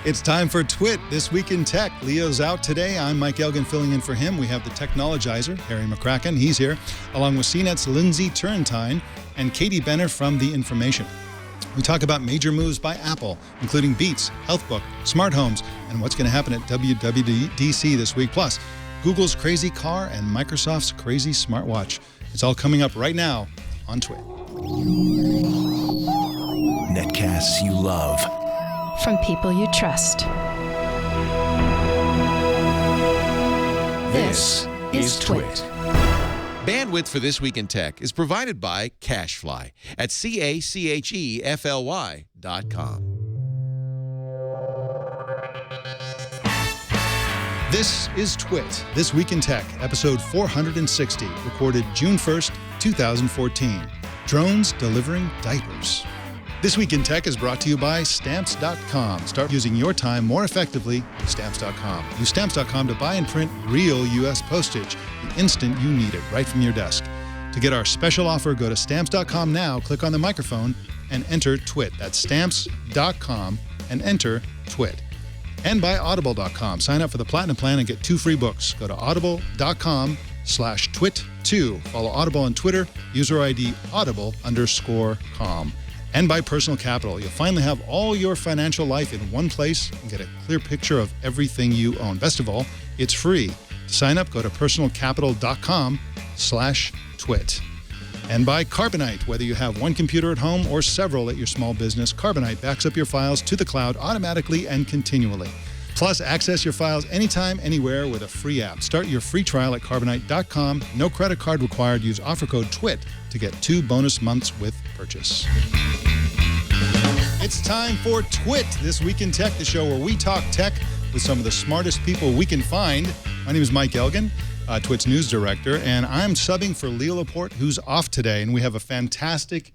It's time for Twit, This Week in Tech. Leo's out today. I'm Mike Elgan filling in for him. We have the technologizer, Harry McCracken. He's here, along with CNET's Lindsey Turrentine and Katie Benner from The Information. We talk about major moves by Apple, including Beats, HealthBook, smart homes, and what's going to happen at WWDC this week. Plus, Google's crazy car and Microsoft's crazy smartwatch. It's all coming up right now on Twit. Netcasts you love. From people you trust. This is Twit. Bandwidth for This Week in Tech is provided by CacheFly at CacheFly.com. This is Twit, This Week in Tech, episode 460, recorded June 1st, 2014. Drones delivering diapers. This Week in Tech is brought to you by Stamps.com. Start using your time more effectively with Stamps.com. Use Stamps.com to buy and print real U.S. postage the instant you need it, right from your desk. To get our special offer, go to Stamps.com now, click on the microphone, and enter TWIT. That's Stamps.com and enter TWIT. And by Audible.com. Sign up for the Platinum Plan and get 2 free books. Go to Audible.com/twit2. Follow Audible on Twitter, user ID Audible_com. And by Personal Capital. You'll finally have all your financial life in one place and get a clear picture of everything you own. Best of all, it's free. To sign up, go to personalcapital.com/twit. And by Carbonite. Whether you have one computer at home or several at your small business, Carbonite backs up your files to the cloud automatically and continually. Plus, access your files anytime, anywhere with a free app. Start your free trial at Carbonite.com. No credit card required. Use offer code TWIT to get 2 bonus months with purchase. It's time for Twit, This Week in Tech, the show where we talk tech with some of the smartest people we can find. My name is Mike Elgan, Twit's news director, and I'm subbing for Leo Laporte, who's off today. And we have a fantastic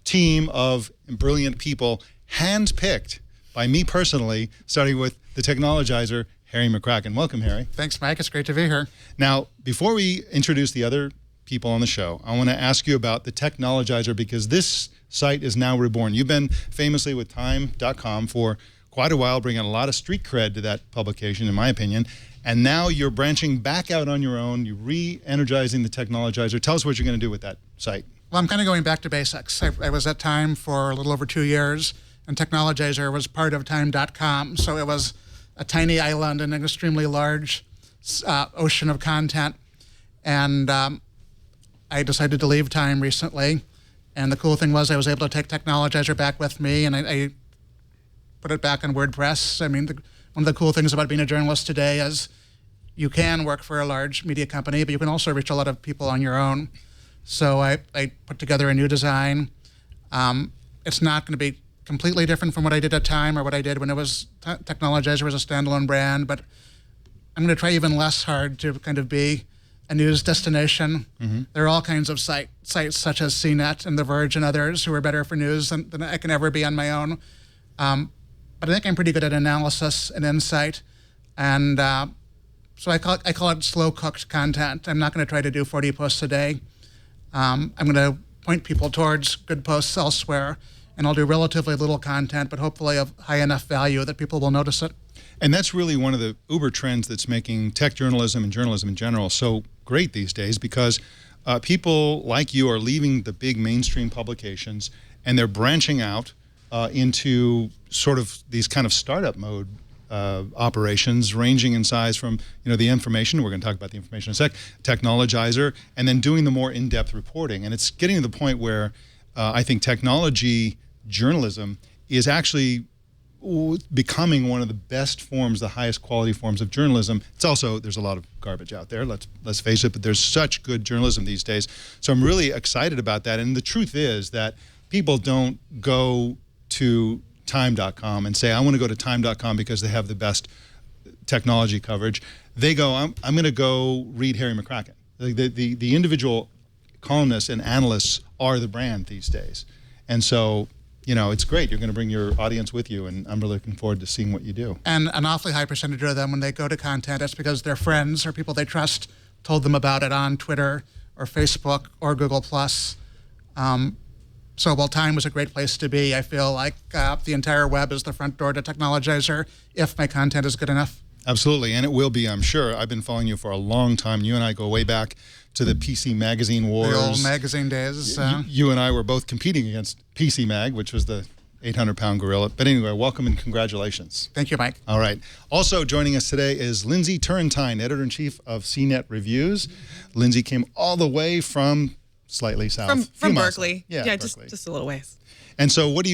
team of brilliant people, handpicked by me personally, starting with the technologizer, Harry McCracken. Welcome, Harry. Thanks, Mike. It's great to be here. Now, before we introduce the other people on the show, I want to ask you about the technologizer, because this site is now reborn. You've been famously with Time.com for quite a while, bringing a lot of street cred to that publication, in my opinion. And now you're branching back out on your own. You're re-energizing the technologizer. Tell us what you're going to do with that site. Well, I'm kind of going back to basics. I was at Time for a little over 2 years, and Technologizer was part of Time.com. So it was a tiny island in an extremely large ocean of content. And I decided to leave Time recently. And the cool thing was I was able to take Technologizer back with me, and I put it back on WordPress. I mean, one of the cool things about being a journalist today is you can work for a large media company, but you can also reach a lot of people on your own. So I put together a new design. It's not going to be completely different from what I did at Time or what I did when it was Technologizer was a standalone brand, but I'm going to try even less hard to kind of be a news destination. Mm-hmm. There are all kinds of sites such as CNET and The Verge and others who are better for news than I can ever be on my own. But I think I'm pretty good at analysis and insight. And so I call it slow-cooked content. I'm not going to try to do 40 posts a day. I'm going to point people towards good posts elsewhere, and I'll do relatively little content, but hopefully of high enough value that people will notice it. And that's really one of the uber trends that's making tech journalism and journalism in general so great these days, because people like you are leaving the big mainstream publications and they're branching out into sort of these kind of startup mode operations, ranging in size from the Information. We're going to talk about the Information in a sec, Technologizer, and then doing the more in-depth reporting. And it's getting to the point where I think technology journalism is actually becoming one of the best forms, the highest quality forms of journalism. It's also, there's a lot of garbage out there, let's face it, but there's such good journalism these days. So I'm really excited about that. And the truth is that people don't go to Time.com and say, I want to go to Time.com because they have the best technology coverage. They go, I'm going to go read Harry McCracken. The individual columnists and analysts are the brand these days. And so, it's great. You're going to bring your audience with you, and I'm really looking forward to seeing what you do. And an awfully high percentage of them, when they go to content, it's because their friends or people they trust told them about it on Twitter or Facebook or Google+. So while time was a great place to be, I feel like the entire web is the front door to Technologizer if my content is good enough. Absolutely, and it will be, I'm sure. I've been following you for a long time. You and I go way back to the PC Magazine wars. The old magazine days. You and I were both competing against PC Mag, which was the 800-pound gorilla. But anyway, welcome and congratulations. Thank you, Mike. All right. Also joining us today is Lindsey Turrentine, editor-in-chief of CNET Reviews. Lindsey came all the way from slightly south. From Berkeley. Yeah, Berkeley. Just a little ways. And so what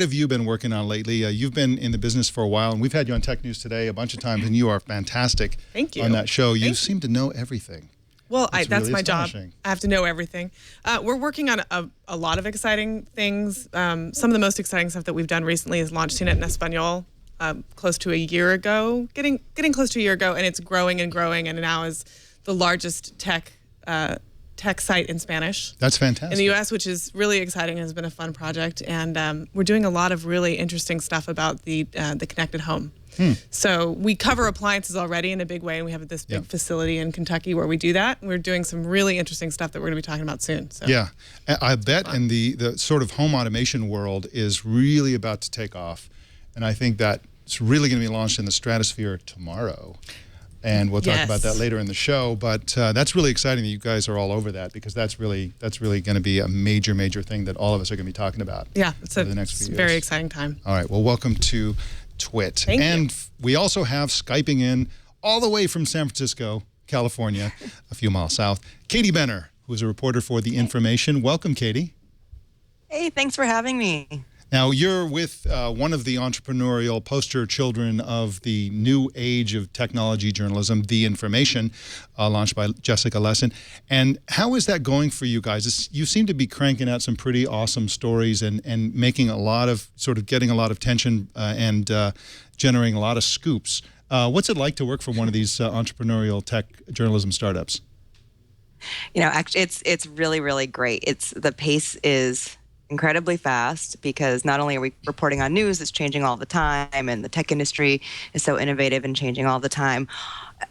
have you been working on lately? You've been in the business for a while, and we've had you on Tech News Today a bunch of times, and you are fantastic. Thank you. On that show. You seem to know everything. Well, that's really my job. astonishing. I have to know everything. We're working on a lot of exciting things. Some of the most exciting stuff that we've done recently is launch CNET in Espanol close to a year ago, getting close to a year ago, and it's growing and growing, and now is the largest tech site in Spanish. That's fantastic. In the U.S., which is really exciting, has been a fun project, and we're doing a lot of really interesting stuff about the connected home. So we cover appliances already in a big way, and we have this big facility in Kentucky where we do that. We're doing some really interesting stuff that we're going to be talking about soon. So. Yeah, I bet in the sort of home automation world is really about to take off, and I think that it's really going to be launched in the stratosphere tomorrow. And we'll talk about that later in the show. But that's really exciting that you guys are all over that, because that's really going to be a major thing that all of us are going to be talking about. Yeah, it's over the next few years. Very exciting time. All right. Well, welcome to Twit. Thank you. We also have Skyping in all the way from San Francisco, California, a few miles south, Katie Benner, who's a reporter for The Information. Welcome, Katie. Hey, thanks for having me. Now, you're with one of the entrepreneurial poster children of the new age of technology journalism, The Information, launched by Jessica Lessin. And how is that going for you guys? You seem to be cranking out some pretty awesome stories and making a lot of, sort of getting a lot of tension and generating a lot of scoops. What's it like to work for one of these entrepreneurial tech journalism startups? You know, actually, it's really, really great. The pace is incredibly fast, because not only are we reporting on news that's changing all the time, and the tech industry is so innovative and changing all the time.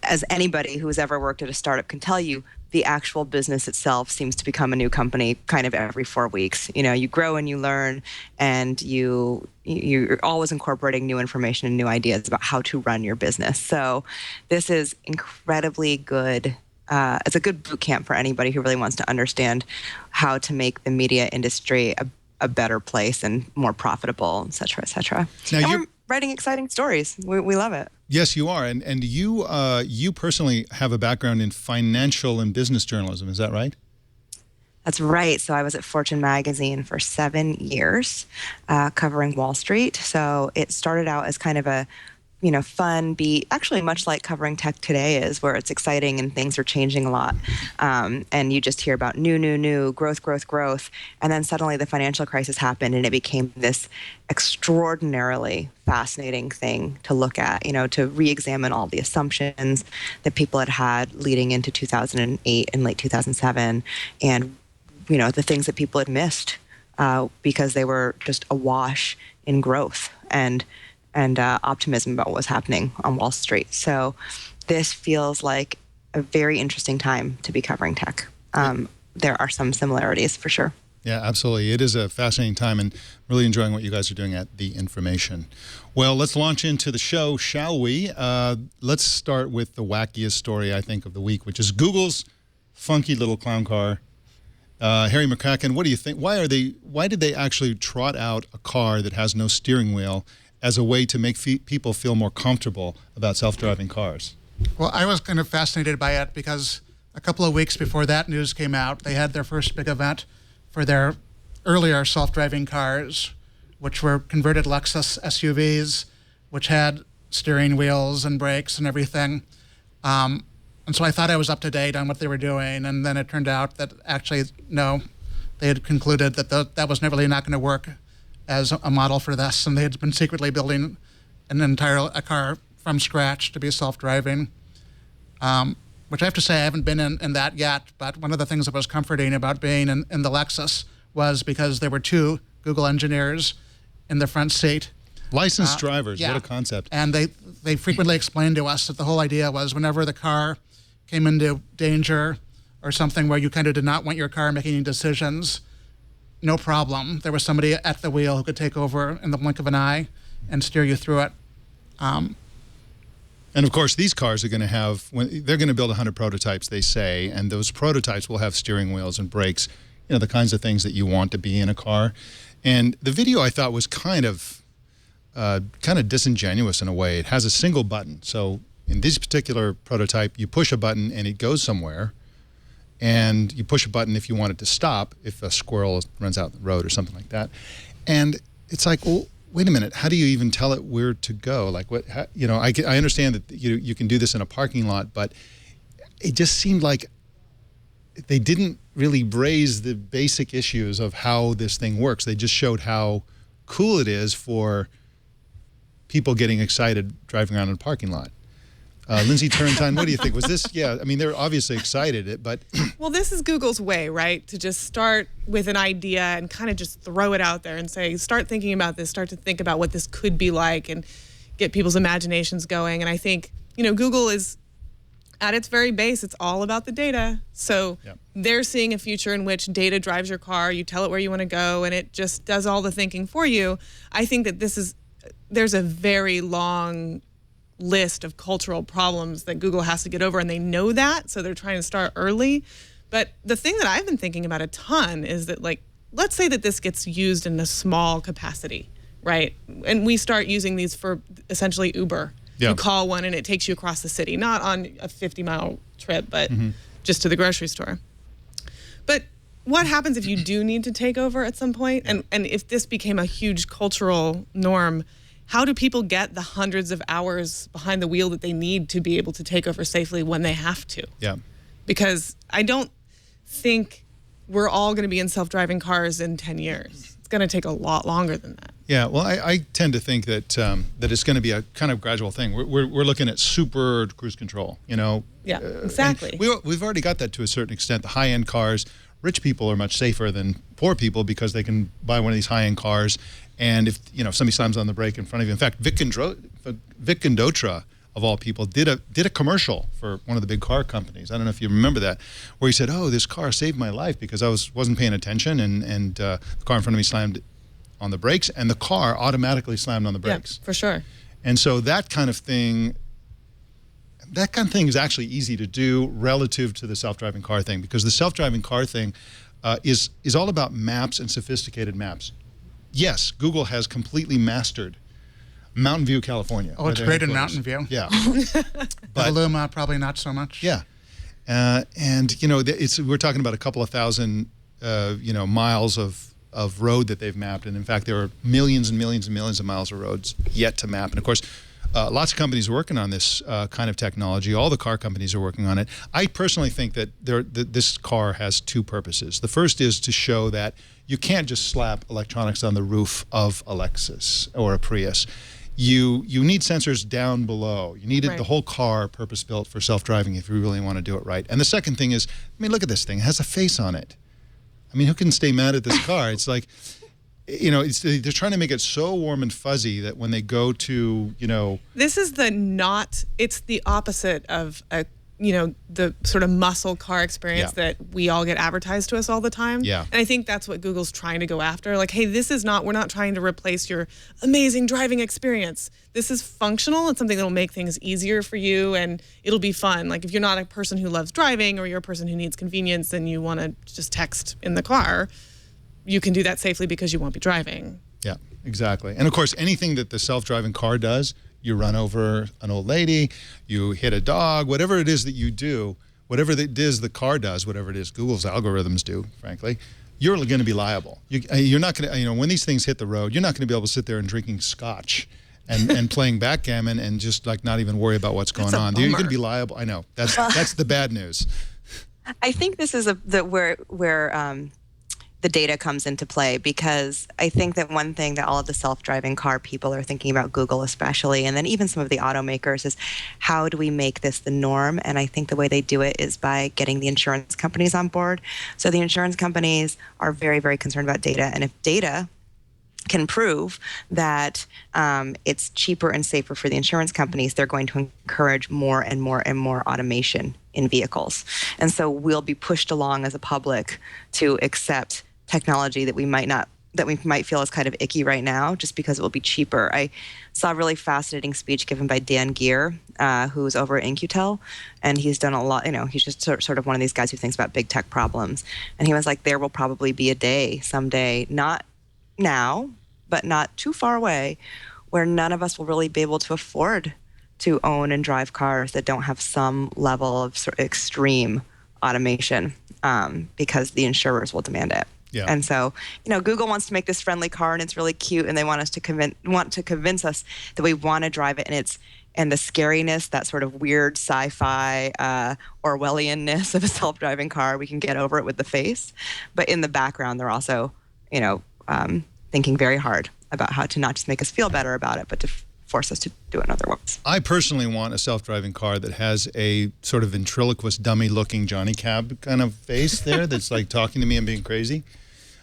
As anybody who's ever worked at a startup can tell you, the actual business itself seems to become a new company kind of every 4 weeks. You know, you grow and you learn, and you're always incorporating new information and new ideas about how to run your business. So this is incredibly good. It's a good boot camp for anybody who really wants to understand how to make the media industry a better place and more profitable, et cetera, et cetera. Now, and we're writing exciting stories. We love it. Yes, you are. And you personally have a background in financial and business journalism. Is that right? That's right. So I was at Fortune magazine for 7 years, covering Wall Street. So it started out as kind of a fun beat, actually much like covering tech today is, where it's exciting and things are changing a lot. And you just hear about new, growth. And then suddenly the financial crisis happened, and it became this extraordinarily fascinating thing to look at, to re-examine all the assumptions that people had leading into 2008 and late 2007, and, the things that people had missed because they were just awash in growth and optimism about what was happening on Wall Street. So this feels like a very interesting time to be covering tech. There are some similarities for sure. Yeah, absolutely. It is a fascinating time, and really enjoying what you guys are doing at The Information. Well, let's launch into the show, shall we? Let's start with the wackiest story, I think, of the week, which is Google's funky little clown car. Harry McCracken, what do you think? Why did they actually trot out a car that has no steering wheel as a way to make people feel more comfortable about self-driving cars? Well, I was kind of fascinated by it because a couple of weeks before that news came out, they had their first big event for their earlier self-driving cars, which were converted Lexus SUVs, which had steering wheels and brakes and everything. And so I thought I was up to date on what they were doing, and then it turned out that actually, no, they had concluded that that was really not going to work as a model for this, and they had been secretly building a car from scratch to be self-driving, which I have to say I haven't been in that yet, but one of the things that was comforting about being in the Lexus was because there were 2 Google engineers in the front seat. Licensed drivers, yeah. What a concept. And they frequently explained to us that the whole idea was whenever the car came into danger or something where you kind of did not want your car making decisions, no problem. There was somebody at the wheel who could take over in the blink of an eye and steer you through it. And of course, these cars are going to have, they're going to build 100 prototypes, they say, and those prototypes will have steering wheels and brakes, the kinds of things that you want to be in a car. And the video I thought was kind of disingenuous in a way. It has a single button. So in this particular prototype, you push a button and it goes somewhere. And you push a button if you want it to stop, if a squirrel runs out the road or something like that. And it's like, well, wait a minute, how do you even tell it where to go? Like, I understand that you can do this in a parking lot, but it just seemed like they didn't really raise the basic issues of how this thing works. They just showed how cool it is for people getting excited driving around in a parking lot. Lindsey, Turrentine, what do you think? Was this, they're obviously excited, but... Well, this is Google's way, right? To just start with an idea and kind of just throw it out there and say, start thinking about this, start to think about what this could be like and get people's imaginations going. And I think, Google is, at its very base, it's all about the data. So they're seeing a future in which data drives your car, you tell it where you want to go, and it just does all the thinking for you. I think that there's a very long list of cultural problems that Google has to get over, and they know that, so they're trying to start early. But the thing that I've been thinking about a ton is that, like, let's say that this gets used in a small capacity, right? And we start using these for essentially Uber. You call one and it takes you across the city, not on a 50-mile trip, but just to the grocery store. But what happens if you do need to take over at some point? And if this became a huge cultural norm, how do people get the hundreds of hours behind the wheel that they need to be able to take over safely when they have to? Yeah. Because I don't think we're all going to be in self-driving cars in 10 years. It's going to take a lot longer than that. Yeah, well, I tend to think that that it's going to be a kind of gradual thing. We're looking at super cruise control, Yeah, exactly. We've already got that to a certain extent. The high-end cars, rich people are much safer than poor people because they can buy one of these high-end cars. And if somebody slams on the brake in front of you, in fact, Vic Condotra, of all people, did a commercial for one of the big car companies. I don't know if you remember that, where he said, "Oh, this car saved my life because I wasn't paying attention, and the car in front of me slammed on the brakes, and the car automatically slammed on the brakes." Yeah, for sure. And so that kind of thing is actually easy to do relative to the self-driving car thing, because the self-driving car thing is all about maps and sophisticated maps. Yes, Google has completely mastered Mountain View, California. Oh, it's great in Mountain View. Yeah. But Luma, probably not so much. Yeah. And, we're talking about a couple of thousand, miles of road that they've mapped. And in fact, there are millions and millions and millions of miles of roads yet to map. And of course, lots of companies are working on this kind of technology. All the car companies are working on it. I personally think that this car has two purposes. The first is to show that you can't just slap electronics on the roof of a Lexus or a Prius. You need sensors down below. You need the whole car purpose-built for self-driving if you really want to do it right. And the second thing is, look at this thing. It has a face on it. Who can stay mad at this car? It's like, they're trying to make it so warm and fuzzy that when they go to, This is it's the opposite of the sort of muscle car experience that we all get advertised to us all the time. Yeah. And I think that's what Google's trying to go after. Like, hey, we're not trying to replace your amazing driving experience. This is functional. It's something that'll make things easier for you, and it'll be fun. Like, if you're not a person who loves driving, or you're a person who needs convenience and you want to just text in the car, you can do that safely because you won't be driving. Yeah, exactly. And of course, anything that the self-driving car does, you run over an old lady, you hit a dog, whatever it is that you do, whatever it is the car does, whatever it is Google's algorithms do, frankly, you're going to be liable. You're not going to, when these things hit the road, you're not going to be able to sit there and drinking scotch and playing backgammon and just like not even worry about what's going on. You're going to be liable. I know. That's the bad news. I think this is where the data comes into play, because I think that one thing that all of the self-driving car people are thinking about, Google especially, and then even some of the automakers, is how do we make this the norm? And I think the way they do it is by getting the insurance companies on board. So the insurance companies are very, very concerned about data. And if data can prove that it's cheaper and safer for the insurance companies, they're going to encourage more and more and more automation in vehicles. And so we'll be pushed along as a public to accept technology that we might feel is kind of icky right now, just because it will be cheaper. I saw a really fascinating speech given by Dan Geer, who's over at InQtel, and he's done a lot. He's just sort of one of these guys who thinks about big tech problems. And he was like, there will probably be a day someday, not now, but not too far away, where none of us will really be able to afford to own and drive cars that don't have some level of sort of extreme automation, because the insurers will demand it. Yeah. And so, Google wants to make this friendly car, and it's really cute, and they want us to convince us that we want to drive it, and the scariness, that sort of weird sci-fi Orwellian-ness of a self-driving car, we can get over it with the face. But in the background, they're also, thinking very hard about how to not just make us feel better about it, but to force us to do it in other ways. I personally want a self-driving car that has a sort of ventriloquist dummy-looking Johnny Cab kind of face there that's like talking to me and being crazy.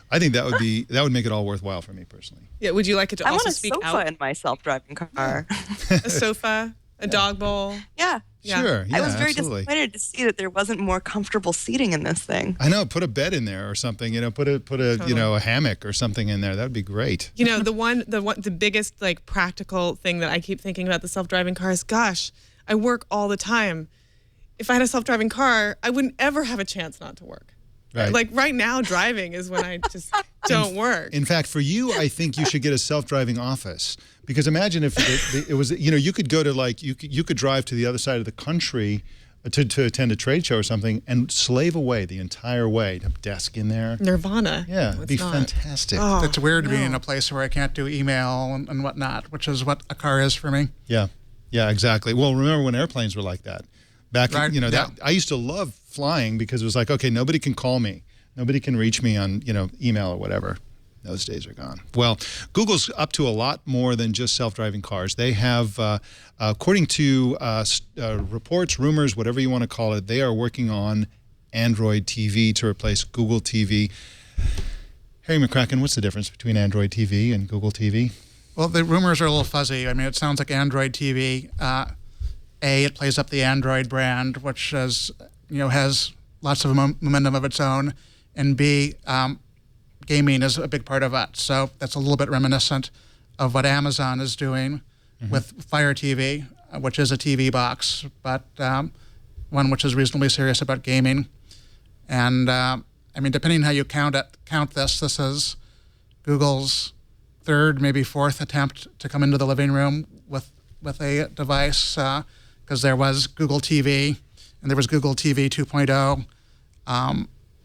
I think that would make it all worthwhile for me personally. Yeah, would you like it to also speak out? I want a sofa in my self-driving car. A sofa, a dog bowl. Yeah. Sure. Yeah, I was very absolutely. disappointed to see that there wasn't more comfortable seating in this thing. I know. Put a bed in there or something. Put a Totally. a hammock or something in there. That would be great. The biggest like practical thing that I keep thinking about the self-driving car is, gosh, I work all the time. If I had a self-driving car, I wouldn't ever have a chance not to work. Right. Like right now, driving is when I just don't work. In fact, for you, I think you should get a self-driving office, because imagine if it was, you could go to you could drive to the other side of the country to attend a trade show or something and slave away the entire way. Have a desk in there. Nirvana. Yeah, No, it'd be fantastic. Oh, It's weird to be in a place where I can't do email and whatnot, which is what a car is for me. Yeah, exactly. Well, remember when airplanes were like that? Back, Right, yeah. I used to love flying because it was like, okay, nobody can call me. Nobody can reach me on, email or whatever. Those days are gone. Well, Google's up to a lot more than just self-driving cars. They have, according to reports, rumors, whatever you want to call it, they are working on Android TV to replace Google TV. Harry McCracken, what's the difference between Android TV and Google TV? Well, the rumors are a little fuzzy. I mean, it sounds like Android TV. It plays up the Android brand, which has lots of momentum of its own, and B, gaming is a big part of it. So that's a little bit reminiscent of what Amazon is doing with Fire TV, which is a TV box, but one which is reasonably serious about gaming. And depending how you count this is Google's third, maybe fourth attempt to come into the living room with a device, because there was Google TV, and there was Google TV 2.0,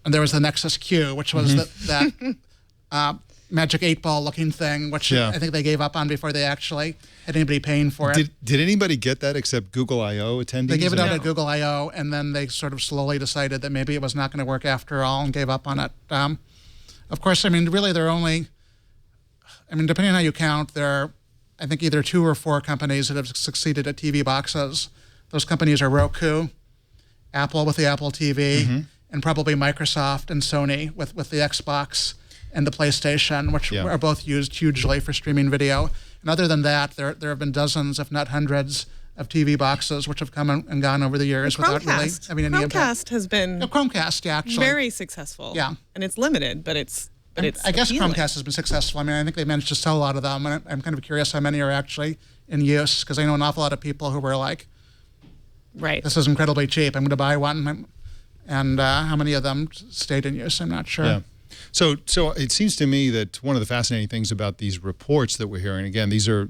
and there was the Nexus Q, which was that magic 8-ball looking thing, which I think they gave up on before they actually had anybody paying for it. Did anybody get that except Google I/O attendees? They gave it out at Google I/O, and then they sort of slowly decided that maybe it was not going to work after all and gave up on it. Of course, really they're only, depending on how you count, there are, I think, either 2 or 4 companies that have succeeded at TV boxes. Those companies are Roku, Apple with the Apple TV, and probably Microsoft and Sony with the Xbox and the PlayStation, which are both used hugely for streaming video. And other than that, there have been dozens, if not hundreds, of TV boxes which have come and gone over the years without really having any impact. Chromecast has been Chromecast, actually. very successful. Yeah. And it's limited, but it's I guess appealing. Chromecast has been successful. I think they managed to sell a lot of them, and I'm kind of curious how many are actually in use, because I know an awful lot of people who were like, right. this is incredibly cheap, I'm going to buy one. And how many of them stayed in use, I'm not sure. Yeah. So it seems to me that one of the fascinating things about these reports that we're hearing, again, these are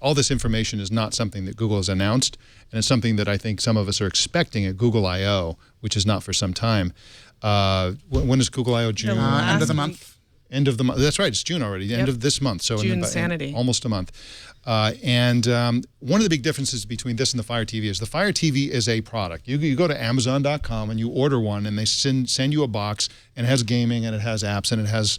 all this information is not something that Google has announced, and it's something that I think some of us are expecting at Google I/O, which is not for some time. When is Google I/O? June? End of the month. End of the month. That's right. It's June already. End of this month. So June sanity. Almost a month. And one of the big differences between this and the Fire TV is the Fire TV is a product. You go to Amazon.com and you order one, and they send you a box, and it has gaming, and it has apps, and it has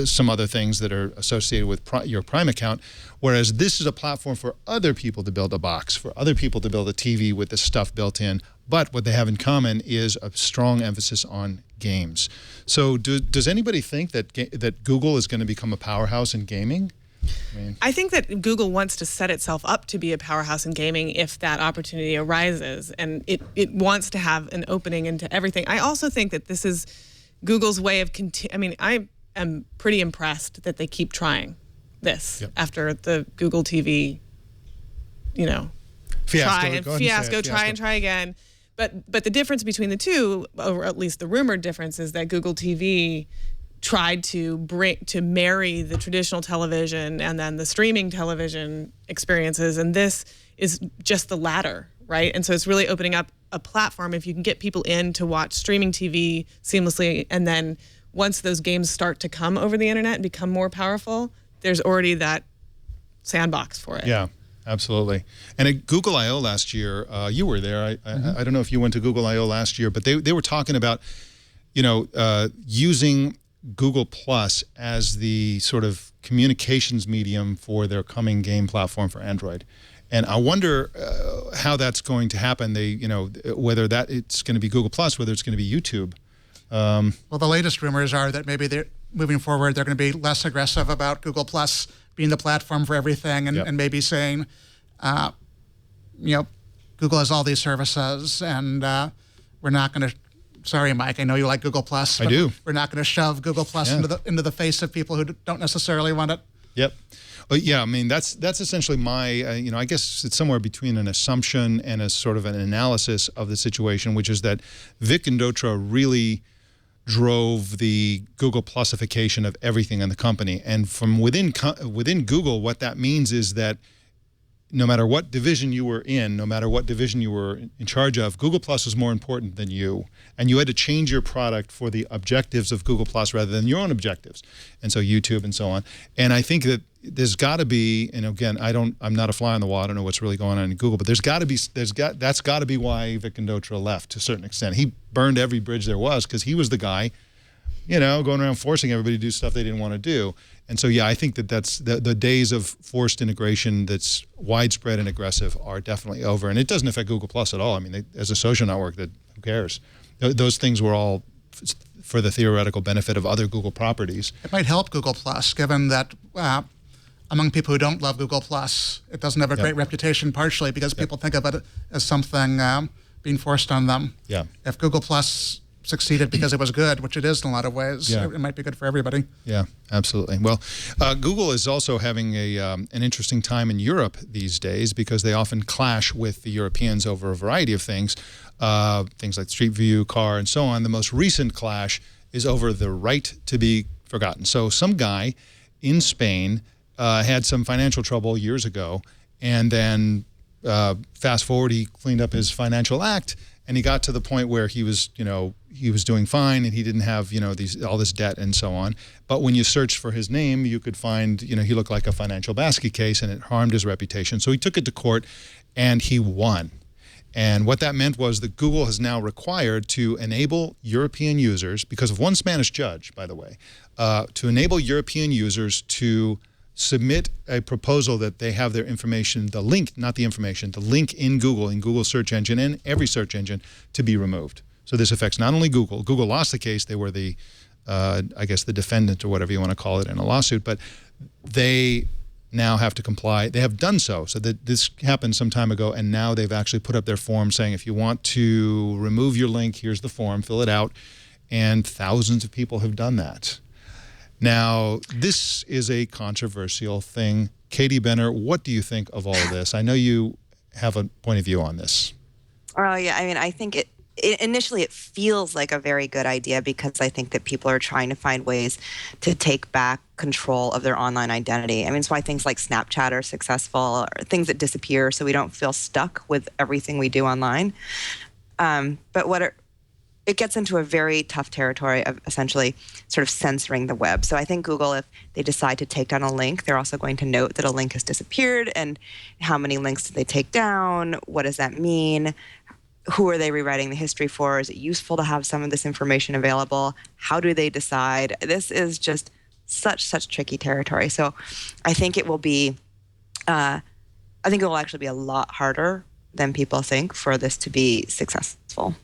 some other things that are associated with your Prime account, whereas this is a platform for other people to build a box, for other people to build a TV with this stuff built in. But what they have in common is a strong emphasis on games. So does anybody think that Google is going to become a powerhouse in gaming? I think that Google wants to set itself up to be a powerhouse in gaming if that opportunity arises, and it wants to have an opening into everything. I also think that this is Google's way of I am pretty impressed that they keep trying this after the Google TV, fiasco, try and try again. But the difference between the two, or at least the rumored difference, is that Google TV tried to marry the traditional television and then the streaming television experiences, and this is just the latter, right? And so it's really opening up a platform. If you can get people in to watch streaming TV seamlessly, and then once those games start to come over the internet and become more powerful, there's already that sandbox for it. Yeah, absolutely. And at Google I/O last year, you were there. I don't know if you went to Google I/O last year, but they were talking about, using Google Plus as the sort of communications medium for their coming game platform for Android. And I wonder how that's going to happen. Whether it's going to be Google Plus, whether it's going to be YouTube. Well, the latest rumors are that maybe moving forward, they're going to be less aggressive about Google Plus being the platform for everything, and maybe saying, Google has all these services, and we're not going to. Sorry, Mike. I know you like Google Plus. I do. We're not going to shove Google Plus into the face of people who don't necessarily want it. Yep. Well, yeah. I mean, that's essentially my. I guess it's somewhere between an assumption and a sort of an analysis of the situation, which is that Vic and Dotra really drove the Google Plusification of everything in the company, and from within Google, what that means is that no matter what division you were in, no matter what division you were in charge of, Google Plus was more important than you. And you had to change your product for the objectives of Google Plus rather than your own objectives. And so YouTube and so on. And I think that there's got to be, and again, I'm not a fly on the wall. I don't know what's really going on in Google, but that's got to be why Vic and Dotra left to a certain extent. He burned every bridge there was because he was the guy, going around forcing everybody to do stuff they didn't want to do. And so, I think that's the days of forced integration that's widespread and aggressive are definitely over. And it doesn't affect Google Plus at all. I mean, as a social network, who cares? Those things were all for the theoretical benefit of other Google properties. It might help Google Plus, given that among people who don't love Google Plus, it doesn't have a great reputation, partially because people think of it as something being forced on them. Yeah. If Google Plus succeeded because it was good, which it is in a lot of ways, it might be good for everybody. Yeah, absolutely. Well, Google is also having an interesting time in Europe these days because they often clash with the Europeans over a variety of things like Street View, car, and so on. The most recent clash is over the right to be forgotten. So some guy in Spain had some financial trouble years ago, and then fast forward, he cleaned up his financial act, and he got to the point where he was doing fine, and he didn't have, all this debt and so on. But when you searched for his name, you could find, he looked like a financial basket case, and it harmed his reputation. So he took it to court, and he won. And what that meant was that Google is now required to enable European users, because of one Spanish judge, by the way, to enable European users to submit a proposal that they have their information, the link, not the information, the link in Google search engine, and every search engine to be removed. So this affects not only Google. Google lost the case. They were the, I guess, the defendant or whatever you want to call it in a lawsuit, but they now have to comply. They have done so. So that this happened some time ago, and now they've actually put up their form saying, if you want to remove your link, here's the form, fill it out. And thousands of people have done that. Now, this is a controversial thing. Katie Benner, what do you think of all of this? I know you have a point of view on this. Oh, yeah. I mean, I think initially it feels like a very good idea because I think that people are trying to find ways to take back control of their online identity. I mean, it's why things like Snapchat are successful, or things that disappear so we don't feel stuck with everything we do online. But it gets into a very tough territory of essentially sort of censoring the web. So I think Google, if they decide to take down a link, they're also going to note that a link has disappeared, and how many links did they take down? What does that mean? Who are they rewriting the history for? Is it useful to have some of this information available? How do they decide? This is just such tricky territory. So I think it will be, I think it will actually be a lot harder than people think for this to be successful.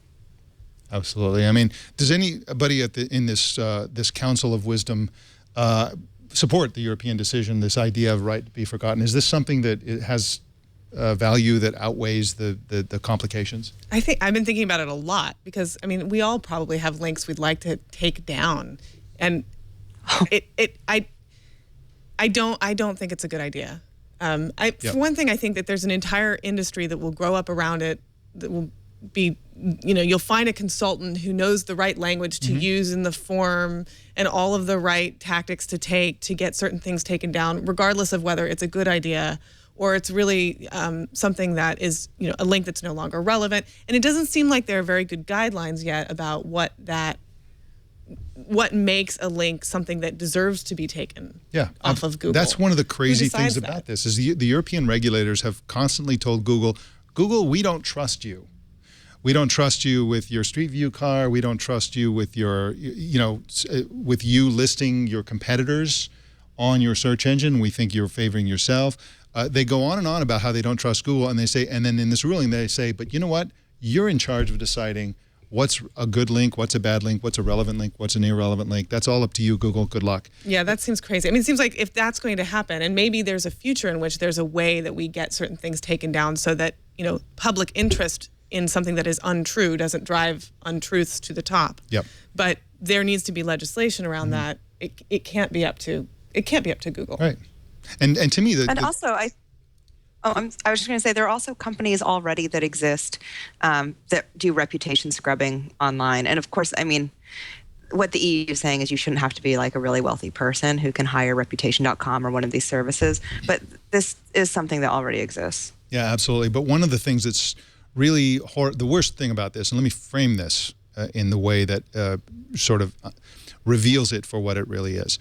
Absolutely. I mean, does anybody in this Council of Wisdom support the European decision, this idea of right to be forgotten? Is this something that it has value that outweighs the complications? I think I've been thinking about it a lot because I mean we all probably have links we'd like to take down, and I don't think it's a good idea. For one thing, I think that there's an entire industry that will grow up around it that will be, you'll find a consultant who knows the right language to use in the form and all of the right tactics to take to get certain things taken down, regardless of whether it's a good idea or it's really something that is, a link that's no longer relevant. And it doesn't seem like there are very good guidelines yet about what makes a link something that deserves to be taken off of Google. That's one of the crazy things about this is the European regulators have constantly told Google, we don't trust you. We don't trust you with your Street View car. We don't trust you with your, with you listing your competitors on your search engine. We think you're favoring yourself. They go on and on about how they don't trust Google, and they say, and then in this ruling they say, but you know what? You're in charge of deciding what's a good link, what's a bad link, what's a relevant link, what's an irrelevant link. That's all up to you, Google. Good luck. Yeah, that seems crazy. I mean, it seems like if that's going to happen, and maybe there's a future in which there's a way that we get certain things taken down so that, public interest in something that is untrue doesn't drive untruths to the top. Yep. But there needs to be legislation around that. It can't be up to Google. Right. And to me, also I was just going to say there are also companies already that exist that do reputation scrubbing online. And of course, I mean, what the EU is saying is you shouldn't have to be like a really wealthy person who can hire Reputation.com or one of these services. But this is something that already exists. Yeah, absolutely. But one of the things that's really the worst thing about this, and let me frame this in the way that sort of reveals it for what it really is.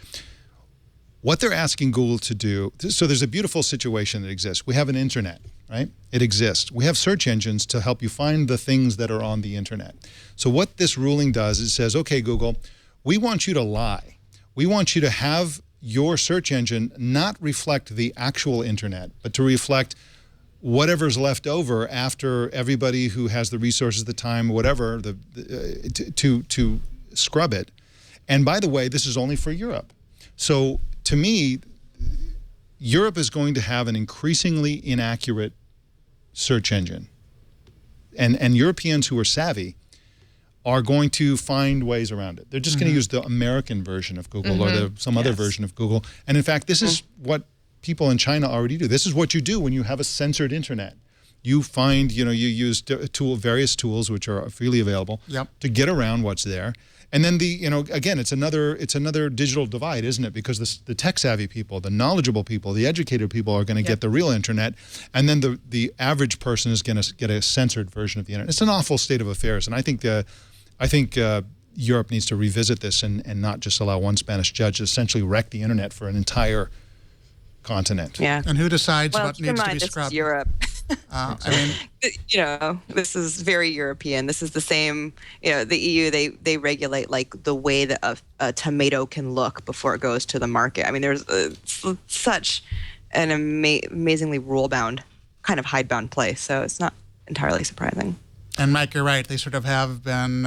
What they're asking Google to do, so there's a beautiful situation that exists. We have an internet, right? It exists. We have search engines to help you find the things that are on the internet. So what this ruling does is it says, okay, Google, we want you to lie. We want you to have your search engine not reflect the actual internet, but to reflect whatever's left over after everybody who has the resources, the time, whatever, to scrub it. And by the way, this is only for Europe. So to me, Europe is going to have an increasingly inaccurate search engine. And Europeans who are savvy are going to find ways around it. They're just going to use the American version of Google or some other version of Google. And in fact, this is what people in China already do. This is what you do when you have a censored internet. You find, you use various tools which are freely available to get around what's there. And then again, it's another digital divide, isn't it? Because the tech-savvy people, the knowledgeable people, the educated people are going to get the real internet, and then the average person is going to get a censored version of the internet. It's an awful state of affairs, and I think Europe needs to revisit this and not just allow one Spanish judge to essentially wreck the internet for an entire continent. Yeah. And who decides what needs to be scrubbed? This is Europe. This is very European. This is the same, the EU, they regulate like the way that a tomato can look before it goes to the market. I mean, there's such an amazingly rule-bound, kind of hidebound place. So it's not entirely surprising. And Mike, you're right. They sort of have been,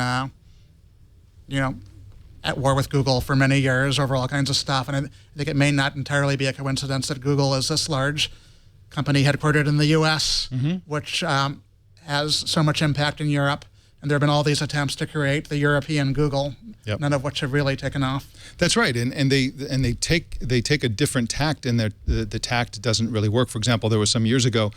at war with Google for many years over all kinds of stuff. And I think it may not entirely be a coincidence that Google is this large company headquartered in the U.S., which has so much impact in Europe. And there have been all these attempts to create the European Google, none of which have really taken off. That's right, and they take a different tact, and the tact doesn't really work. For example, there was some years ago,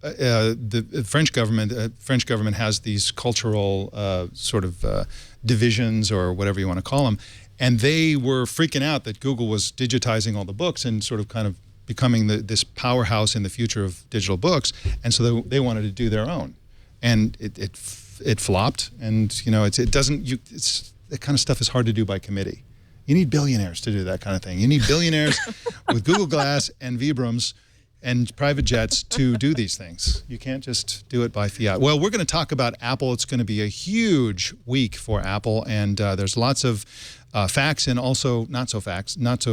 the French government has these cultural sort of divisions or whatever you want to call them, and they were freaking out that Google was digitizing all the books and sort of kind of becoming this powerhouse in the future of digital books, and so they wanted to do their own, and it flopped, and that kind of stuff is hard to do by committee. You need billionaires to do that kind of thing. You need billionaires with Google Glass and Vibrams and private jets to do these things. You can't just do it by fiat. Well, we're going to talk about Apple. It's going to be a huge week for Apple, and there's lots of facts and also not so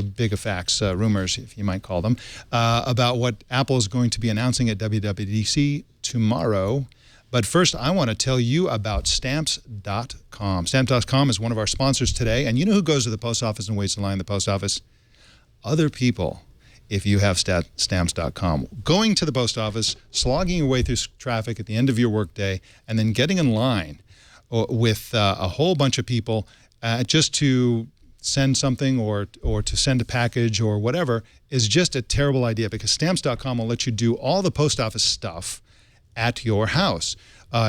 big of facts, rumors, if you might call them, about what Apple is going to be announcing at WWDC tomorrow. But first, I want to tell you about Stamps.com. Stamps.com is one of our sponsors today, and you know who goes to the post office and waits in line at the post office? Other people. if you have stamps.com. Going to the post office, slogging your way through traffic at the end of your workday, and then getting in line with a whole bunch of people just to send something or to send a package or whatever is just a terrible idea, because stamps.com will let you do all the post office stuff at your house.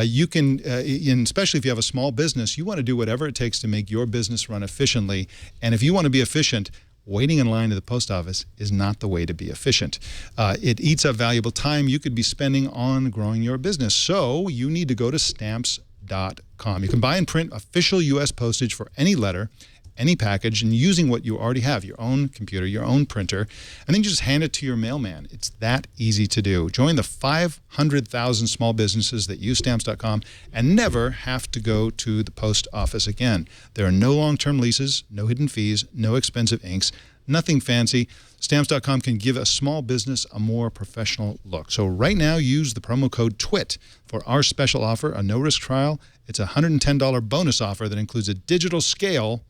You can, especially if you have a small business, you want to do whatever it takes to make your business run efficiently. And if you want to be efficient, waiting in line at the post office is not the way to be efficient. It eats up valuable time you could be spending on growing your business. So you need to go to stamps.com. You can buy and print official U.S. postage for any letter, any package, and using what you already have, your own computer, your own printer, and then you just hand it to your mailman. It's that easy to do. Join the 500,000 small businesses that use Stamps.com and never have to go to the post office again. There are no long-term leases, no hidden fees, no expensive inks, nothing fancy. Stamps.com can give a small business a more professional look. So right now, use the promo code TWIT for our special offer, a no-risk trial. It's a $110 bonus offer that includes a digital scale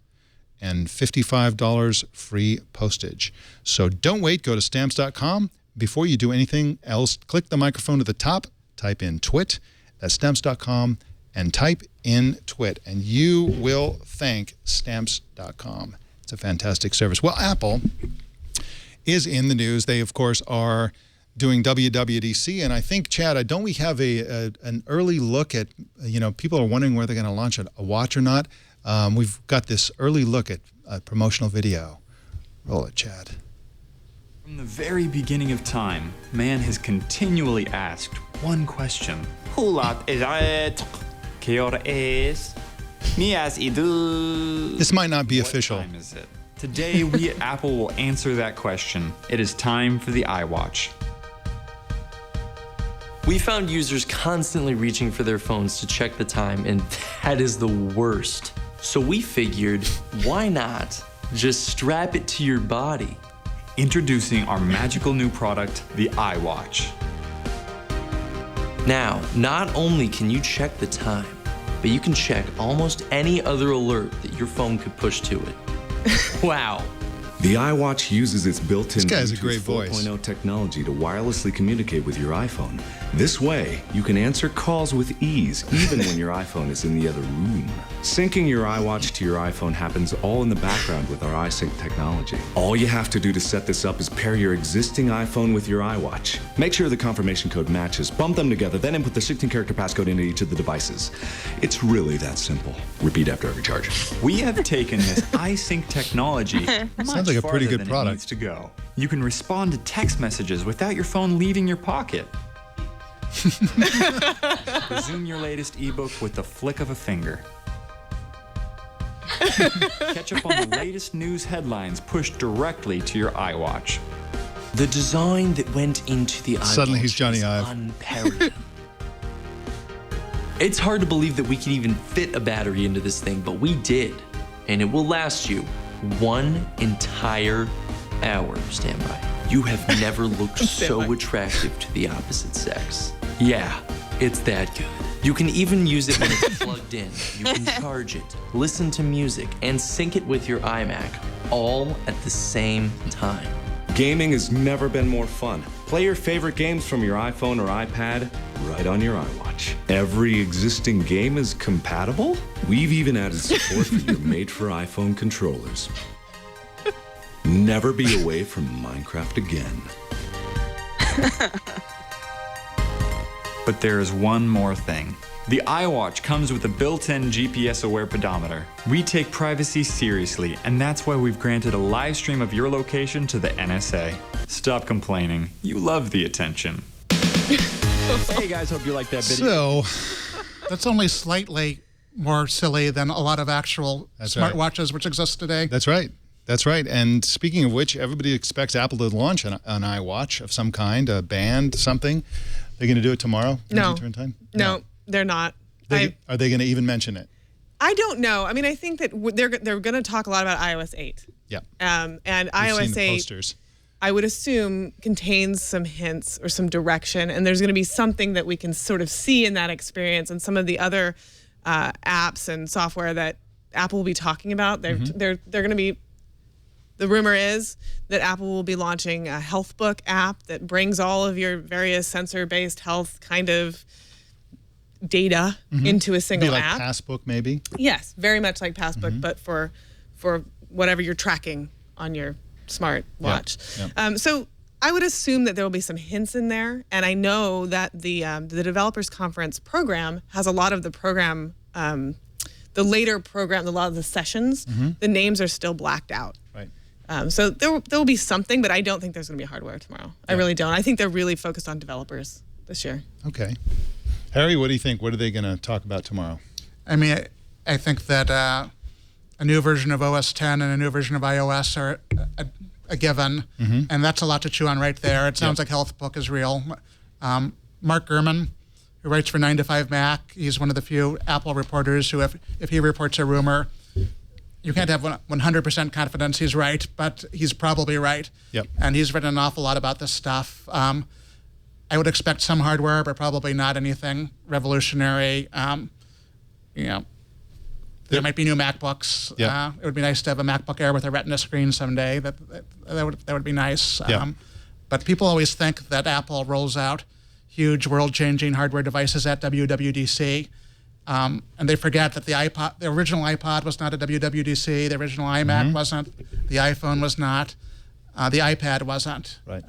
and $55 free postage. So don't wait. Go to Stamps.com. Before you do anything else, click the microphone at the top, type in TWIT, that's Stamps.com, and type in TWIT, and you will thank Stamps.com. It's a fantastic service. Well, Apple is in the news. They, of course, are doing WWDC, and I think, Chad, don't we have an early look at, people are wondering whether they're going to launch a watch or not. We've got this early look at a promotional video. Roll it, Chad. From the very beginning of time, man has continually asked one question. Hur långt är det? ¿Qué hora es? Mías y du. This might not be official. What time is it? Today, we at Apple will answer that question. It is time for the iWatch. We found users constantly reaching for their phones to check the time, and that is the worst. So we figured, why not just strap it to your body? Introducing our magical new product, the iWatch. Now, not only can you check the time, but you can check almost any other alert that your phone could push to it. Wow. The iWatch uses its built-in Bluetooth 4.0 technology to wirelessly communicate with your iPhone. This way, you can answer calls with ease, even when your iPhone is in the other room. Syncing your iWatch to your iPhone happens all in the background with our iSync technology. All you have to do to set this up is pair your existing iPhone with your iWatch. Make sure the confirmation code matches, bump them together, then input the 16-character passcode into each of the devices. It's really that simple. Repeat after every charge. We have taken this iSync technology Sounds like a pretty good It product. needs to go. You can respond to text messages without your phone leaving your pocket. Resume your latest ebook with the flick of a finger. Catch up on the latest news headlines pushed directly to your iWatch. The design that went into the iWatch Suddenly he's Johnny is Ive. unparalleled. It's hard to believe that we could even fit a battery into this thing, but we did. And it will last you 1 entire hour. Stand by. You have never looked so attractive to the opposite sex. Yeah, it's that good. You can even use it when it's plugged in. You can charge it, listen to music, and sync it with your iMac, all at the same time. Gaming has never been more fun. Play your favorite games from your iPhone or iPad right on your iWatch. Every existing game is compatible? We've even added support for your made-for-iPhone controllers. Never be away from Minecraft again. But there is one more thing. The iWatch comes with a built-in GPS-aware pedometer. We take privacy seriously, and that's why we've granted a live stream of your location to the NSA. Stop complaining. You love the attention. Hey guys, hope you like that video. So, That's only slightly more silly than a lot of actual smartwatches which exist today. that's right. That's right. And speaking of which, everybody expects Apple to launch an iWatch of some kind, a band, something. They're going to do it tomorrow? No. Lindsey Turrentine? No, they're not. Are they going to even mention it? I don't know. I mean, I think that they're going to talk a lot about iOS 8. Yeah. And We've iOS seen the 8, posters. I would assume, contains some hints or some direction, and there's going to be something that we can sort of see in that experience, and some of the other apps and software that Apple will be talking about. They're going to be The rumor is that Apple will be launching a health book app that brings all of your various sensor-based health kind of data into a single Be like app. Passbook, maybe? Yes, very much like Passbook, but for whatever you're tracking on your smart watch. Yeah. So I would assume that there will be some hints in there, and I know that the Developers Conference program has a lot of the program, the later program, a lot of the sessions. The names are still blacked out. Right. So there will be something, but I don't think there's going to be hardware tomorrow. I really don't. I think they're really focused on developers this year. Okay. Harry, what do you think? What are they going to talk about tomorrow? I mean, I think that a new version of OS 10 and a new version of iOS are a given, and that's a lot to chew on right there. It sounds like HealthBook is real. Mark Gurman, who writes for 9 to 5 Mac, he's one of the few Apple reporters who, if he reports a rumor, you can't have 100% confidence he's right, but he's probably right. Yep. And he's written an awful lot about this stuff. I would expect some hardware, but probably not anything revolutionary. There might be new MacBooks. Yeah. It would be nice to have a MacBook Air with a Retina screen someday. That would be nice. Yeah. But people always think that Apple rolls out huge world-changing hardware devices at WWDC, and they forget that the original iPod was not a WWDC. The original iMac wasn't. The iPhone was not. The iPad wasn't. Right.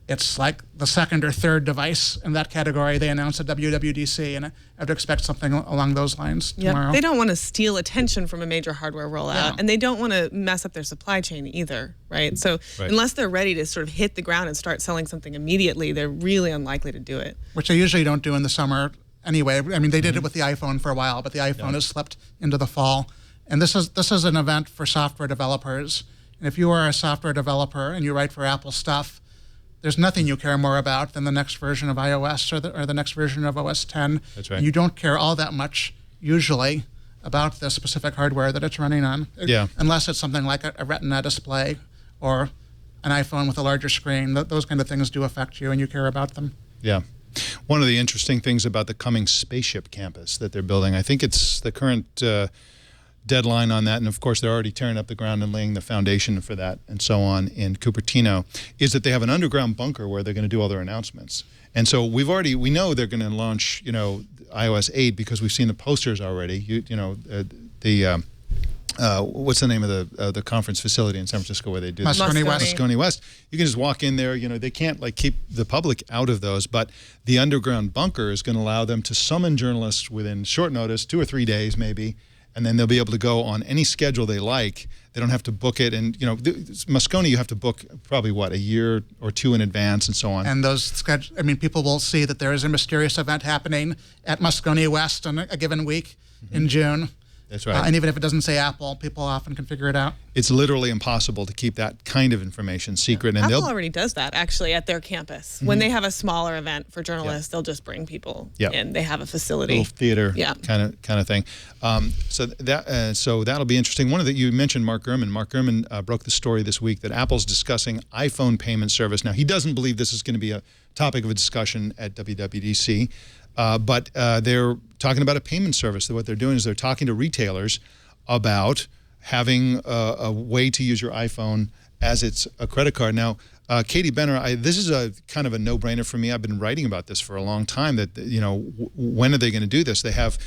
It's like the second or third device in that category they announced at WWDC, and I would expect something along those lines tomorrow. They don't want to steal attention from a major hardware rollout, and they don't want to mess up their supply chain either, right? So unless they're ready to sort of hit the ground and start selling something immediately, they're really unlikely to do it. Which they usually don't do in the summer anyway. I mean, they did it with the iPhone for a while, but the iPhone has slipped into the fall. And this is an event for software developers. And if you are a software developer and you write for Apple stuff, there's nothing you care more about than the next version of iOS or the next version of OS 10. That's right. And you don't care all that much, usually, about the specific hardware that it's running on. Unless it's something like a Retina display or an iPhone with a larger screen. Those kind of things do affect you, and you care about them. Yeah. One of the interesting things about the coming spaceship campus that they're building, I think it's the current deadline on that, and of course they're already tearing up the ground and laying the foundation for that and so on in Cupertino, is that they have an underground bunker where they're going to do all their announcements. And so we know they're going to launch, iOS 8 because we've seen the posters already. What's the name of the conference facility in San Francisco where they do this? Moscone West. You can just walk in there. They can't keep the public out of those, but the underground bunker is going to allow them to summon journalists within short notice, 2 or 3 days maybe, and then they'll be able to go on any schedule they like. They don't have to book it. And, Moscone, you have to book probably, a year or 2 in advance and so on. And those people will see that there is a mysterious event happening at Moscone West on a given week in June. That's right. And even if it doesn't say Apple, people often can figure it out. It's literally impossible to keep that kind of information secret. And Apple already does that, actually, at their campus. When they have a smaller event for journalists, they'll just bring people in. They have a facility. Little theater kind of thing. So that'll be interesting. One of you mentioned Mark Gurman. Mark Gurman broke the story this week that Apple's discussing iPhone payment service. Now, he doesn't believe this is going to be a topic of a discussion at WWDC. But they're talking about a payment service. What they're doing is they're talking to retailers about having a way to use your iPhone as it's a credit card. Now, Katie Benner, this is a kind of a no-brainer for me. I've been writing about this for a long time. That when are they going to do this? They have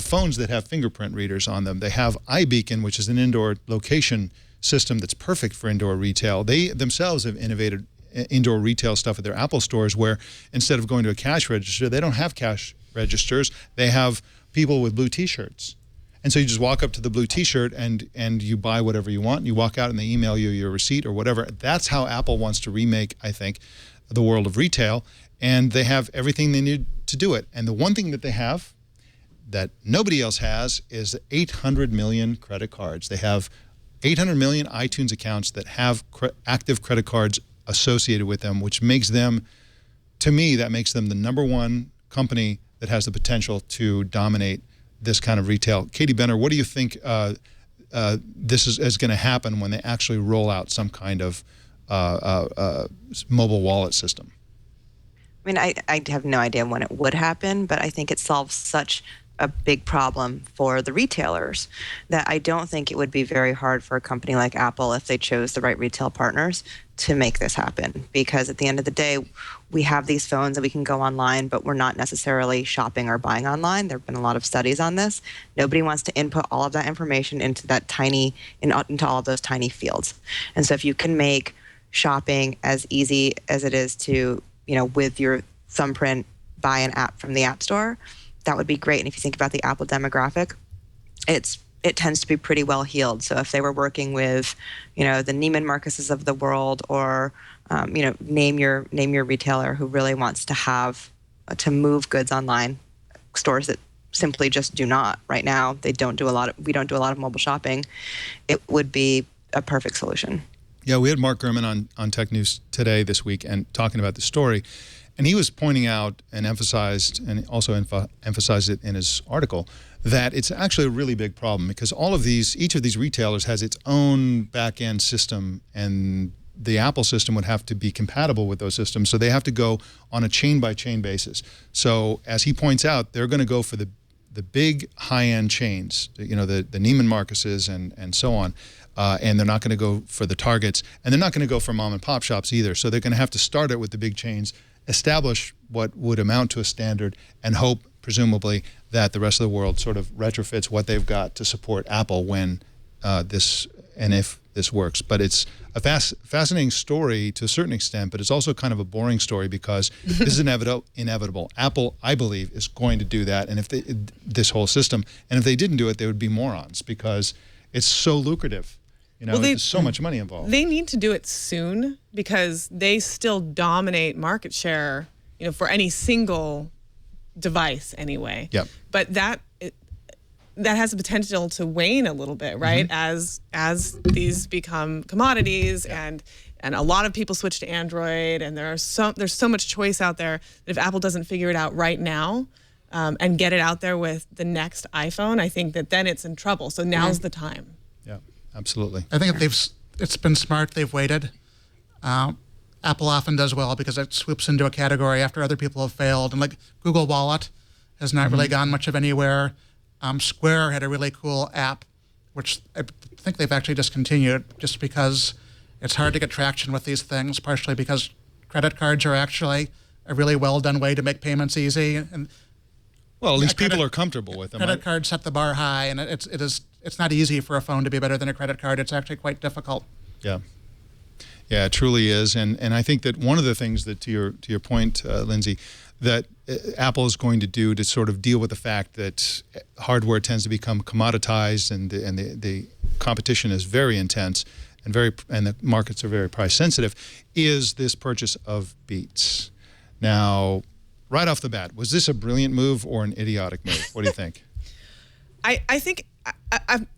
phones that have fingerprint readers on them. They have iBeacon, which is an indoor location system that's perfect for indoor retail. They themselves have innovated indoor retail stuff at their Apple stores where instead of going to a cash register, they don't have cash registers. They have people with blue T-shirts. And so you just walk up to the blue T-shirt and you buy whatever you want. And you walk out and they email you your receipt or whatever. That's how Apple wants to remake, I think, the world of retail. And they have everything they need to do it. And the one thing that they have that nobody else has is 800 million credit cards. They have 800 million iTunes accounts that have active credit cards associated with them, which makes them, to me, that makes them the #1 company that has the potential to dominate this kind of retail. Katie Benner, what do you think this is going to happen when they actually roll out some kind of mobile wallet system? I mean, I have no idea when it would happen, but I think it solves such a big problem for the retailers, that I don't think it would be very hard for a company like Apple, if they chose the right retail partners, to make this happen. Because at the end of the day, we have these phones and we can go online, but we're not necessarily shopping or buying online. There have been a lot of studies on this. Nobody wants to input all of that information into all of those tiny fields. And so if you can make shopping as easy as it is to, with your thumbprint, buy an app from the App Store, that would be great. And if you think about the Apple demographic, it tends to be pretty well heeled. So if they were working with, the Neiman Marcuses of the world, or name your retailer who really wants to move goods online, stores that simply just do not right now. We don't do a lot of mobile shopping. It would be a perfect solution. Yeah, we had Mark Gurman on Tech News Today this week and talking about the story. And he was pointing out and emphasized it in his article, that it's actually a really big problem, because each of these retailers has its own back-end system, and the Apple system would have to be compatible with those systems. So they have to go on a chain-by-chain basis. So as he points out, they're going to go for the big high-end chains, the Neiman Marcuses and so on. And they're not going to go for the Targets, and they're not going to go for mom and pop shops either. So they're going to have to start it with the big chains, establish what would amount to a standard, and hope, presumably, that the rest of the world sort of retrofits what they've got to support Apple when if this works. But it's a fascinating story to a certain extent, but it's also kind of a boring story, because this is inevitable. Apple, I believe, is going to do that, and this whole system. And if they didn't do it, they would be morons, because it's so lucrative. There's so much money involved. They need to do it soon, because they still dominate market share, for any single device anyway. Yep. But that has the potential to wane a little bit, right? Mm-hmm. As these become commodities, and a lot of people switch to Android, and there's so much choice out there that if Apple doesn't figure it out right now, and get it out there with the next iPhone, I think that then it's in trouble. So now's the time. Yeah, absolutely. I think it's been smart they've waited. Apple often does well because it swoops into a category after other people have failed. And like Google Wallet has not really gone much of anywhere. Square had a really cool app, which I think they've actually discontinued just because it's hard to get traction with these things, partially because credit cards are actually a really well-done way to make payments easy. And well, at least people are comfortable with them. Credit cards set the bar high, and it's not easy for a phone to be better than a credit card. It's actually quite difficult. Yeah. Yeah, it truly is. And I think that one of the things that, to your point, Lindsey, that Apple is going to do to sort of deal with the fact that hardware tends to become commoditized, and the competition is very intense, and the markets are very price sensitive, is this purchase of Beats. Now, right off the bat, was this a brilliant move or an idiotic move? What do you think? I think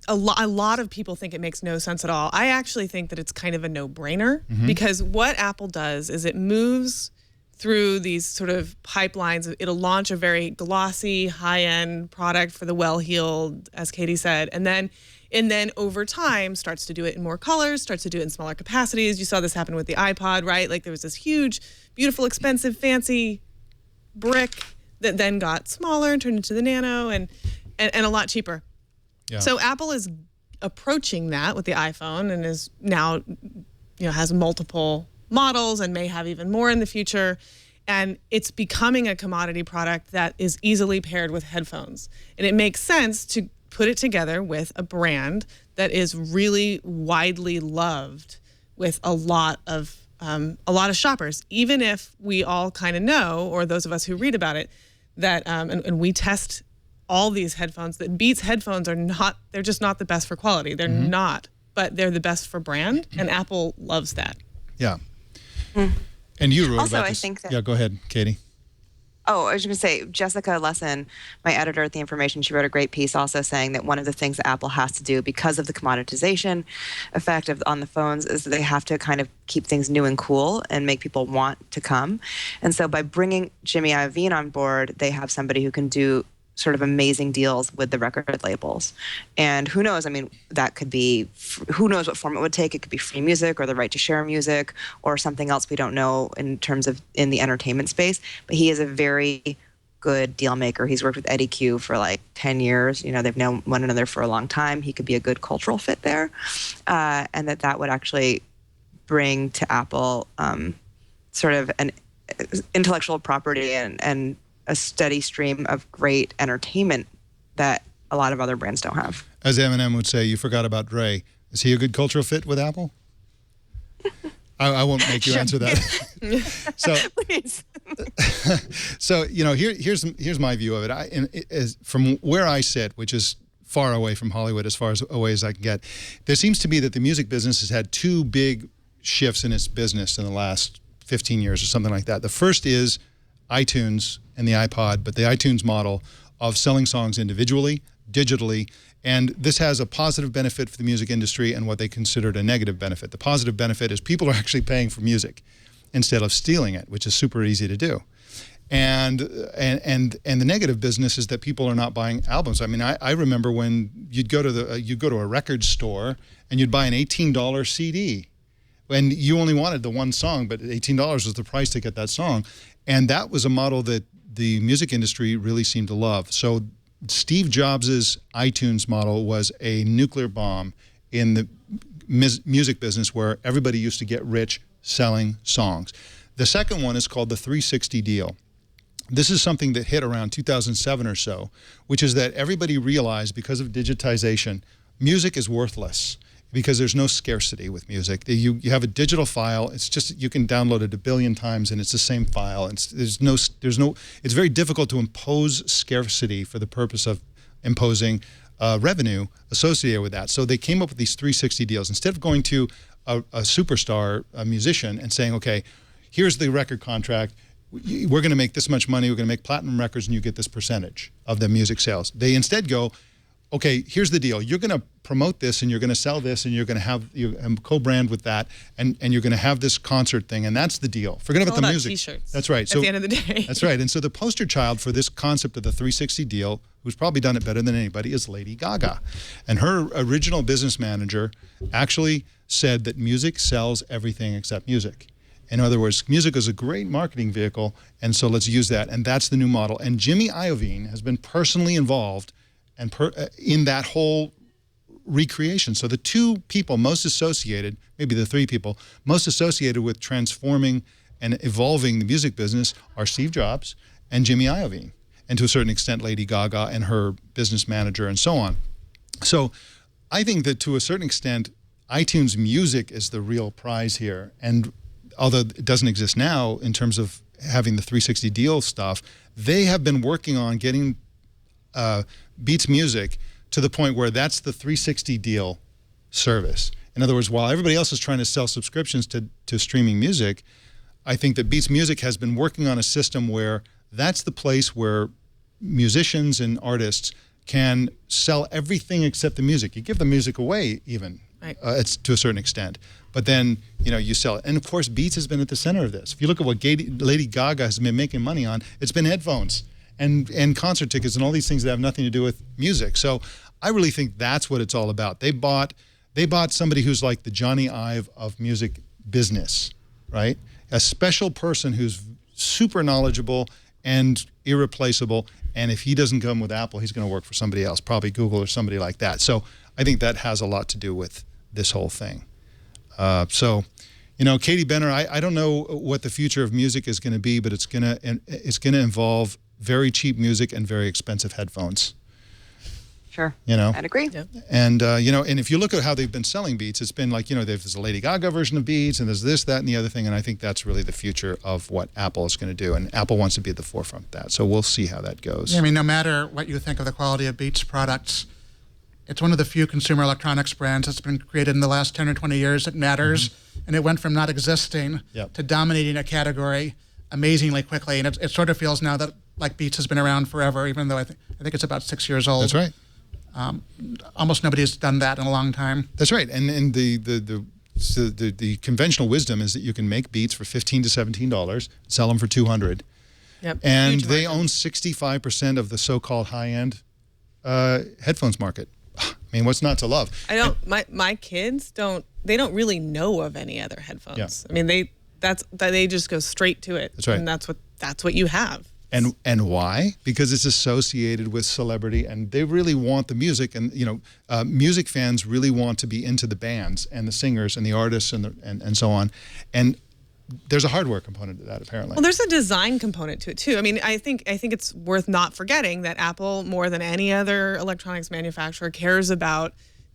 a lot of people think it makes no sense at all. I actually think that it's kind of a no-brainer, because what Apple does is it moves through these sort of pipelines. It'll launch a very glossy, high-end product for the well-heeled, as Katie said, and then over time starts to do it in more colors, starts to do it in smaller capacities. You saw this happen with the iPod, right? Like there was this huge, beautiful, expensive, fancy brick that then got smaller and turned into the Nano and a lot cheaper. Yeah. So Apple is approaching that with the iPhone, and is now, has multiple models and may have even more in the future. And it's becoming a commodity product that is easily paired with headphones. And it makes sense to put it together with a brand that is really widely loved with a lot of shoppers. Even if we all kind of know, or those of us who read about it, that and we test all these headphones, that Beats headphones they're just not the best for quality. They're not, but they're the best for brand, and Apple loves that. Yeah. And you wrote also, about this. I think that, yeah, go ahead, Katie. Oh, I was going to say, Jessica Lesson, my editor at The Information, she wrote a great piece also saying that one of the things that Apple has to do because of the commoditization effect on the phones is that they have to kind of keep things new and cool and make people want to come. And so by bringing Jimmy Iovine on board, they have somebody who can do sort of amazing deals with the record labels. And who knows, I mean, that could be, who knows what form it would take. It could be free music or the right to share music or something else we don't know in terms of in the entertainment space. But he is a very good deal maker. He's worked with Eddie Q for like 10 years. You know, they've known one another for a long time. He could be a good cultural fit there. And that would actually bring to Apple sort of an intellectual property and a steady stream of great entertainment that a lot of other brands don't have. As Eminem would say, you forgot about Dre. Is he a good cultural fit with Apple? I won't make you answer that. So, please. So you know, here's my view of it. From where I sit, which is far away from Hollywood, as far away as I can get, there seems to be that the music business has had two big shifts in its business in the last 15 years or something like that. The first is iTunes and the iPod, but the iTunes model of selling songs individually, digitally. And this has a positive benefit for the music industry and what they considered a negative benefit. The positive benefit is people are actually paying for music instead of stealing it, which is super easy to do. And the negative business is that people are not buying albums. I mean, I remember when you'd go to a record store and you'd buy an $18 CD, and you only wanted the one song, but $18 was the price to get that song. And that was a model that the music industry really seemed to love. So Steve Jobs' iTunes model was a nuclear bomb in the music business where everybody used to get rich selling songs. The second one is called the 360 deal. This is something that hit around 2007 or so, which is that everybody realized because of digitization, music is worthless because there's no scarcity with music. You have a digital file. It's just, you can download it a billion times and it's the same file. It's very difficult to impose scarcity for the purpose of imposing revenue associated with that. So they came up with these 360 deals. Instead of going to a superstar, a musician, and saying, okay, here's the record contract. We're going to make this much money. We're going to make platinum records and you get this percentage of the music sales. They instead go, okay, here's the deal. You're going to promote this and you're going to sell this and you're going to have co-brand with that and you're going to have this concert thing, and that's the deal. Forget about the music. T-shirts. That's right. At the end of the day. That's right. And so the poster child for this concept of the 360 deal, who's probably done it better than anybody, is Lady Gaga. And her original business manager actually said that music sells everything except music. In other words, music is a great marketing vehicle, and so let's use that. And that's the new model. And Jimmy Iovine has been personally involved and in that whole recreation. So the two people most associated, maybe the three people, most associated with transforming and evolving the music business are Steve Jobs and Jimmy Iovine, and to a certain extent Lady Gaga and her business manager and so on. So I think that to a certain extent, iTunes Music is the real prize here. And although it doesn't exist now in terms of having the 360 deal stuff, they have been working on getting Beats Music to the point where that's the 360 deal service. In other words, while everybody else is trying to sell subscriptions to streaming music, I think that Beats Music has been working on a system where that's the place where musicians and artists can sell everything except the music. You give the music away even, right. It's to a certain extent. But then, you know, you sell it. And of course, Beats has been at the center of this. If you look at what Lady Gaga has been making money on, it's been headphones and concert tickets and all these things that have nothing to do with music. So I really think that's what it's all about. They bought somebody who's like the Johnny Ive of music business, right? A special person who's super knowledgeable and irreplaceable. And if he doesn't come with Apple, he's going to work for somebody else, probably Google or somebody like that. So I think that has a lot to do with this whole thing. So, you know, Katie Benner, I don't know what the future of music is going to be, but it's going to involve very cheap music and very expensive headphones. Sure. You know, I'd agree. Yeah. And, you know, and if you look at how they've been selling Beats, it's been like, you know, there's a Lady Gaga version of Beats and there's this, that, and the other thing. And I think that's really the future of what Apple is going to do. And Apple wants to be at the forefront of that. So we'll see how that goes. Yeah, I mean, no matter what you think of the quality of Beats products, it's one of the few consumer electronics brands that's been created in the last 10 or 20 years that matters. Mm-hmm. And it went from not existing to dominating a category amazingly quickly. And it sort of feels now that like Beats has been around forever, even though I think it's about 6 years old. That's right. Almost nobody's done that in a long time. That's right. And the conventional wisdom is that you can make Beats for $15 to $17, sell them for $200. Yep. And they own 65% of the so-called high-end headphones market. I mean, what's not to love? I don't. My kids don't. They don't really know of any other headphones. Yeah. I mean, they just go straight to it. That's right. And that's what you have. And why? Because it's associated with celebrity, and they really want the music, and music fans really want to be into the bands and the singers and the artists and so on. And there's a hardware component to that, apparently. Well, there's a design component to it too. I mean, I think it's worth not forgetting that Apple, more than any other electronics manufacturer, cares about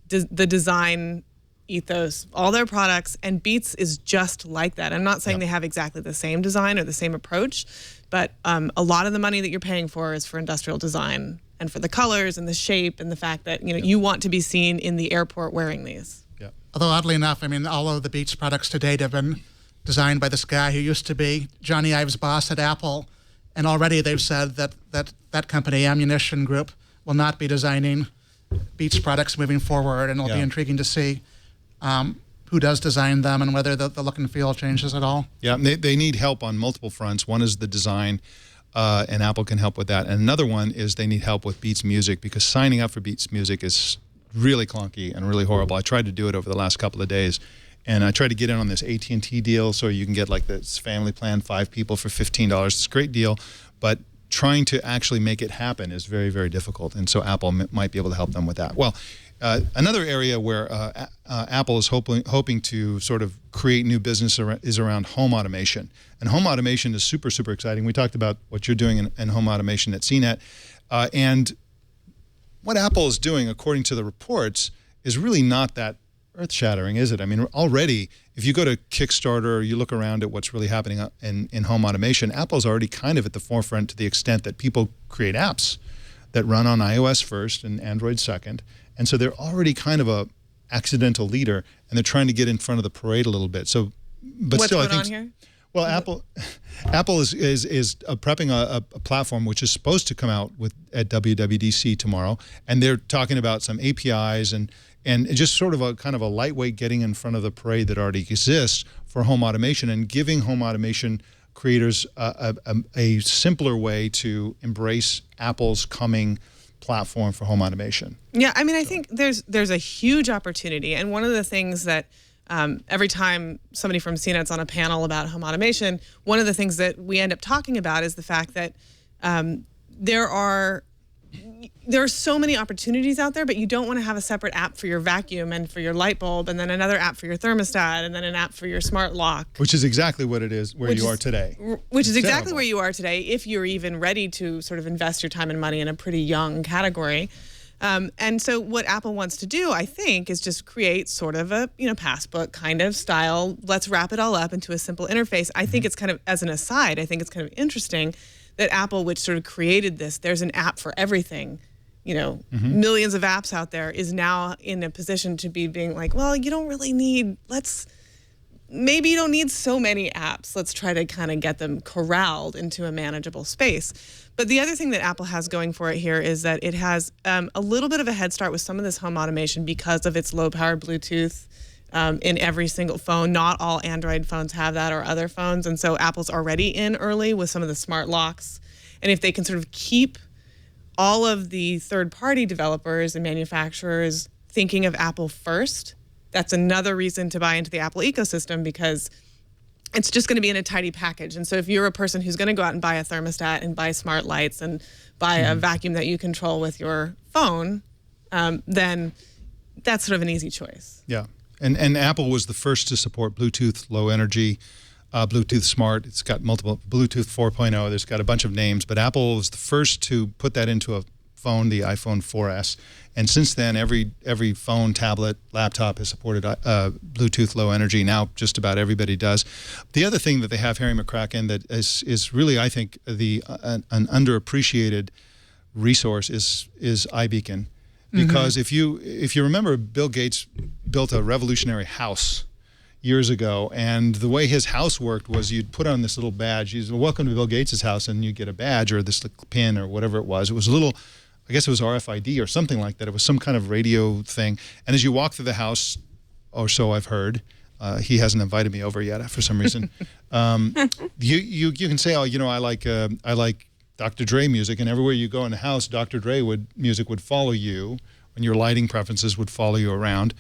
the design ethos, all their products, and Beats is just like that. I'm not saying they have exactly the same design or the same approach, but a lot of the money that you're paying for is for industrial design and for the colors and the shape and the fact that you want to be seen in the airport wearing these. Yeah. Although oddly enough, I mean, all of the Beats products to date have been designed by this guy who used to be Johnny Ive's boss at Apple, and already they've said that company, Ammunition Group, will not be designing Beats products moving forward, and it'll be intriguing to see who does design them and whether the look and feel changes at all. Yeah, they need help on multiple fronts. One is the design, and Apple can help with that. And another one is they need help with Beats Music, because signing up for Beats Music is really clunky and really horrible. I tried to do it over the last couple of days, and I tried to get in on this AT&T deal, so you can get like this family plan, 5 people for $15. It's a great deal, but trying to actually make it happen is very, very difficult, and so Apple might be able to help them with that. Well, another area where Apple is hoping to sort of create new business is around home automation. And home automation is super, super exciting. We talked about what you're doing in home automation at CNET. And what Apple is doing, according to the reports, is really not that earth-shattering, is it? I mean, already, if you go to Kickstarter or you look around at what's really happening in home automation, Apple's already kind of at the forefront to the extent that people create apps that run on iOS first and Android second. And so they're already kind of a accidental leader, and they're trying to get in front of the parade a little bit. So, but what's still, going I think. On here? Well, Apple is prepping a platform which is supposed to come out at WWDC tomorrow, and they're talking about some APIs and just sort of a kind of a lightweight getting in front of the parade that already exists for home automation, and giving home automation creators a simpler way to embrace Apple's coming platform for home automation. Yeah, I mean, I think there's a huge opportunity, and one of the things that every time somebody from CNET's on a panel about home automation, one of the things that we end up talking about is the fact that there are so many opportunities out there, but you don't want to have a separate app for your vacuum and for your light bulb, and then another app for your thermostat, and then an app for your smart lock. Which is exactly what it is where you are today. Which is exactly where you are today, if you're even ready to sort of invest your time and money in a pretty young category. And so what Apple wants to do, I think, is just create sort of a passbook kind of style. Let's wrap it all up into a simple interface. I think it's kind of, as an aside, I think it's kind of interesting that Apple, which sort of created this, there's an app for everything, millions of apps out there, is now in a position to be being like, well, you don't really need, maybe you don't need so many apps. Let's try to kind of get them corralled into a manageable space. But the other thing that Apple has going for it here is that it has a little bit of a head start with some of this home automation because of its low-power Bluetooth in every single phone. Not all Android phones have that, or other phones. And so Apple's already in early with some of the smart locks. And if they can sort of keep all of the third-party developers and manufacturers thinking of Apple first, that's another reason to buy into the Apple ecosystem, because it's just going to be in a tidy package. And so if you're a person who's going to go out and buy a thermostat and buy smart lights and buy a vacuum that you control with your phone, then that's sort of an easy choice. Yeah. And Apple was the first to support Bluetooth Low Energy, Bluetooth Smart. It's got multiple, Bluetooth 4.0. There's got a bunch of names, but Apple was the first to put that into a phone, the iPhone 4S. And since then, every phone, tablet, laptop has supported Bluetooth Low Energy. Now just about everybody does. The other thing that they have here in McCracken that is really, I think, an underappreciated resource is iBeacon. Because if you remember, Bill Gates built a revolutionary house years ago, and the way his house worked was you'd put on this little badge. You'd say, welcome to Bill Gates' house, and you get a badge or this pin or whatever it was. It was a little, I guess it was RFID or something like that. It was some kind of radio thing. And as you walk through the house, or so I've heard, he hasn't invited me over yet for some reason. You can say, oh, I like Dr. Dre music, and everywhere you go in the house, Dr. Dre music would follow you, and your lighting preferences would follow you around.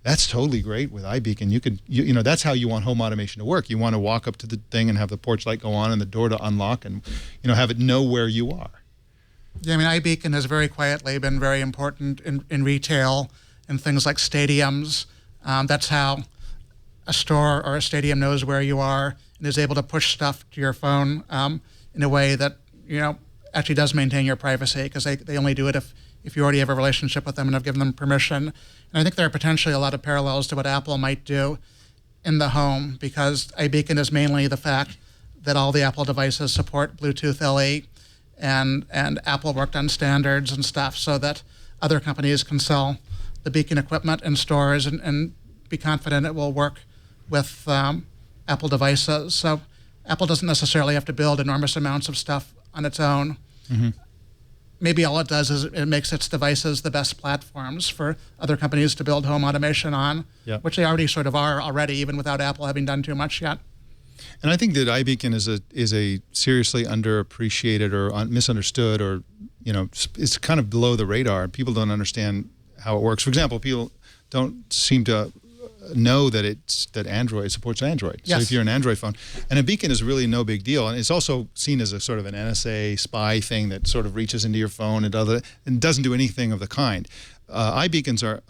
That's totally great with iBeacon. You know, that's how you want home automation to work. You want to walk up to the thing and have the porch light go on and the door to unlock and, you know, have it know where you are. Yeah, I mean, iBeacon has very quietly been very important in retail and things like stadiums. That's how a store or a stadium knows where you are and is able to push stuff to your phone in a way that, you know, actually does maintain your privacy, because they only do it if you already have a relationship with them and have given them permission. And I think there are potentially a lot of parallels to what Apple might do in the home, because iBeacon is mainly the fact that all the Apple devices support Bluetooth LE, and Apple worked on standards and stuff so that other companies can sell the Beacon equipment in stores and be confident it will work with Apple devices. So Apple doesn't necessarily have to build enormous amounts of stuff on its own. Mm-hmm. Maybe all it does is it makes its devices the best platforms for other companies to build home automation on, which they already sort of are already, even without Apple having done too much yet. And I think that iBeacon is a seriously underappreciated or misunderstood, or, you know, it's kind of below the radar. People don't understand how it works. For example, people don't seem to know that Android supports Android. Yes. So if you're an Android phone, and a beacon is really no big deal, and it's also seen as a sort of an NSA spy thing that sort of reaches into your phone and doesn't do anything of the kind. iBeacons are,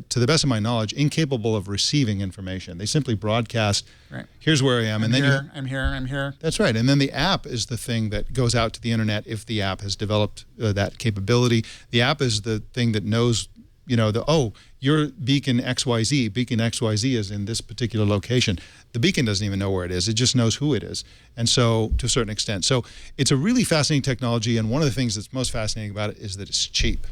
to the best of my knowledge, incapable of receiving information. They simply broadcast, right, here's where I am, and then I'm here. That's right. And then the app is the thing that goes out to the internet if the app has developed that capability. The app is the thing that knows, you know, your beacon XYZ. Beacon XYZ is in this particular location. The beacon doesn't even know where it is. It just knows who it is. And so, to a certain extent. So, it's a really fascinating technology, and one of the things that's most fascinating about it is that it's cheap.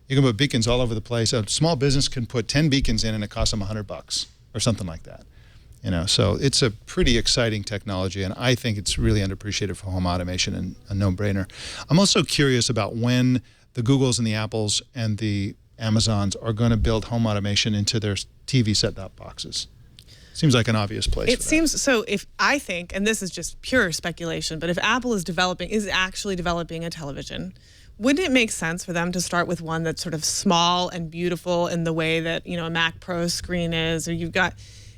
You can put beacons all over the place. A small business can put 10 beacons in, and it costs them $100 or something like that. You know, so it's a pretty exciting technology, and I think it's really underappreciated for home automation and a no-brainer. I'm also curious about when the Googles and the Apples and the Amazons are going to build home automation into their TV set-top boxes. Seems like an obvious place. It seems so. If I think, and this is just pure speculation, but if Apple is actually developing a television, wouldn't it make sense for them to start with one that's sort of small and beautiful in the way that, you know, a Mac Pro screen is, or you've got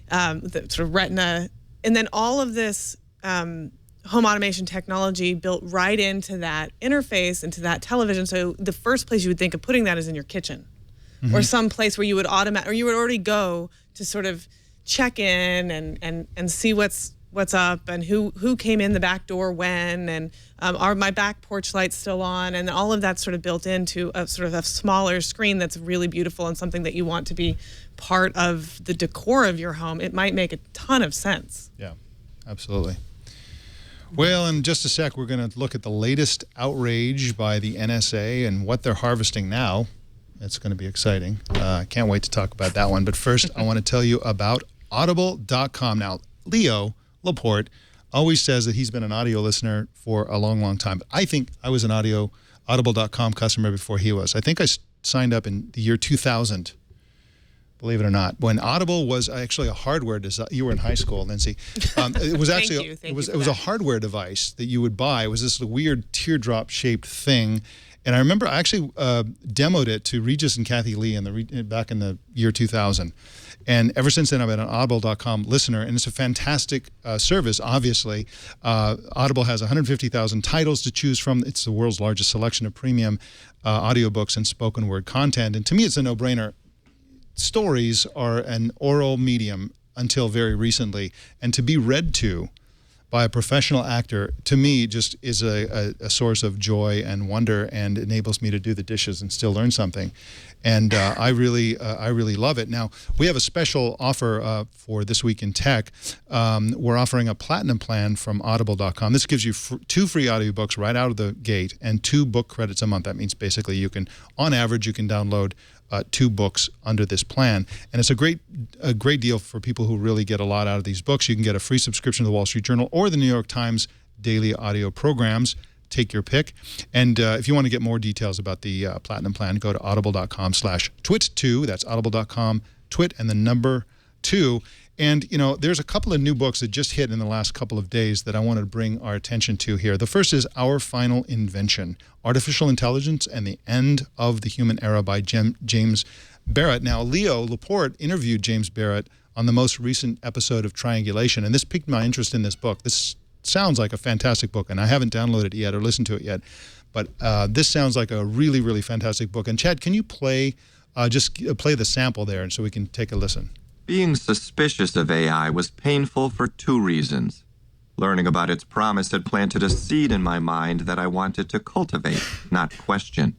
the sort of Retina, and then all of this home automation technology built right into that interface, into that television. So the first place you would think of putting that is in your kitchen, or some place where you would you would already go to sort of check in and see what's up and who came in the back door when, and are my back porch lights still on, and all of that sort of built into a sort of a smaller screen that's really beautiful and something that you want to be part of the decor of your home. It might make a ton of sense. Yeah, absolutely. Well, in just a sec, we're going to look at the latest outrage by the NSA and what they're harvesting now. It's going to be exciting. Can't wait to talk about that one. But first, I want to tell you about Audible.com. Now, Leo Laporte always says that he's been an audio listener for a long, long time. I think I was an Audible.com customer before he was. I think I signed up in the year 2000. Believe it or not, when Audible was actually a hardware device. You were in high school, Lindsey. It was actually it was a hardware device that you would buy. It was this weird teardrop-shaped thing, and I remember I actually demoed it to Regis and Kathy Lee back in the year 2000. And ever since then, I've been an Audible.com listener, and it's a fantastic service, obviously. Audible has 150,000 titles to choose from. It's the world's largest selection of premium audiobooks and spoken word content. And to me, it's a no-brainer. Stories are an oral medium until very recently, and to be read to by a professional actor, to me, just is a source of joy and wonder, and enables me to do the dishes and still learn something. And I really love it. Now, we have a special offer for This Week in Tech. We're offering a platinum plan from Audible.com. This gives you 2 free audiobooks right out of the gate and 2 book credits a month. That means basically you can, on average, you can download 2 books under this plan. And it's a great deal for people who really get a lot out of these books. You can get a free subscription to the Wall Street Journal or the New York Times daily audio programs. Take your pick. And if you want to get more details about the Platinum Plan, go to audible.com/twit2. That's audible.com, twit, and the number 2. And, you know, there's a couple of new books that just hit in the last couple of days that I wanted to bring our attention to here. The first is Our Final Invention, Artificial Intelligence and the End of the Human Era by James Barrett. Now, Leo Laporte interviewed James Barrett on the most recent episode of Triangulation, and this piqued my interest in this book. This sounds like a fantastic book, and I haven't downloaded it yet or listened to it yet, but this sounds like a really, really fantastic book. And Chad, can you play the sample there, and so we can take a listen? Being suspicious of AI was painful for two reasons. Learning about its promise had planted a seed in my mind that I wanted to cultivate, not question.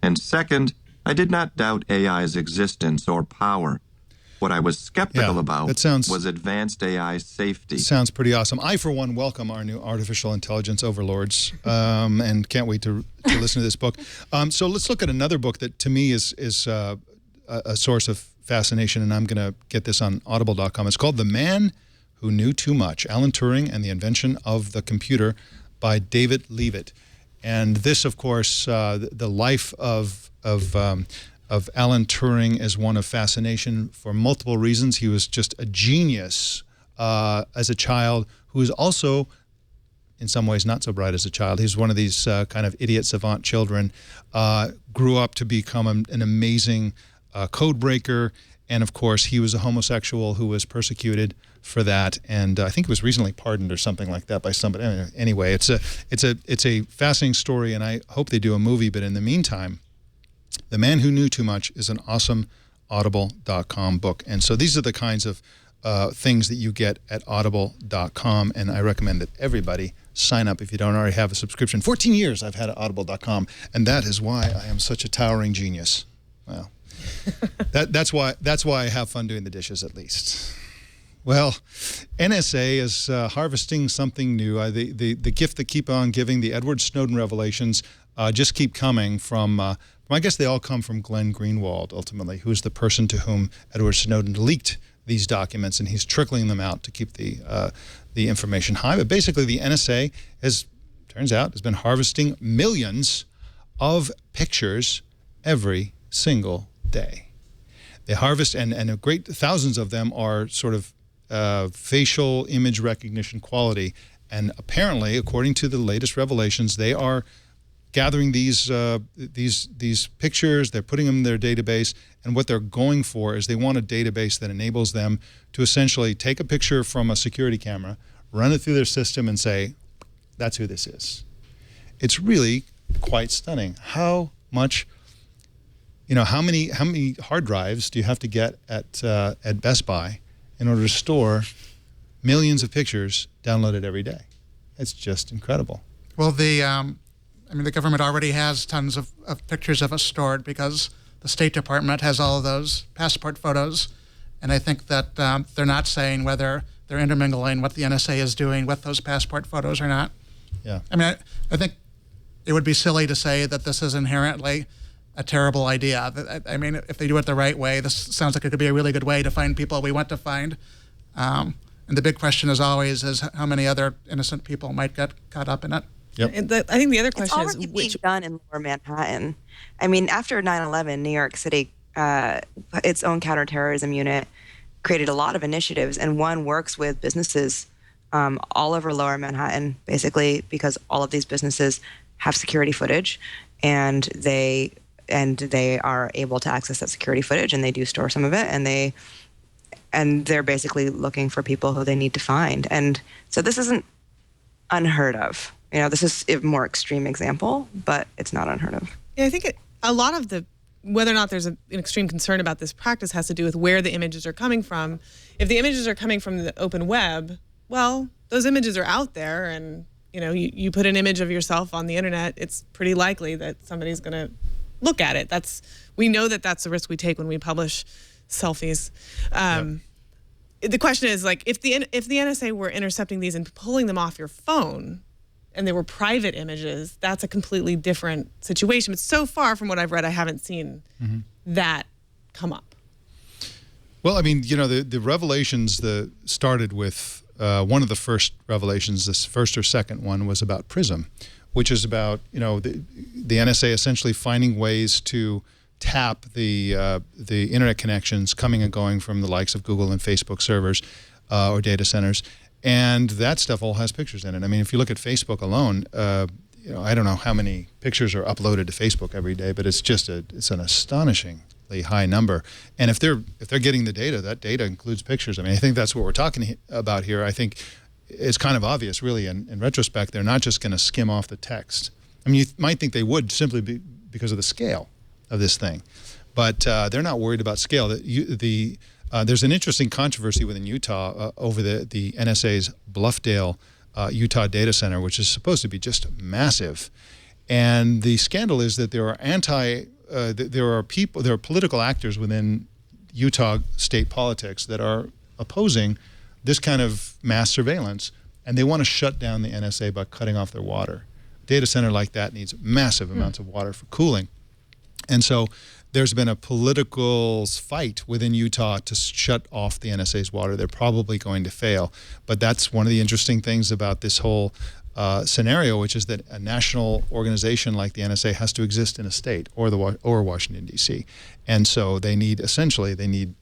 And second, I did not doubt AI's existence or power. What I was skeptical about was advanced AI safety. Sounds pretty awesome. I, for one, welcome our new artificial intelligence overlords, and can't wait to listen to this book. So let's look at another book that, to me, is a source of fascination, and I'm going to get this on audible.com. It's called The Man Who Knew Too Much, Alan Turing and the Invention of the Computer by David Leavitt. And this, of course, the life of Alan Turing is one of fascination for multiple reasons. He was just a genius as a child, who was also, in some ways, not so bright as a child. He was one of these kind of idiot savant children, grew up to become an amazing code breaker, and of course he was a homosexual who was persecuted for that, and I think he was recently pardoned or something like that by somebody. Anyway, it's a fascinating story, and I hope they do a movie. But in the meantime, The Man Who Knew Too Much is an awesome audible.com book, and so these are the kinds of things that you get at audible.com, and I recommend that everybody sign up if you don't already have a subscription. 14 years I've had at audible.com, and that is why I am such a towering genius. Well, that's why I have fun doing the dishes, at least. Well, NSA is harvesting something new. The gift that keep on giving, the Edward Snowden revelations, just keep coming from, I guess they all come from Glenn Greenwald, ultimately, who's the person to whom Edward Snowden leaked these documents, and he's trickling them out to keep the information high. But basically, the NSA turns out, has been harvesting millions of pictures every single day. They harvest, and a great thousands of them are sort of facial image recognition quality. And apparently, according to the latest revelations, they are gathering these pictures, they're putting them in their database, and what they're going for is they want a database that enables them to essentially take a picture from a security camera, run it through their system, and say, that's who this is. It's really quite stunning. How much, how many hard drives do you have to get at Best Buy in order to store millions of pictures downloaded every day? It's just incredible. Well, the government already has tons of pictures of us stored because the State Department has all of those passport photos, and I think that they're not saying whether they're intermingling what the NSA is doing with those passport photos or not. Yeah. I think it would be silly to say that this is inherently a terrible idea. If they do it the right way, this sounds like it could be a really good way to find people we want to find. And the big question, as always, is how many other innocent people might get caught up in it. Yep. I think the other question is which being done in Lower Manhattan. After 9/11, New York City, its own counterterrorism unit, created a lot of initiatives, and one works with businesses all over Lower Manhattan, basically because all of these businesses have security footage, and they are able to access that security footage, and they do store some of it, and they're basically looking for people who they need to find. And so this isn't unheard of. This is a more extreme example, but it's not unheard of. Yeah, I think a lot of whether or not there's an extreme concern about this practice has to do with where the images are coming from. If the images are coming from the open web, well, those images are out there, and you put an image of yourself on the internet, it's pretty likely that somebody's going to look at it. We know that that's the risk we take when we publish selfies. The question is, if the NSA were intercepting these and pulling them off your phone, and they were private images, that's a completely different situation. But so far from what I've read, I haven't seen that come up. Well, the revelations started with one of the first revelations, this first or second one, was about PRISM, which is about, the NSA essentially finding ways to tap the internet connections coming and going from the likes of Google and Facebook servers or data centers, and that stuff all has pictures in it. I mean, if you look at Facebook alone, I don't know how many pictures are uploaded to Facebook every day, but it's an astonishingly high number. And if they're getting the data, that data includes pictures. I mean, I think that's what we're talking about here. I think it's kind of obvious, really, in retrospect. They're not just going to skim off the text. I mean, you might think they would simply because of the scale of this thing, but they're not worried about scale. There's an interesting controversy within Utah over the NSA's Bluffdale, Utah data center, which is supposed to be just massive. And the scandal is that there are political actors within Utah state politics that are opposing this kind of mass surveillance, and they want to shut down the NSA by cutting off their water. A data center like that needs massive amounts of water for cooling. And so there's been a political fight within Utah to shut off the NSA's water. They're probably going to fail. But that's one of the interesting things about this whole scenario, which is that a national organization like the NSA has to exist in a state or Washington, D.C. And so they need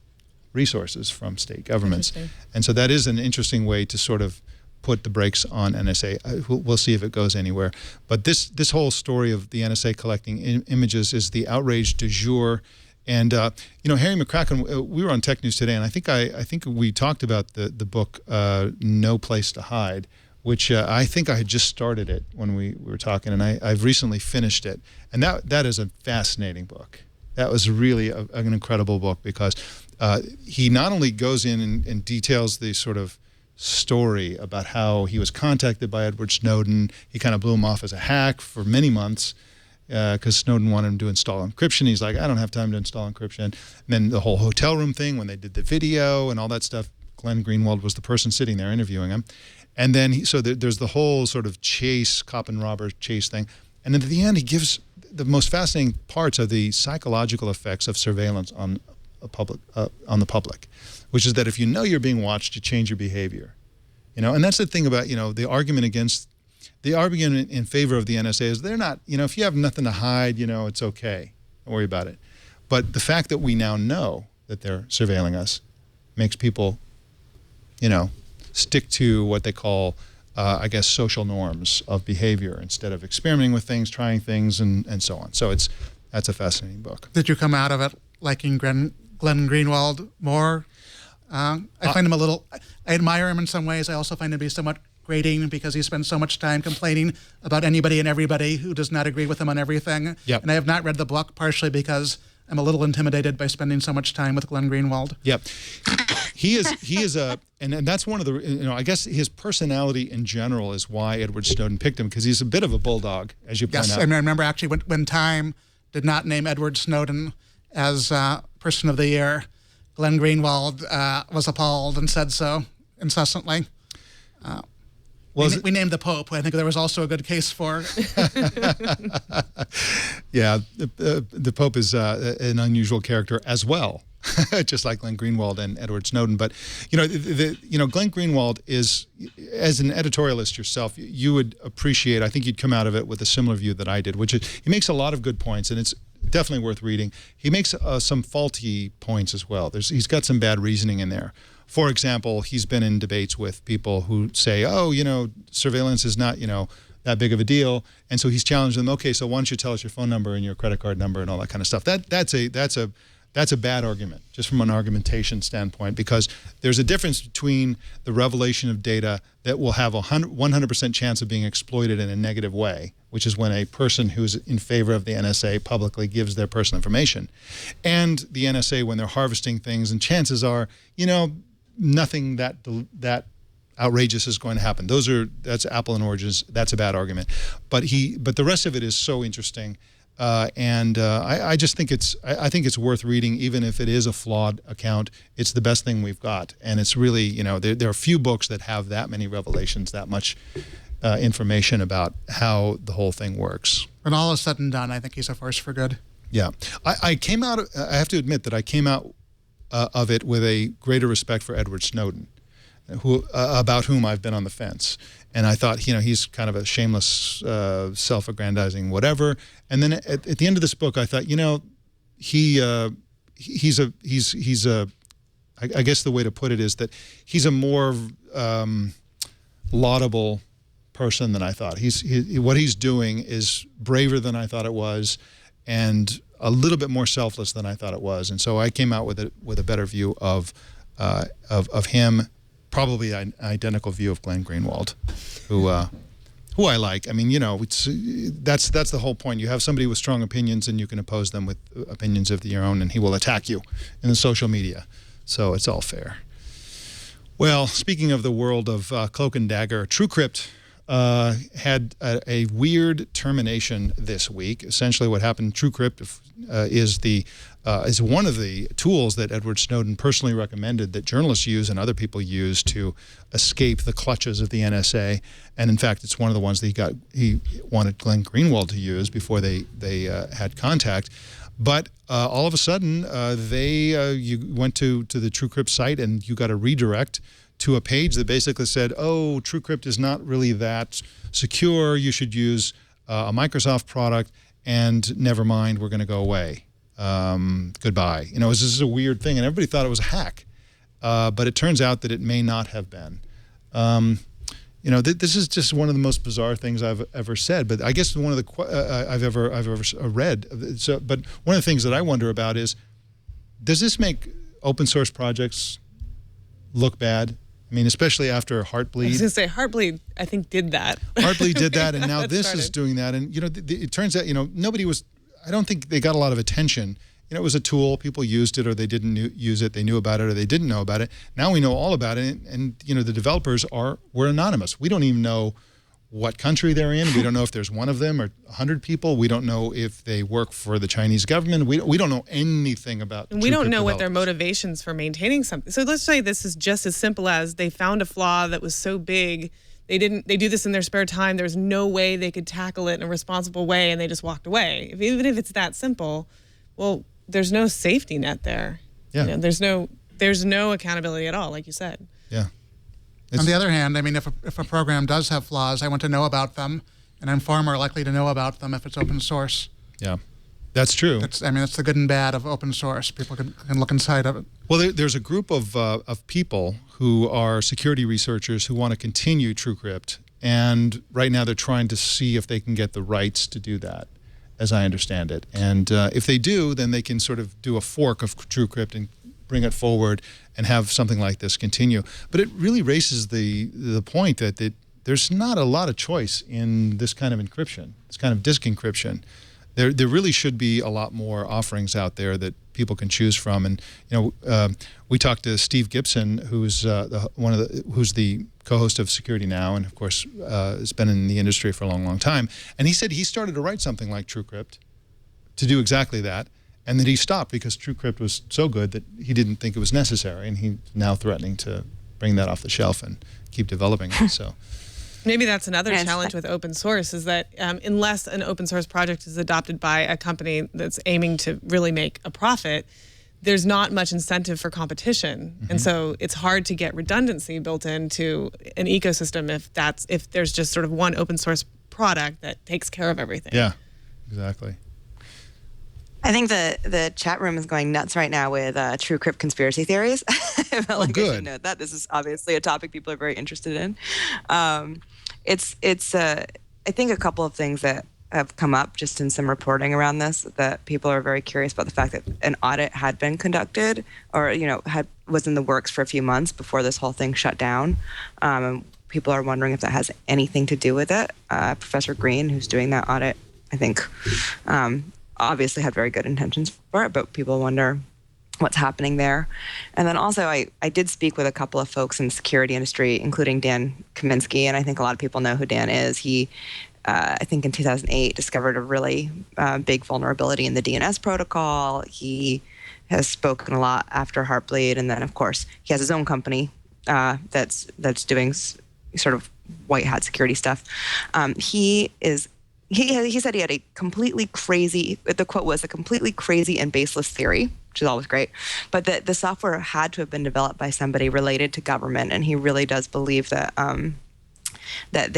resources from state governments. And so that is an interesting way to sort of put the brakes on NSA. We'll see if it goes anywhere. But this whole story of the NSA collecting images is the outrage du jour. And Harry McCracken, we were on Tech News Today, and I think we talked about the book No Place to Hide, which I think I had just started it when we were talking, and I've recently finished it. And that is a fascinating book. That was really an incredible book because he not only goes in and details the sort of story about how he was contacted by Edward Snowden. He kind of blew him off as a hack for many months because Snowden wanted him to install encryption. He's like, I don't have time to install encryption. And then the whole hotel room thing when they did the video and all that stuff, Glenn Greenwald was the person sitting there interviewing him. And then there's the whole sort of cop and robber chase thing. And then at the end, he gives the most fascinating parts of the psychological effects of surveillance on the public, which is that if you know you're being watched, you change your behavior. And that's the thing about, the argument in favor of the NSA is they're not, if you have nothing to hide, it's okay. Don't worry about it. But the fact that we now know that they're surveilling us makes people, stick to what they call, social norms of behavior instead of experimenting with things, trying things, and so on. So that's a fascinating book. Did you come out of it liking Glenn Greenwald more? I find him I admire him in some ways. I also find him to be somewhat grating because he spends so much time complaining about anybody and everybody who does not agree with him on everything. Yep. And I have not read the book partially because I'm a little intimidated by spending so much time with Glenn Greenwald. Yep. He is and that's one of the, I guess his personality in general is why Edward Snowden picked him, because he's a bit of a bulldog, as you point out. Yes, and I remember actually when Time did not name Edward Snowden as Person of the Year, Glenn Greenwald was appalled and said so incessantly. We named the Pope, who I think there was also a good case for. Yeah, the Pope is an unusual character as well, just like Glenn Greenwald and Edward Snowden. But Glenn Greenwald is, as an editorialist yourself, you would appreciate. I think you'd come out of it with a similar view that I did, which is he makes a lot of good points, and it's definitely worth reading. He makes some faulty points as well. He's got some bad reasoning in there. For example, he's been in debates with people who say, surveillance is not, that big of a deal. And so he's challenged them, okay, so why don't you tell us your phone number and your credit card number and all that kind of stuff. That's a bad argument, just from an argumentation standpoint, because there's a difference between the revelation of data that will have a 100% chance of being exploited in a negative way, which is when a person who's in favor of the NSA publicly gives their personal information, and the NSA when they're harvesting things, and chances are, nothing that outrageous is going to happen. That's apple and oranges. That's a bad argument. But the rest of it is so interesting. I just think it's worth reading, even if it is a flawed account. It's the best thing we've got, and it's really there are few books that have that many revelations, that much information about how the whole thing works. When all is said and done, I think he's a force for good. Yeah, I have to admit that I came out of it with a greater respect for Edward Snowden, about whom I've been on the fence. And I thought, he's kind of a shameless, self-aggrandizing whatever. And then at the end of this book, I thought, he's a I guess the way to put it is that he's a more laudable person than I thought. What he's doing is braver than I thought it was, and a little bit more selfless than I thought it was. And so I came out with a better view of him, probably an identical view of Glenn Greenwald, who I like. I mean, that's the whole point. You have somebody with strong opinions, and you can oppose them with opinions of your own, and he will attack you in the social media. So it's all fair. Well, speaking of the world of Cloak and Dagger, TrueCrypt had a weird termination this week. Essentially, what happened? TrueCrypt is one of the tools that Edward Snowden personally recommended that journalists use and other people use to escape the clutches of the NSA. And in fact, it's one of the ones that he wanted Glenn Greenwald to use before they had contact. But all of a sudden, you went to the TrueCrypt site and you got a redirect to a page that basically said, oh, TrueCrypt is not really that secure. You should use a Microsoft product, and never mind, we're going to go away. Goodbye. This is a weird thing, and everybody thought it was a hack. But it turns out that it may not have been. This is just one of the most bizarre things I've ever said. But I guess one of the I've ever read. So, but one of the things that I wonder about is, does this make open source projects look bad? I mean, especially after Heartbleed. I was going to say, Heartbleed, I think, did that. Heartbleed did that, and now this is doing that. And, it turns out, nobody was, I don't think they got a lot of attention. It was a tool. People used it, or they didn't use it. They knew about it, or they didn't know about it. Now we know all about it, and the developers were anonymous. We don't even know what country they're in. We don't know if there's one of them or 100 people. We don't know if they work for the Chinese government. We don't know anything about. And we don't know what their motivations for maintaining something. So let's say this is just as simple as they found a flaw that was so big. They do this in their spare time. There's no way they could tackle it in a responsible way, and they just walked away. Even if it's that simple, well, there's no safety net there. Yeah. There's no accountability at all, like you said. Yeah. On the other hand, I mean, if a program does have flaws, I want to know about them, and I'm far more likely to know about them if it's open source. Yeah, that's true. That's the good and bad of open source. People can look inside of it. Well, there's a group of people who are security researchers who want to continue TrueCrypt, and right now they're trying to see if they can get the rights to do that, as I understand it. And if they do, then they can sort of do a fork of TrueCrypt and bring it forward and have something like this continue. But it really raises the point that there's not a lot of choice in this kind of encryption, this kind of disk encryption. There really should be a lot more offerings out there that people can choose from. And we talked to Steve Gibson, who's the co-host of Security Now, and of course has been in the industry for a long, long time. And he said he started to write something like TrueCrypt to do exactly that. And then he stopped because TrueCrypt was so good that he didn't think it was necessary, and he's now threatening to bring that off the shelf and keep developing it. So maybe that's another challenge with open source, is that unless an open source project is adopted by a company that's aiming to really make a profit, there's not much incentive for competition. Mm-hmm. And so it's hard to get redundancy built into an ecosystem if there's just sort of one open source product that takes care of everything. Yeah, exactly. I think the chat room is going nuts right now with TrueCrypt conspiracy theories. I felt like I should note that. This is obviously a topic people are very interested in. I think a couple of things that have come up just in some reporting around this, that people are very curious about the fact that an audit had been conducted, or was in the works for a few months before this whole thing shut down. And people are wondering if that has anything to do with it. Professor Green, who's doing that audit, I think obviously had very good intentions for it, but people wonder what's happening there. And then also I did speak with a couple of folks in the security industry, including Dan Kaminsky, and I think a lot of people know who Dan is. He, I think in 2008, discovered a really big vulnerability in the DNS protocol. He has spoken a lot after Heartbleed, and then of course he has his own company that's doing sort of white hat security stuff. He said he had a completely crazy, the quote was, a completely crazy and baseless theory, which is always great, but that the software had to have been developed by somebody related to government, and he really does believe that that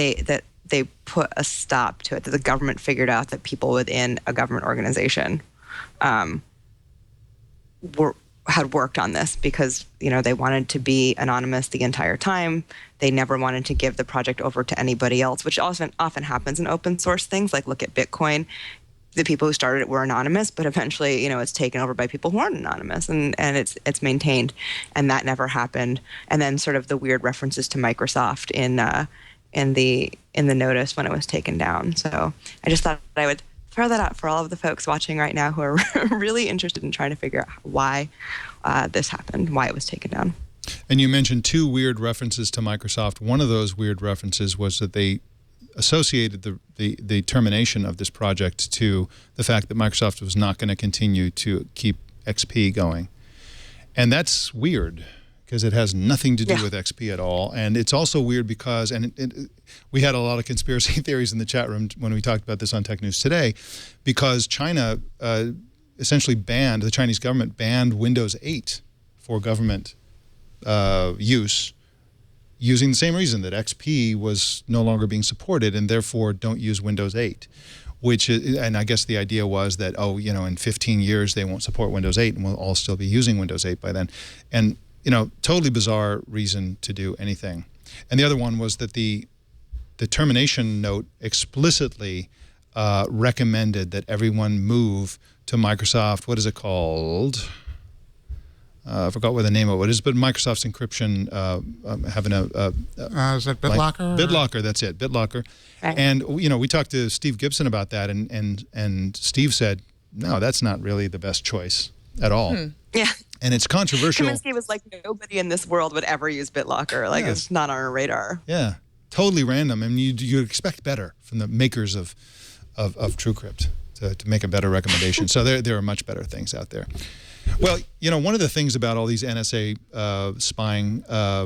they put a stop to it, that the government figured out that people within a government organization had worked on this because, they wanted to be anonymous the entire time. They never wanted to give the project over to anybody else, which often happens in open source things. Like look at Bitcoin. The people who started it were anonymous, but eventually, it's taken over by people who aren't anonymous, and it's maintained, and that never happened. And then sort of the weird references to Microsoft in the notice when it was taken down. So I just thought I would throw that out for all of the folks watching right now who are really interested in trying to figure out why this happened, why it was taken down. And you mentioned two weird references to Microsoft. One of those weird references was that they associated the termination of this project to the fact that Microsoft was not going to continue to keep XP going. And that's weird because it has nothing to do with XP at all. And it's also weird because, we had a lot of conspiracy theories in the chat room when we talked about this on Tech News Today, because China essentially the Chinese government banned Windows 8 for government use, using the same reason that XP was no longer being supported and therefore don't use Windows 8. And I guess the idea was that, in 15 years they won't support Windows 8 and we'll all still be using Windows 8 by then. And, totally bizarre reason to do anything. And the other one was that the termination note explicitly recommended that everyone move to Microsoft, what is it called? I forgot what the name of it is, but Microsoft's encryption having is it BitLocker? BitLocker, that's it, BitLocker. Right. And we talked to Steve Gibson about that, and Steve said, no, that's not really the best choice at all. Yeah. And it's controversial. Kaminsky was like, nobody in this world would ever use BitLocker. Like, it's not on our radar. Yeah, totally random. I mean, you'd expect better from the makers of TrueCrypt to make a better recommendation. So there are much better things out there. Well, one of the things about all these NSA spying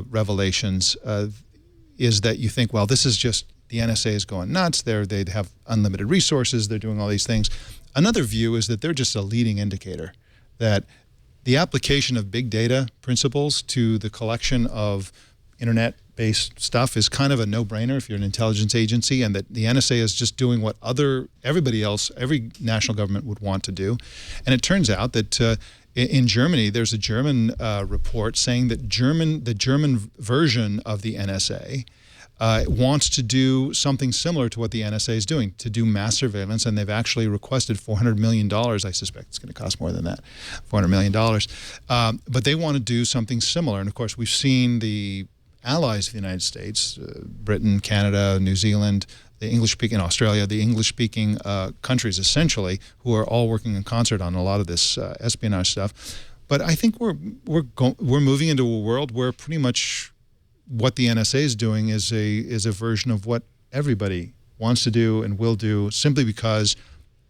revelations is that you think, well, this is just the NSA is going nuts. They have unlimited resources. They're doing all these things. Another view is that they're just a leading indicator, that the application of big data principles to the collection of internet-based stuff is kind of a no-brainer if you're an intelligence agency, and that the NSA is just doing what everybody else, every national government would want to do. And it turns out that in Germany, there's a German report saying that the German version of the NSA wants to do something similar to what the NSA is doing, to do mass surveillance, and they've actually requested $400 million. I suspect it's going to cost more than that, $400 million. But they want to do something similar. And of course, we've seen the allies of the United States, Britain, Canada, New Zealand, the English-speaking, Australia, the English-speaking countries, essentially, who are all working in concert on a lot of this espionage stuff. But I think we're moving into a world where pretty much what the NSA is doing is a version of what everybody wants to do and will do, simply because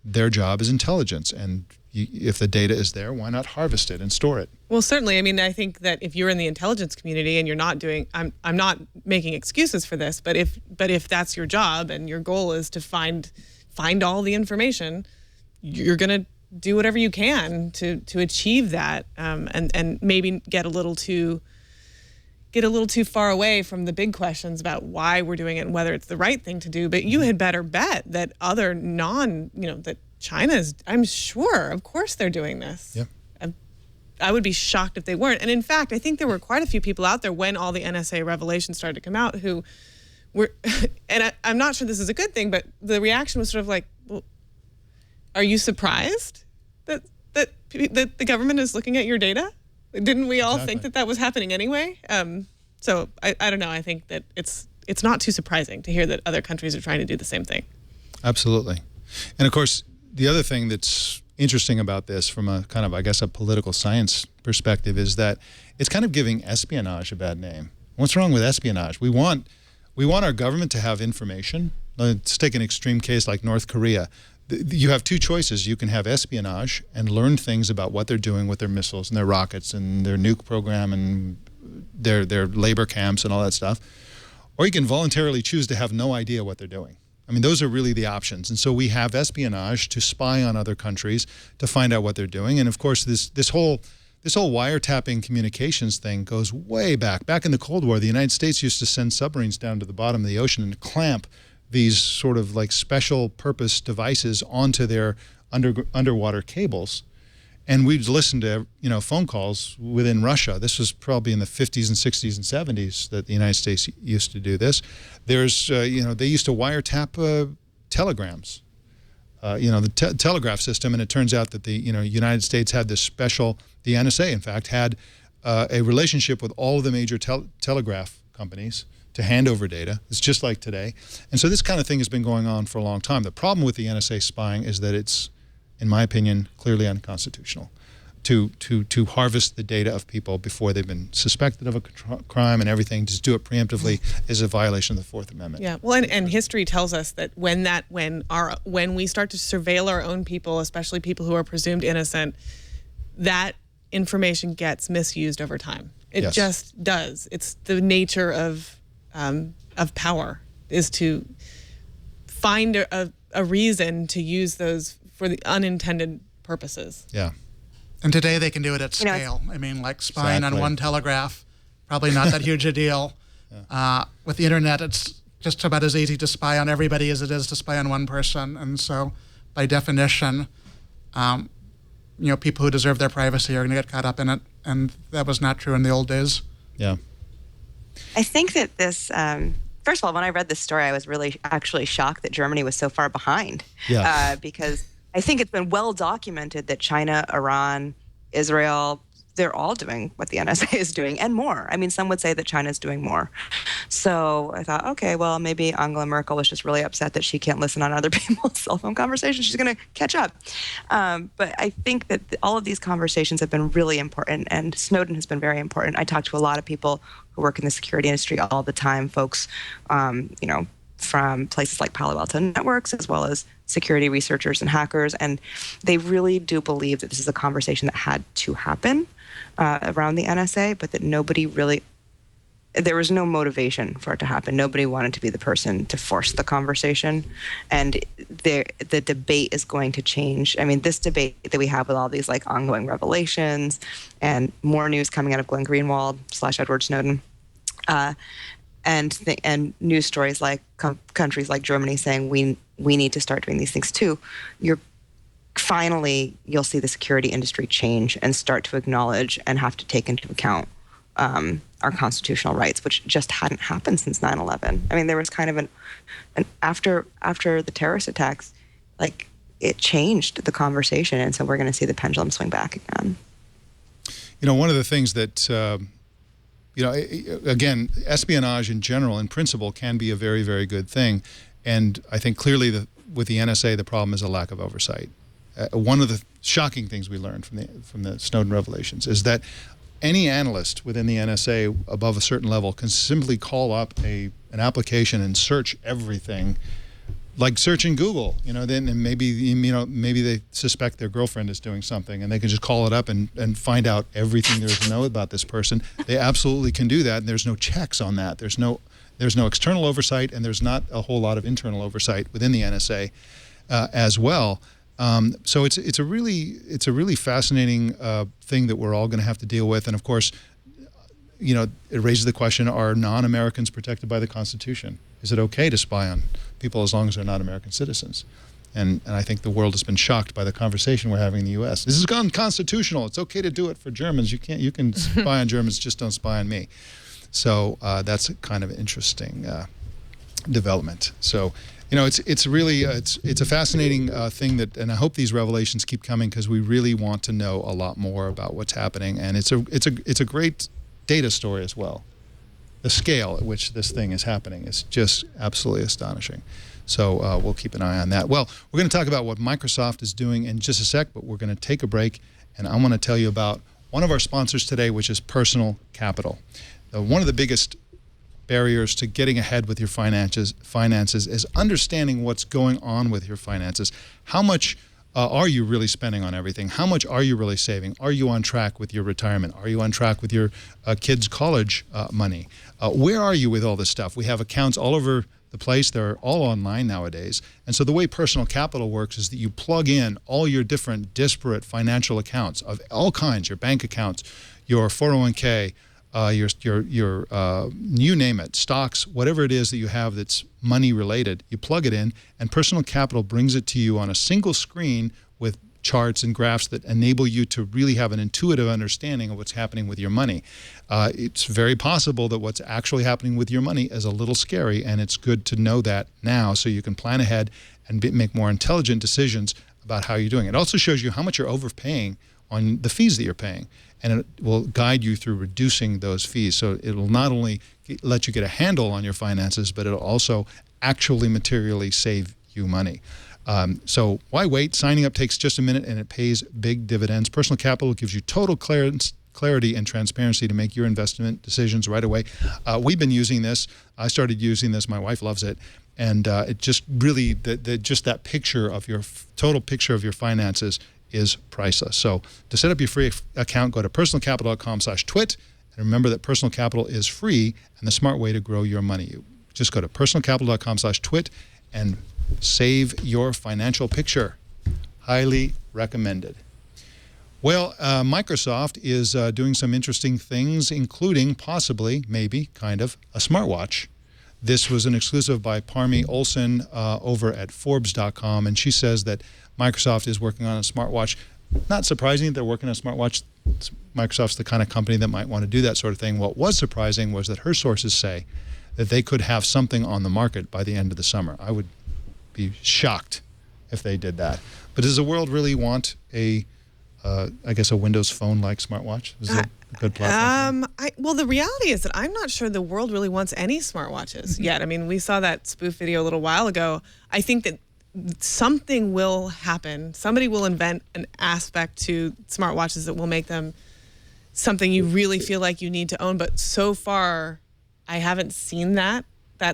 their job is intelligence. And if the data is there, why not harvest it and store it? Well, certainly. I mean, I think that if you're in the intelligence community and you're not doing, I'm not making excuses for this, but if that's your job and your goal is to find all the information, you're going to do whatever you can to achieve that, and maybe get a little too far away from the big questions about why we're doing it and whether it's the right thing to do. But you had better bet that other that China's, I'm sure, of course they're doing this. Yep. I would be shocked if they weren't. And in fact, I think there were quite a few people out there when all the NSA revelations started to come out who were, and I'm not sure this is a good thing, but the reaction was sort of like, well, are you surprised that the government is looking at your data? Didn't we all think that was happening anyway? So I don't know. I think that it's not too surprising to hear that other countries are trying to do the same thing. Absolutely. And of course, the other thing that's interesting about this from a kind of, I guess, a political science perspective is that it's kind of giving espionage a bad name. What's wrong with espionage? We want our government to have information. Let's take an extreme case like North Korea. You have two choices. You can have espionage and learn things about what they're doing with their missiles and their rockets and their nuke program and their labor camps and all that stuff. Or you can voluntarily choose to have no idea what they're doing. I mean, those are really the options. And so we have espionage to spy on other countries to find out what they're doing. And of course, this whole wiretapping communications thing goes way back. Back in the Cold War, the United States used to send submarines down to the bottom of the ocean and clamp these sort of like special purpose devices onto their underwater cables. And we'd listen to phone calls within Russia. This was probably in the 50s and 60s and 70s that the United States used to do this. There's they used to wiretap telegrams, the telegraph system, and it turns out that the United States had this special. The NSA, in fact, had a relationship with all of the major telegraph companies to hand over data. It's just like today, and so this kind of thing has been going on for a long time. The problem with the NSA spying is that it's, in my opinion, clearly unconstitutional. To harvest the data of people before they've been suspected of a crime and everything, just do it preemptively, is a violation of the Fourth Amendment. Yeah, well, and history tells us that when we start to surveil our own people, especially people who are presumed innocent, that information gets misused over time. It just does. It's the nature of power, is to find a reason to use those for the unintended purposes. Yeah. And today they can do it at scale. I mean, like spying on one telegraph, probably not that huge a deal. With the internet, it's just about as easy to spy on everybody as it is to spy on one person. And so, by definition, people who deserve their privacy are going to get caught up in it. And that was not true in the old days. Yeah. I think that this, first of all, when I read this story, I was really actually shocked that Germany was so far behind. Yeah. Because I think it's been well documented that China, Iran, Israel, they're all doing what the NSA is doing and more. I mean, some would say that China's doing more. So I thought, okay, well, maybe Angela Merkel was just really upset that she can't listen on other people's cell phone conversations. She's going to catch up. But I think that all of these conversations have been really important, and Snowden has been very important. I talk to a lot of people who work in the security industry all the time, folks, from places like Palo Alto Networks, as well as security researchers and hackers, and they really do believe that this is a conversation that had to happen around the NSA, but that there was no motivation for it to happen. Nobody wanted to be the person to force the conversation, and the debate is going to change. I mean, this debate that we have with all these like ongoing revelations and more news coming out of Glenn Greenwald / Edward Snowden, and news stories like countries like Germany saying we need to start doing these things too. You'll see the security industry change and start to acknowledge and have to take into account our constitutional rights, which just hadn't happened since 9/11. I mean, there was kind of an after the terrorist attacks, like it changed the conversation, and so we're going to see the pendulum swing back again. One of the things that again, espionage in general, in principle, can be a very, very good thing. And I think clearly with the NSA, the problem is a lack of oversight. One of the shocking things we learned from the Snowden revelations is that any analyst within the NSA above a certain level can simply call up an application and search everything, like searching Google. Then maybe they suspect their girlfriend is doing something, and they can just call it up and find out everything there is to know about this person. They absolutely can do that, and there's no checks on that. There's no external oversight, and there's not a whole lot of internal oversight within the NSA as well. So it's a really fascinating thing that we're all going to have to deal with. And of course, it raises the question: are non-Americans protected by the Constitution? Is it okay to spy on people as long as they're not American citizens? And I think the world has been shocked by the conversation we're having in the U.S. This is unconstitutional. It's okay to do it for Germans. You can spy on Germans, just don't spy on me. So that's kind of an interesting development. So, it's really it's a fascinating thing and I hope these revelations keep coming, because we really want to know a lot more about what's happening, and it's a great data story as well. The scale at which this thing is happening is just absolutely astonishing. So we'll keep an eye on that. Well, we're going to talk about what Microsoft is doing in just a sec, but we're going to take a break, and I want to tell you about one of our sponsors today, which is Personal Capital. One of the biggest barriers to getting ahead with your finances is understanding what's going on with your finances. How much are you really spending on everything? How much are you really saving? Are you on track with your retirement? Are you on track with your kids' college money? Where are you with all this stuff? We have accounts all over the place. They're all online nowadays. And so the way Personal Capital works is that you plug in all your different disparate financial accounts of all kinds, your bank accounts, your 401k, your you name it, stocks, whatever it is that you have that's money related, you plug it in, and Personal Capital brings it to you on a single screen with charts and graphs that enable you to really have an intuitive understanding of what's happening with your money. It's very possible that what's actually happening with your money is a little scary, and it's good to know that now so you can plan ahead and make more intelligent decisions about how you're doing. It also shows you how much you're overpaying on the fees that you're paying, and it will guide you through reducing those fees. So it will not only let you get a handle on your finances, but it'll also actually materially save you money. So why wait? Signing up takes just a minute, and it pays big dividends. Personal Capital gives you total clarity and transparency to make your investment decisions right away. We've been using this. I started using this. My wife loves it. And it just really, just that picture of your total picture of your finances is priceless. So to set up your free account, go to personalcapital.com/twit. And remember that Personal Capital is free and the smart way to grow your money. You just go to personalcapital.com/twit and save your financial picture. Highly recommended. Well, Microsoft is doing some interesting things, including possibly, maybe, kind of, a smartwatch. This was an exclusive by Parmi Olson over at Forbes.com, and she says that Microsoft is working on a smartwatch. Not surprising that they're working on a smartwatch. Microsoft's the kind of company that might want to do that sort of thing. What was surprising was that her sources say that they could have something on the market by the end of the summer. I would be shocked if they did that. But does the world really want I guess a Windows Phone-like smartwatch? Is it a good platform? Well, the reality is that I'm not sure the world really wants any smartwatches yet. I mean, we saw that spoof video a little while ago. I think that something will happen. Somebody will invent an aspect to smartwatches that will make them something you really feel like you need to own. But so far, I haven't seen that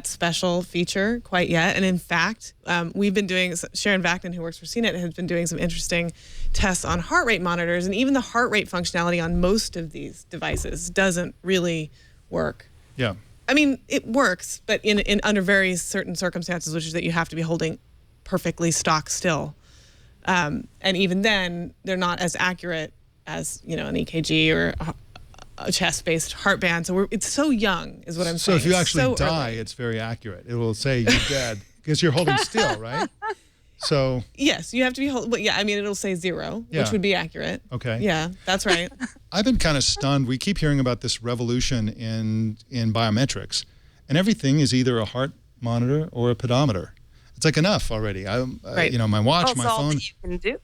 special feature quite yet. And in fact, we've been doing, Sharon Vaknin, who works for CNET, has been doing some interesting tests on heart rate monitors. And even the heart rate functionality on most of these devices doesn't really work. Yeah. I mean, it works, but in under very certain circumstances, which is that you have to be holding perfectly stock still. And even then, they're not as accurate as, an EKG or a chest-based heart band. So it's so young, is what I'm saying. So if you actually die, early. It's very accurate. It will say you're dead because you're holding still, right? So yes, you have to be holding. Yeah, I mean, it'll say 0, which would be accurate. Okay. Yeah, that's right. I've been kind of stunned. We keep hearing about this revolution in biometrics, and everything is either a heart monitor or a pedometer. It's like enough already. Right. My watch, my all phone. that you can do.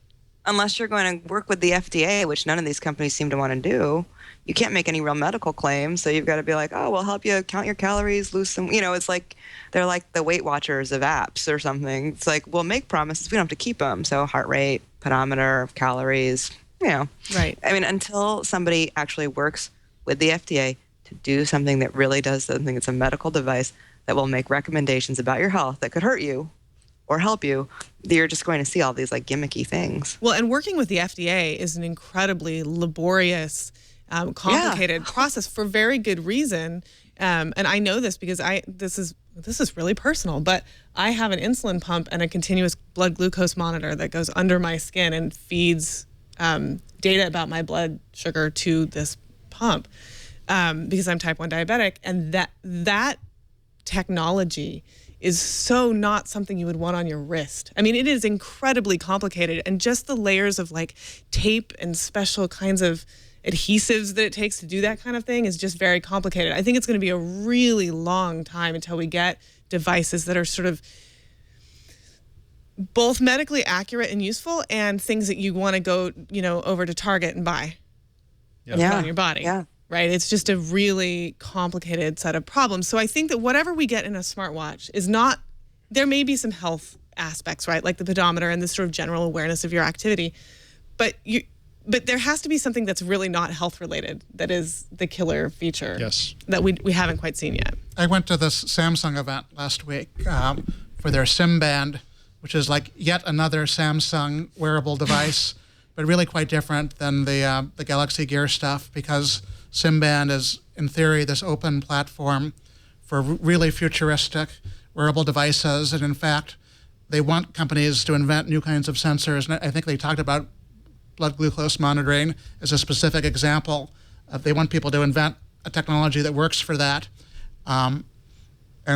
Unless you're going to work with the FDA, which none of these companies seem to want to do, you can't make any real medical claims. So you've got to be like, oh, we'll help you count your calories, lose some, it's like they're like the Weight Watchers of apps or something. It's like, we'll make promises, we don't have to keep them. So heart rate, pedometer, calories, Right. I mean, until somebody actually works with the FDA to do something that really does something, it's a medical device that will make recommendations about your health that could hurt you or help you, you're just going to see all these like gimmicky things. Well, and working with the FDA is an incredibly laborious, complicated process for very good reason. And I know this because this is really personal, but I have an insulin pump and a continuous blood glucose monitor that goes under my skin and feeds data about my blood sugar to this pump because I'm type 1 diabetic. And that technology is so not something you would want on your wrist. I mean, it is incredibly complicated, and just the layers of like tape and special kinds of adhesives that it takes to do that kind of thing is just very complicated. I think it's going to be a really long time until we get devices that are sort of both medically accurate and useful and things that you want to go, over to Target and buy on your body. Yeah. Right? It's just a really complicated set of problems. So I think that whatever we get in a smartwatch is not, there may be some health aspects, right? Like the pedometer and this sort of general awareness of your activity. But there has to be something that's really not health related that is the killer feature that we haven't quite seen yet. I went to this Samsung event last week for their SIM band, which is like yet another Samsung wearable device, but really quite different than the Galaxy Gear stuff because SIM-band is, in theory, this open platform for really futuristic wearable devices. And in fact, they want companies to invent new kinds of sensors. And I think they talked about blood glucose monitoring as a specific example. They want people to invent a technology that works for that. And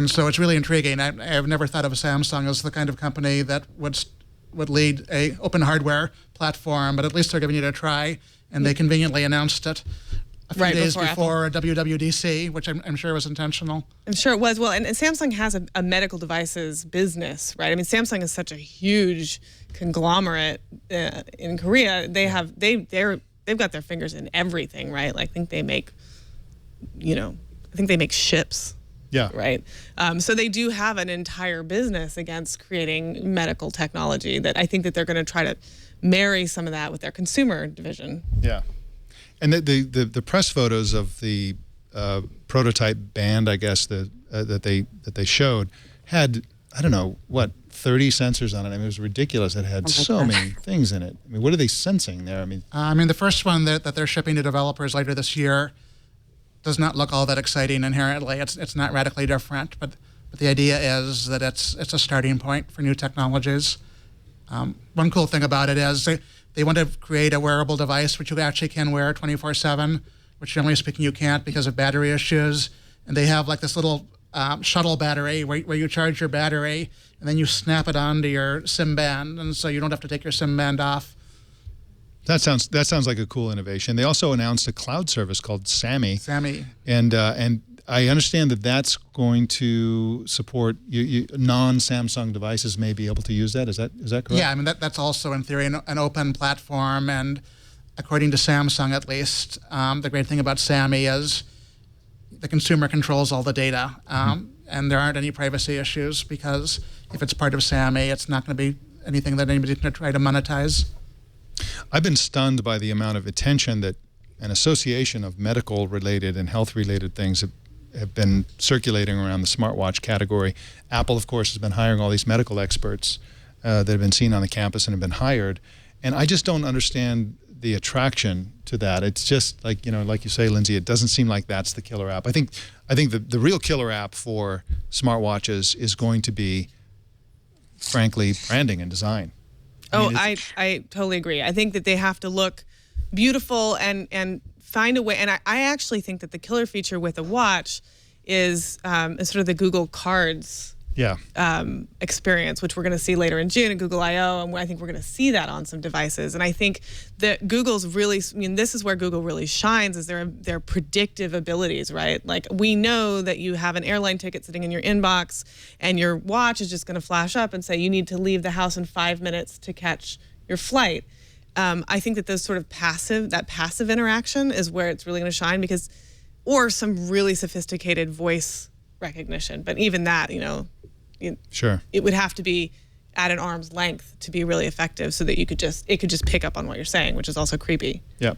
so it's really intriguing. I've never thought of Samsung as the kind of company that would would lead a open hardware platform, but at least they're giving it a try, and they conveniently announced it a few days before WWDC, which I'm sure was intentional. I'm sure it was. Well, and Samsung has a medical devices business, right? I mean, Samsung is such a huge conglomerate in Korea. They've got their fingers in everything, right? Like, I think they make ships. Yeah. Right. So they do have an entire business against creating medical technology that I think that they're going to try to marry some of that with their consumer division. Yeah. And the press photos of the prototype band, I guess, that they showed had, I don't know, 30 sensors on it. I mean, it was ridiculous. It had so many things in it. I mean, what are they sensing there? I mean, the first one that they're shipping to developers later this year does not look all that exciting inherently. It's not radically different, but the idea is that it's a starting point for new technologies. One cool thing about it is they want to create a wearable device which you actually can wear 24/7, which generally speaking you can't because of battery issues. And they have like this little shuttle battery where you charge your battery and then you snap it onto your SIM band, and so you don't have to take your SIM band off. That sounds like a cool innovation. They also announced a cloud service called Sammy. And I understand that that's going to support non-Samsung devices may be able to use that. Is that correct? Yeah, I mean that's also in theory an open platform, and according to Samsung at least, the great thing about Sammy is the consumer controls all the data, and there aren't any privacy issues because if it's part of Sammy, it's not going to be anything that anybody's going to try to monetize. I've been stunned by the amount of attention that an association of medical-related and health-related things have been circulating around the smartwatch category. Apple, of course, has been hiring all these medical experts that have been seen on the campus and have been hired. And I just don't understand the attraction to that. It's just like, like you say, Lindsey, it doesn't seem like that's the killer app. I think the real killer app for smartwatches is going to be, frankly, branding and design. I totally agree. I think that they have to look beautiful and find a way. And I actually think that the killer feature with a watch is sort of the Google Cards experience, which we're going to see later in June at Google I/O, and I think we're going to see that on some devices. And I think that Google's really, this is where Google really shines, is their predictive abilities, right? Like, we know that you have an airline ticket sitting in your inbox, and your watch is just going to flash up and say you need to leave the house in 5 minutes to catch your flight. I think that those sort of passive interaction is where it's really going to shine, or some really sophisticated voice recognition. But even that, sure, it would have to be at an arm's length to be really effective, so that it could just pick up on what you're saying, which is also creepy. Yeah,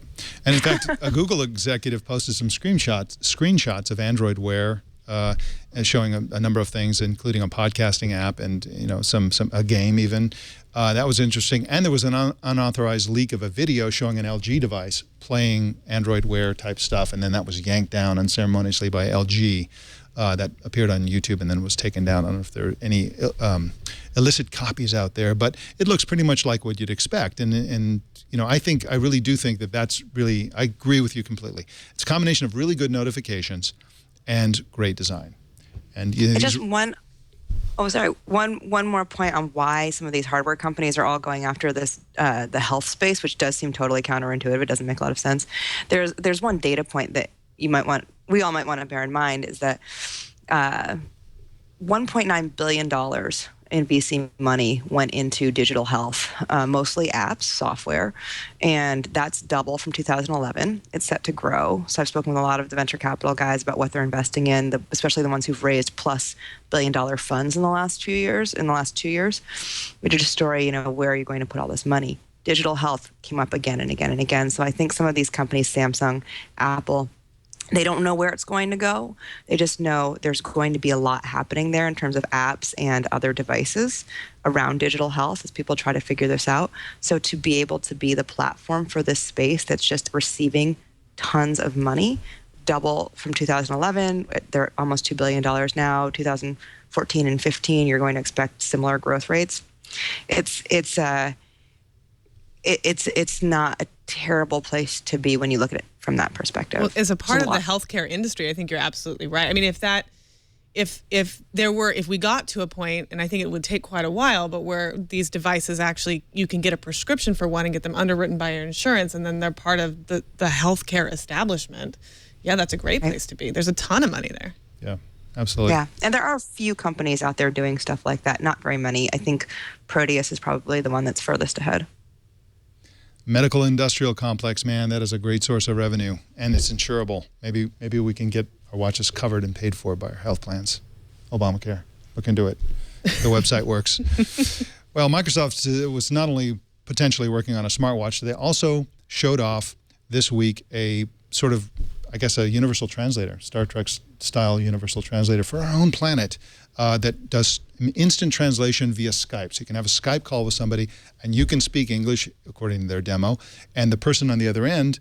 and in fact, a Google executive posted some screenshots of Android Wear, showing a number of things, including a podcasting app and a game even. That was interesting. And there was an unauthorized leak of a video showing an LG device playing Android Wear type stuff, and then that was yanked down unceremoniously by LG. That appeared on YouTube and then was taken down. I don't know if there are any illicit copies out there, but it looks pretty much like what you'd expect. And I really do think that's really, I agree with you completely. It's a combination of really good notifications and great design. And one more point on why some of these hardware companies are all going after this the health space, which does seem totally counterintuitive. It doesn't make a lot of sense. There's one data point that we all might want to bear in mind, is that $1.9 billion in VC money went into digital health, mostly apps, software, and that's double from 2011. It's set to grow. So I've spoken with a lot of the venture capital guys about what they're investing in, especially the ones who've raised plus billion-dollar funds in the last 2 years. We did a story, where are you going to put all this money? Digital health came up again and again and again. So I think some of these companies, Samsung, Apple, they don't know where it's going to go. They just know there's going to be a lot happening there in terms of apps and other devices around digital health as people try to figure this out. So to be able to be the platform for this space that's just receiving tons of money, double from 2011, they're almost $2 billion now. 2014 and 15, you're going to expect similar growth rates. It's not a terrible place to be when you look at it from that perspective. Well, as a part of the healthcare industry, I think you're absolutely right. I mean, if if we got to a point, and I think it would take quite a while, but where these devices actually, you can get a prescription for one and get them underwritten by your insurance, and then they're part of the healthcare establishment. Yeah, that's a great place to be. There's a ton of money there. Yeah, absolutely. Yeah, and there are a few companies out there doing stuff like that. Not very many. I think Proteus is probably the one that's furthest ahead. Medical industrial complex, man, that is a great source of revenue, and it's insurable. Maybe we can get our watches covered and paid for by our health plans. Obamacare, look into it. The website works. Well, Microsoft was not only potentially working on a smartwatch, they also showed off this week a sort of, I guess, a universal translator, Star Trek style universal translator for our own planet that does instant translation via Skype. So you can have a Skype call with somebody and you can speak English according to their demo, and the person on the other end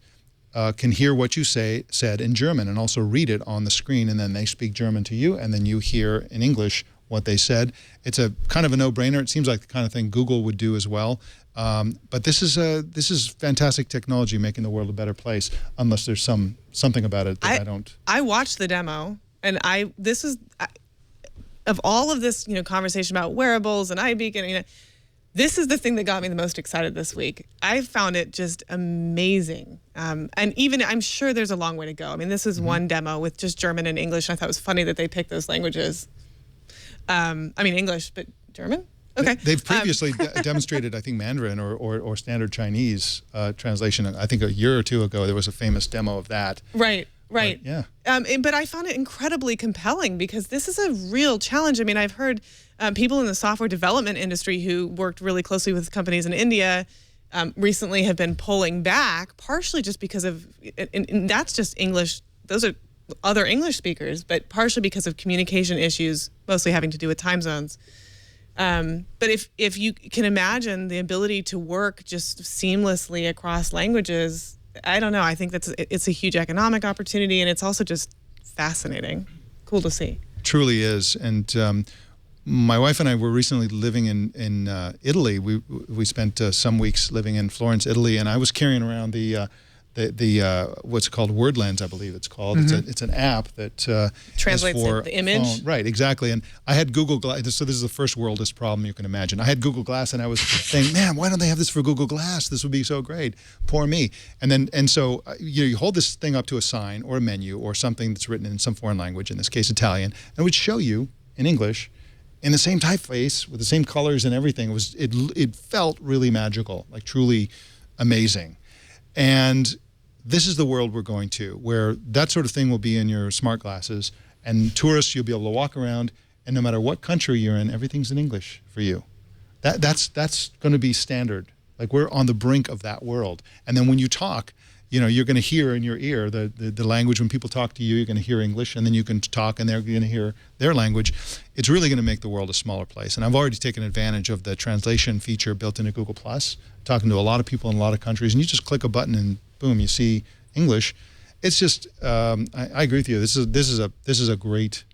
can hear what you said in German and also read it on the screen, and then they speak German to you, and then you hear in English what they said. It's a kind of a no-brainer. It seems like the kind of thing Google would do as well. But this is fantastic technology making the world a better place, unless there's something about it that I don't. I watched the demo, and of all of this, conversation about wearables and iBeacon, this is the thing that got me the most excited this week. I found it just amazing. And even, I'm sure there's a long way to go. I mean, this is one demo with just German and English. And I thought it was funny that they picked those languages. English, but German? Okay. They've previously demonstrated, I think, Mandarin or standard Chinese translation. I think a year or two ago, there was a famous demo of that. Right. But, yeah. But I found it incredibly compelling because this is a real challenge. I mean, I've heard people in the software development industry who worked really closely with companies in India recently have been pulling back, partially just because of, and that's just English, those are other English speakers, but partially because of communication issues, mostly having to do with time zones. But if you can imagine the ability to work just seamlessly across languages, I don't know. I think it's a huge economic opportunity, and it's also just fascinating. Cool to see. Truly is. And my wife and I were recently living in Italy. We spent some weeks living in Florence, Italy, and I was carrying around the what's called WordLens, I believe it's called. It's an app that translates for the image. Phone. Right, exactly. And I had Google Glass. So this is the first worldist problem you can imagine. I had Google Glass, and I was saying, man, why don't they have this for Google Glass? This would be so great. Poor me. So you hold this thing up to a sign or a menu or something that's written in some foreign language, in this case Italian, and it would show you in English in the same typeface with the same colors and everything. It felt really magical, like truly amazing. And this is the world we're going to, where that sort of thing will be in your smart glasses, and tourists, you'll be able to walk around, and no matter what country you're in, everything's in English for you. That's going to be standard. Like, we're on the brink of that world. And then when you talk, you're going to hear in your ear the language. When people talk to you, you're going to hear English, and then you can talk, and they're going to hear their language. It's really going to make the world a smaller place. And I've already taken advantage of the translation feature built into Google+, talking to a lot of people in a lot of countries, and you just click a button and boom, you see English. It's just, I agree with you. This is a great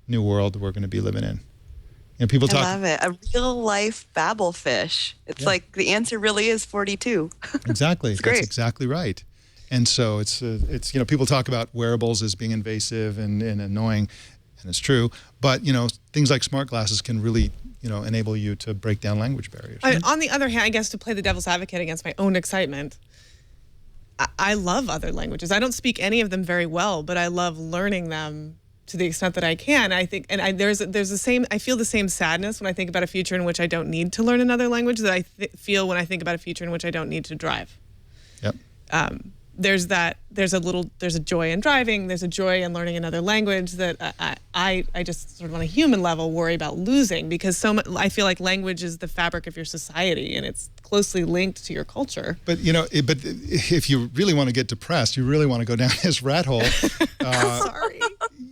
new world that we're going to be living in. People talk. I love it. A real life babblefish. It's like the answer really is 42. Exactly. It's great. That's exactly right. And so it's people talk about wearables as being invasive and annoying, and it's true. But things like smart glasses can really enable you to break down language barriers. On the other hand, I guess, to play the devil's advocate against my own excitement, I love other languages. I don't speak any of them very well, but I love learning them to the extent that I can. I think, and I feel the same sadness when I think about a future in which I don't need to learn another language that I feel when I think about a future in which I don't need to drive. Yep. There's a joy in driving. There's a joy in learning another language that I just sort of on a human level worry about losing, because I feel like language is the fabric of your society, and it's closely linked to your culture. But but if you really want to get depressed, you really want to go down this rat hole. Sorry.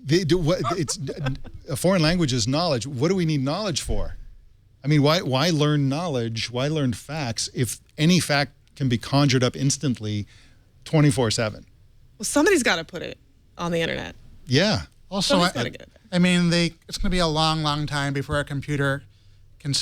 It's a foreign language is knowledge. What do we need knowledge for? I mean, why learn knowledge? Why learn facts if any fact can be conjured up instantly, 24/7? Well, somebody's got to put it on the internet. Yeah. Also, it's going to be a long, long time before a computer can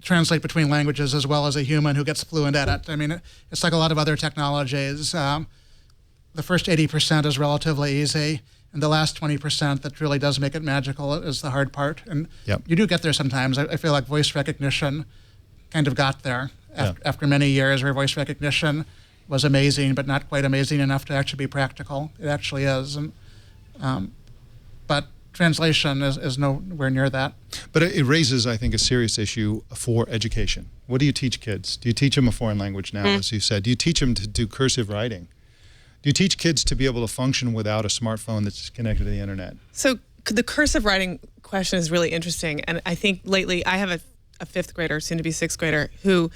translate between languages as well as a human who gets fluent at it. I mean, it's like a lot of other technologies. The first 80% is relatively easy, And the last 20% that really does make it magical is the hard part. And Yep. you do get there sometimes. I feel like voice recognition kind of got there after many years where voice recognition was amazing, but not quite amazing enough to actually be practical. It actually is. And, but translation is nowhere near that. But it raises, I think, a serious issue for education. What do you teach kids? Do you teach them a foreign language now, as you said? Do you teach them to do cursive writing? Do you teach kids to be able to function without a smartphone that's connected to the internet? So the cursive writing question is really interesting. And I think lately I have a fifth grader, soon to be sixth grader, who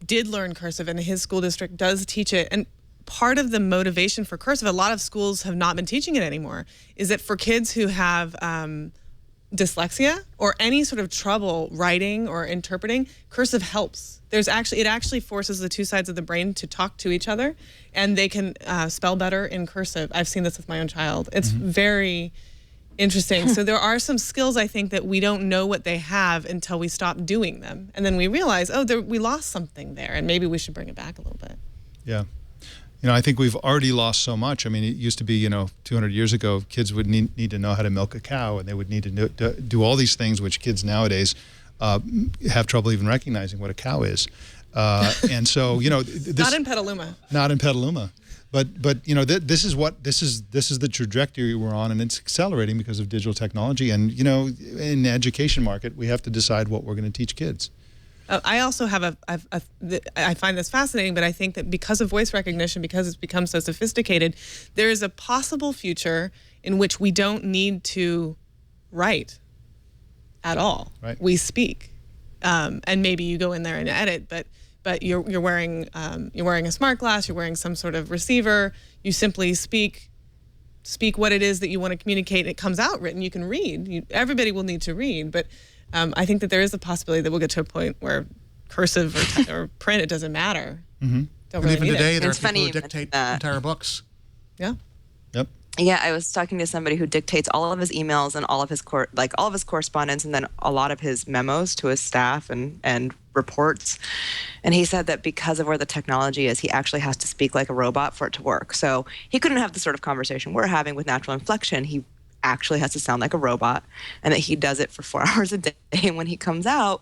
did learn cursive, and his school district does teach it. And part of the motivation for cursive, a lot of schools have not been teaching it anymore, is that for kids who have dyslexia or any sort of trouble writing or interpreting, cursive helps. It actually forces the two sides of the brain to talk to each other, and they can spell better in cursive. I've seen this with my own child. It's very interesting. So there are some skills, I think, that we don't know what they have until we stop doing them. And then we realize, we lost something there, and maybe we should bring it back a little bit. Yeah. I think we've already lost so much. I mean, it used to be, 200 years ago, kids would need to know how to milk a cow, and they would need to do all these things which kids nowadays have trouble even recognizing what a cow is. And so, not in Petaluma. Not in Petaluma. But this is the trajectory we're on, and it's accelerating because of digital technology. And, in the education market, we have to decide what we're going to teach kids. I also have I find this fascinating, but I think that because of voice recognition, because it's become so sophisticated, there is a possible future in which we don't need to write at all. Right. We speak, and maybe you go in there and edit, but you're wearing a smart glass, you're wearing some sort of receiver. You simply speak what it is that you want to communicate. It comes out written. You can read. Everybody will need to read, but I think that there is a possibility that we'll get to a point where cursive or print, it doesn't matter. And really even today, there are It's people funny who dictate entire books. Yeah. Yep. Yeah, I was talking to somebody who dictates all of his emails and all of his correspondence, and then a lot of his memos to his staff and reports. And he said that because of where the technology is, he actually has to speak like a robot for it to work. So he couldn't have the sort of conversation we're having with natural inflection. He actually has to sound like a robot, and that he does it for 4 hours a day. And when he comes out,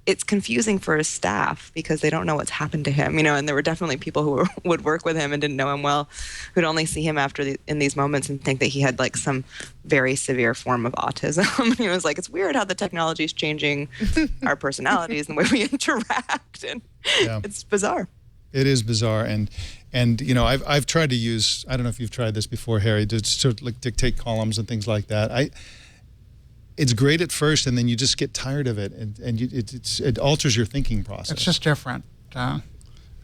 it's confusing for his staff because they don't know what's happened to him, and there were definitely people who would work with him and didn't know him well, who'd only see him in these moments and think that he had like some very severe form of autism. He was like, it's weird how the technology is changing our personalities and the way we interact, and it's bizarre. It is bizarre, and I've tried to use, I don't know if you've tried this before, Harry, to sort of like dictate columns and things like that. It's great at first, and then you just get tired of it, and it alters your thinking process. It's just different.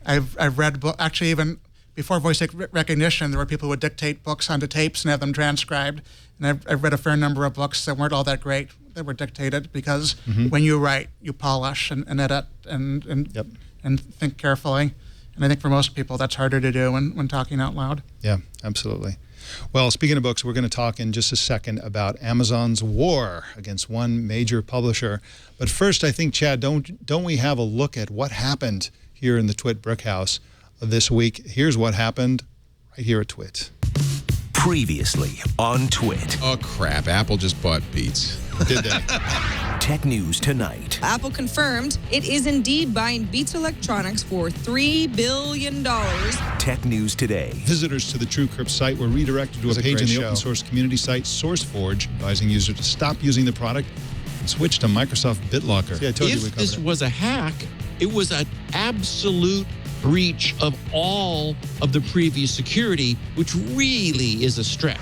I've read actually even before voice recognition, there were people who would dictate books onto tapes and have them transcribed. And I've read a fair number of books that weren't all that great that were dictated because when you write, you polish and edit and think carefully. And I think for most people, that's harder to do when talking out loud. Yeah, absolutely. Well, speaking of books, we're going to talk in just a second about Amazon's war against one major publisher. But first, I think, Chad, don't we have a look at what happened here in the Twit Brick House this week? Here's what happened right here at Twit. Previously on Twit. Oh, crap. Apple just bought Beats. Did they? Tech News Tonight. Apple confirmed it is indeed buying Beats Electronics for $3 billion. Tech News Today. Visitors to the TrueCrypt site were redirected to a page in the open source community site SourceForge, advising users to stop using the product and switch to Microsoft BitLocker. Yeah, I told you we If covered this it. was a hack, it was an absolute breach of all of the previous security, which really is a stretch.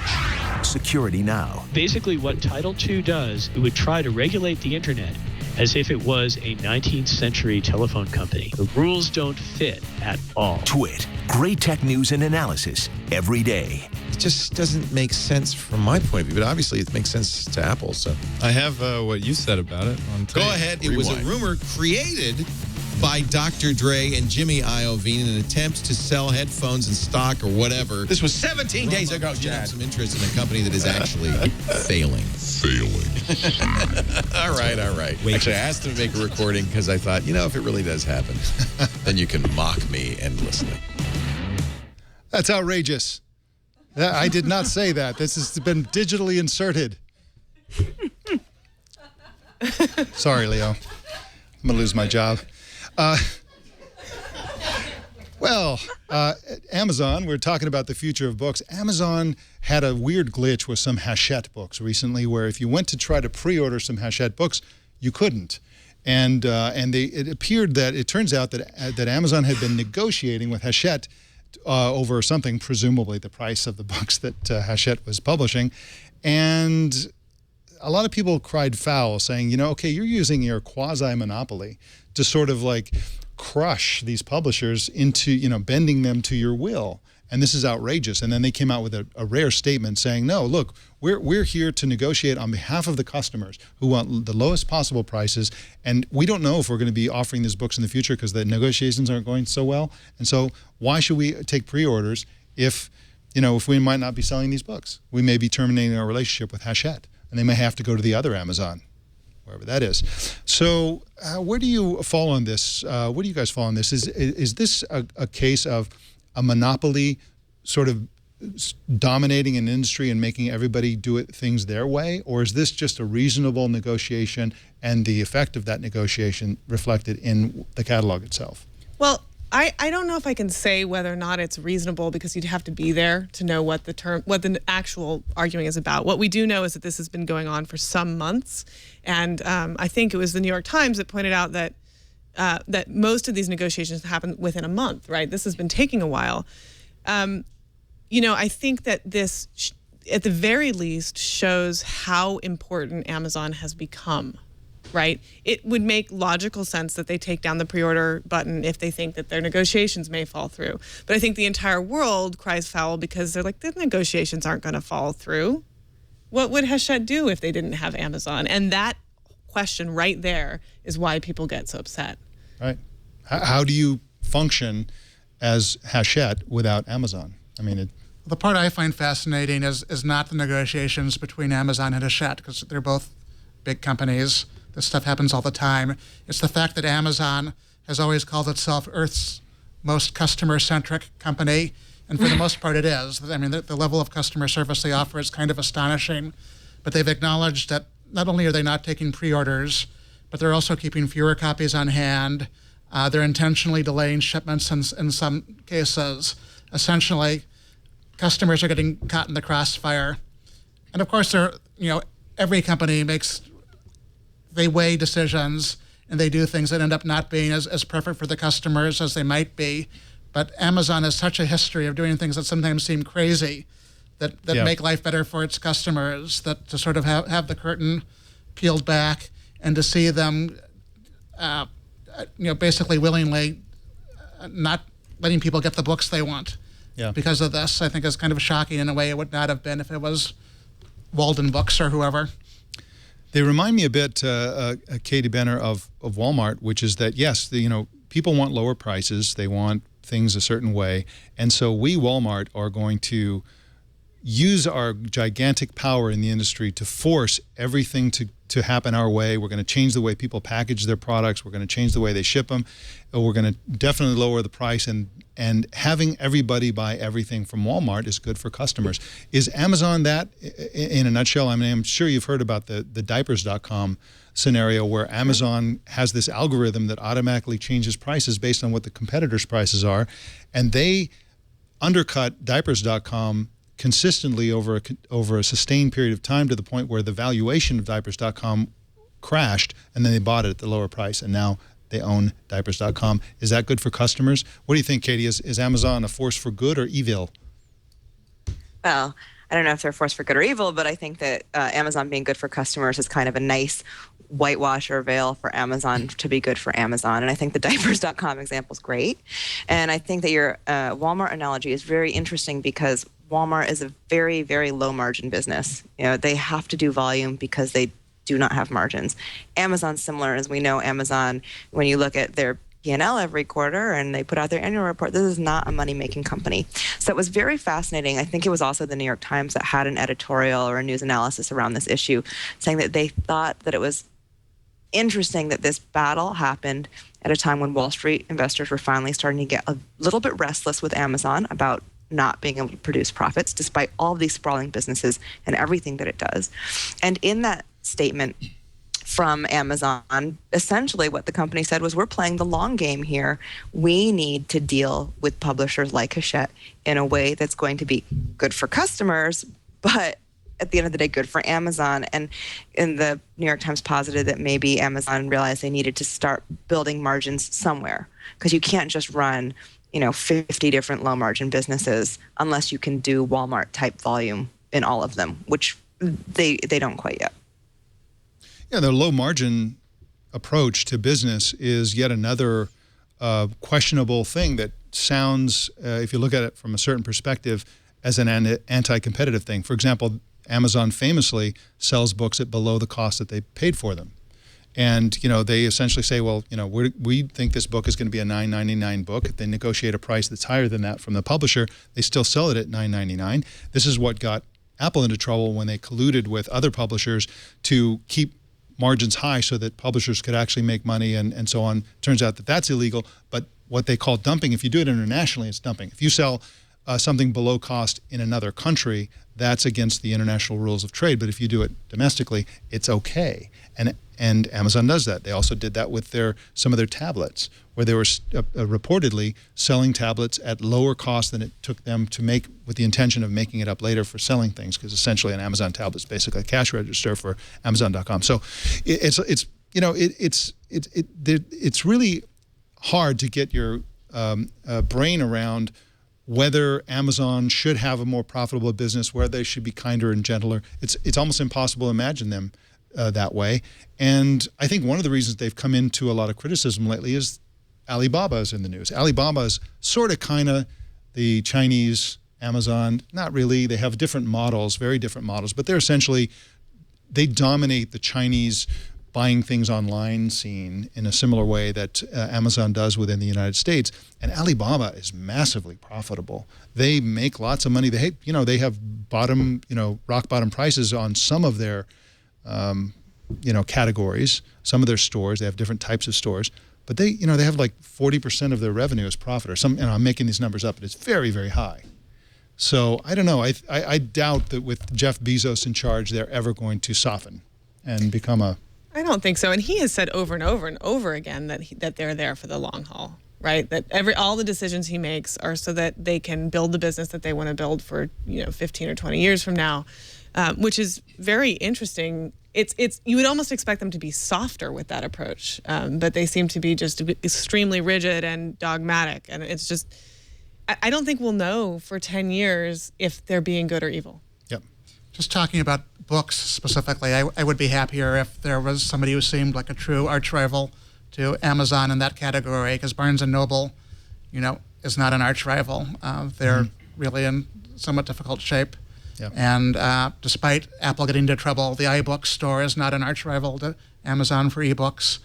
Security Now. Basically, what Title II does, it would try to regulate the internet as if it was a 19th century telephone company. The rules don't fit at all. Twit. Great tech news and analysis every day. It just doesn't make sense from my point of view, but obviously it makes sense to Apple. So I have what you said about it on tape. Go ahead. It was a rumor created by Dr. Dre and Jimmy Iovine in an attempt to sell headphones and stock or whatever. This was 17 days ago, Chad. Some interest in a company that is actually failing. All right. Actually, I asked them to make a recording because I thought, if it really does happen, then you can mock me endlessly. That's outrageous. I did not say that. This has been digitally inserted. Sorry, Leo. I'm going to lose my job. Amazon, we're talking about the future of books. Amazon had a weird glitch with some Hachette books recently where if you went to try to pre-order some Hachette books, you couldn't. And it appeared that it turns out that Amazon had been negotiating with Hachette over something, presumably the price of the books that Hachette was publishing. And a lot of people cried foul saying, okay, you're using your quasi-monopoly to sort of like crush these publishers into, bending them to your will. And this is outrageous. And then they came out with a rare statement saying, no, look, we're here to negotiate on behalf of the customers who want the lowest possible prices. And we don't know if we're going to be offering these books in the future because the negotiations aren't going so well. And so why should we take pre-orders if we might not be selling these books? We may be terminating our relationship with Hachette, and they may have to go to the other Amazon, wherever that is. So where do you fall on this? Where do you guys fall on this? Is this a case of a monopoly sort of dominating an industry and making everybody do things their way? Or is this just a reasonable negotiation and the effect of that negotiation reflected in the catalog itself? Well, I don't know if I can say whether or not it's reasonable because you'd have to be there to know what the actual arguing is about. What we do know is that this has been going on for some months. And I think it was the New York Times that pointed out that that most of these negotiations happen within a month, right? This has been taking a while. I think that this, at the very least, shows how important Amazon has become, right? It would make logical sense that they take down the pre-order button if they think that their negotiations may fall through. But I think the entire world cries foul because they're like, the negotiations aren't going to fall through. What would Hachette do if they didn't have Amazon? And that question right there is why people get so upset. Right. How do you function as Hachette without Amazon? I mean, the part I find fascinating is not the negotiations between Amazon and Hachette, because they're both big companies. This stuff happens all the time. It's the fact that Amazon has always called itself Earth's most customer-centric company, and for the most part it is. I mean, the level of customer service they offer is kind of astonishing, but they've acknowledged that not only are they not taking pre-orders, but they're also keeping fewer copies on hand. They're intentionally delaying shipments in some cases. Essentially, customers are getting caught in the crossfire. And of course, every company they weigh decisions and they do things that end up not being as perfect for the customers as they might be. But Amazon has such a history of doing things that sometimes seem crazy that make life better for its customers, that to sort of have the curtain peeled back and to see them, basically willingly not letting people get the books they want because of this, I think is kind of shocking in a way it would not have been if it was Walden Books or whoever. They remind me a bit, Katie Benner, of Walmart, which is that, yes, people want lower prices. They want things a certain way. And so we, Walmart, are going to use our gigantic power in the industry to force everything to happen our way. We're going to change the way people package their products. We're going to change the way they ship them. We're going to definitely lower the price. And having everybody buy everything from Walmart is good for customers. Is Amazon that in a nutshell? I mean, I'm sure you've heard about the Diapers.com scenario where Amazon has this algorithm that automatically changes prices based on what the competitors' prices are. And they undercut Diapers.com consistently over a sustained period of time to the point where the valuation of Diapers.com crashed, and then they bought it at the lower price, and now they own Diapers.com. Is that good for customers? What do you think, Katie? Is Amazon a force for good or evil? Well, I don't know if they're a force for good or evil, but I think that Amazon being good for customers is kind of a nice whitewash or veil for Amazon to be good for Amazon. And I think the Diapers.com example is great. And I think that your Walmart analogy is very interesting because Walmart is a very, very low margin business. They have to do volume because they do not have margins. Amazon's similar. As we know, Amazon, when you look at their P&L every quarter and they put out their annual report, this is not a money-making company. So it was very fascinating. I think it was also the New York Times that had an editorial or a news analysis around this issue saying that they thought that it was interesting that this battle happened at a time when Wall Street investors were finally starting to get a little bit restless with Amazon about not being able to produce profits despite all of these sprawling businesses and everything that it does. And in that statement from Amazon, essentially what the company said was, we're playing the long game here. We need to deal with publishers like Hachette in a way that's going to be good for customers, but at the end of the day, good for Amazon. And in the New York Times posited that maybe Amazon realized they needed to start building margins somewhere, because you can't just run 50 different low margin businesses unless you can do Walmart type volume in all of them, which they don't quite yet. Yeah, the low margin approach to business is yet another questionable thing that sounds, if you look at it from a certain perspective, as an anti-competitive thing. For example, Amazon famously sells books at below the cost that they paid for them. And, they essentially say, well, we think this book is going to be a $9.99 book. If they negotiate a price that's higher than that from the publisher, they still sell it at $9.99. This is what got Apple into trouble when they colluded with other publishers to keep margins high so that publishers could actually make money and so on. Turns out that that's illegal, but what they call dumping, if you do it internationally, it's dumping. If you sell something below cost in another country, that's against the international rules of trade. But if you do it domestically, it's okay. And Amazon does that. They also did that with some of their tablets, where they were reportedly selling tablets at lower cost than it took them to make, with the intention of making it up later for selling things, because essentially an Amazon tablet is basically a cash register for Amazon.com. So it's really hard to get your brain around whether Amazon should have a more profitable business, where they should be kinder and gentler. It's almost impossible to imagine them that way. And I think one of the reasons they've come into a lot of criticism lately is Alibaba is in the news. Alibaba is sort of kind of the Chinese Amazon. Not really. They have different models, very different models, but they're essentially, they dominate the Chinese buying things online scene in a similar way that Amazon does within the United States. And Alibaba is massively profitable. They make lots of money. They have bottom, rock bottom prices on some of their categories, some of their stores. They have different types of stores, but they have like 40% of their revenue as profit, or some. I'm making these numbers up, but it's very, very high. So I don't know. I doubt that with Jeff Bezos in charge, they're ever going to soften and become a. I don't think so. And he has said over and over and over again that they're there for the long haul, right? That all the decisions he makes are so that they can build the business that they want to build for 15 or 20 years from now, which is very interesting. It's you would almost expect them to be softer with that approach, but they seem to be just extremely rigid and dogmatic. And it's just, I don't think we'll know for 10 years if they're being good or evil. Yep. Just talking about books specifically, I would be happier if there was somebody who seemed like a true arch rival to Amazon in that category, because Barnes & Noble, is not an arch rival. They're really in somewhat difficult shape. Yep. And despite Apple getting into trouble, the iBook store is not an arch rival to Amazon for ebooks.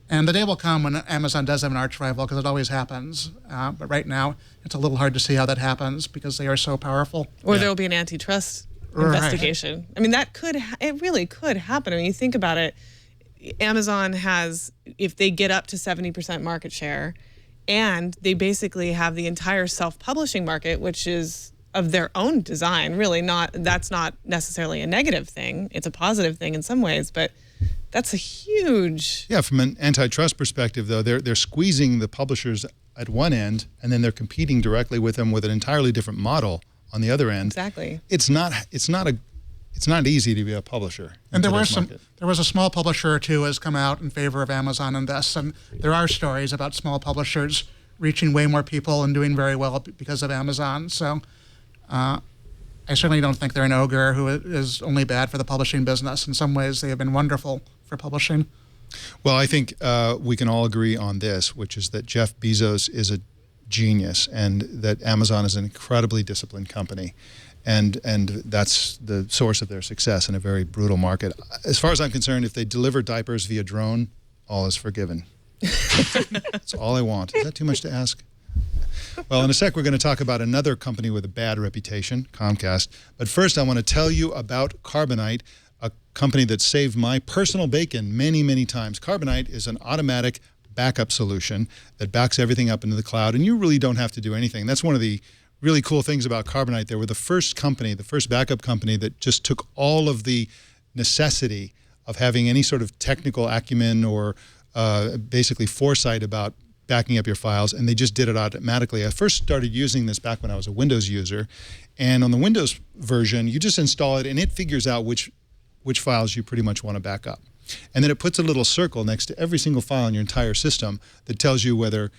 And the day will come when Amazon does have an arch rival, because it always happens. But right now, it's a little hard to see how that happens, because they are so powerful. Or there will be an antitrust investigation. Right. I mean, it really could happen. I mean, you think about it, Amazon has, if they get up to 70% market share, and they basically have the entire self-publishing market, which is of their own design, really that's not necessarily a negative thing. It's a positive thing in some ways, but that's a huge... Yeah, from an antitrust perspective, though, they're squeezing the publishers at one end, and then they're competing directly with them with an entirely different model on the other end. Exactly. It's not easy to be a publisher. And there was a small publisher or two has come out in favor of Amazon in this, and there are stories about small publishers reaching way more people and doing very well because of Amazon. So I certainly don't think they're an ogre who is only bad for the publishing business. In some ways, they have been wonderful for publishing. Well, I think we can all agree on this, which is that Jeff Bezos is a genius, and that Amazon is an incredibly disciplined company, and that's the source of their success in a very brutal market. As far as I'm concerned, if they deliver diapers via drone, all is forgiven. That's all I want. Is that too much to ask? Well, in a sec, we're going to talk about another company with a bad reputation, Comcast. But first, I want to tell you about Carbonite, a company that saved my personal bacon many, many times. Carbonite is an automatic backup solution that backs everything up into the cloud, and you really don't have to do anything. That's one of the really cool things about Carbonite. They were the first company, the first backup company that just took all of the necessity of having any sort of technical acumen or basically foresight about backing up your files, and they just did it automatically. I first started using this back when I was a Windows user, and on the Windows version, you just install it and it figures out which files you pretty much want to back up. And then it puts a little circle next to every single file in your entire system that tells you whether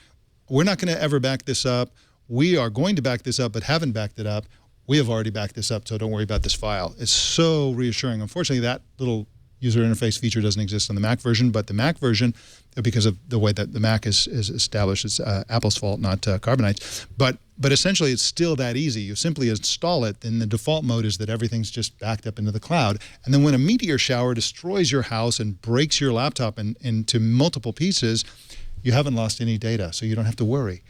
we're not going to ever back this up, we are going to back this up but haven't backed it up, we have already backed this up, so don't worry about this file. It's so reassuring. Unfortunately, that little user interface feature doesn't exist on the Mac version, but the Mac version, because of the way that the Mac is established, it's Apple's fault, not Carbonite's. But essentially, it's still that easy. You simply install it, then the default mode is that everything's just backed up into the cloud. And then when a meteor shower destroys your house and breaks your laptop into multiple pieces, you haven't lost any data, so you don't have to worry.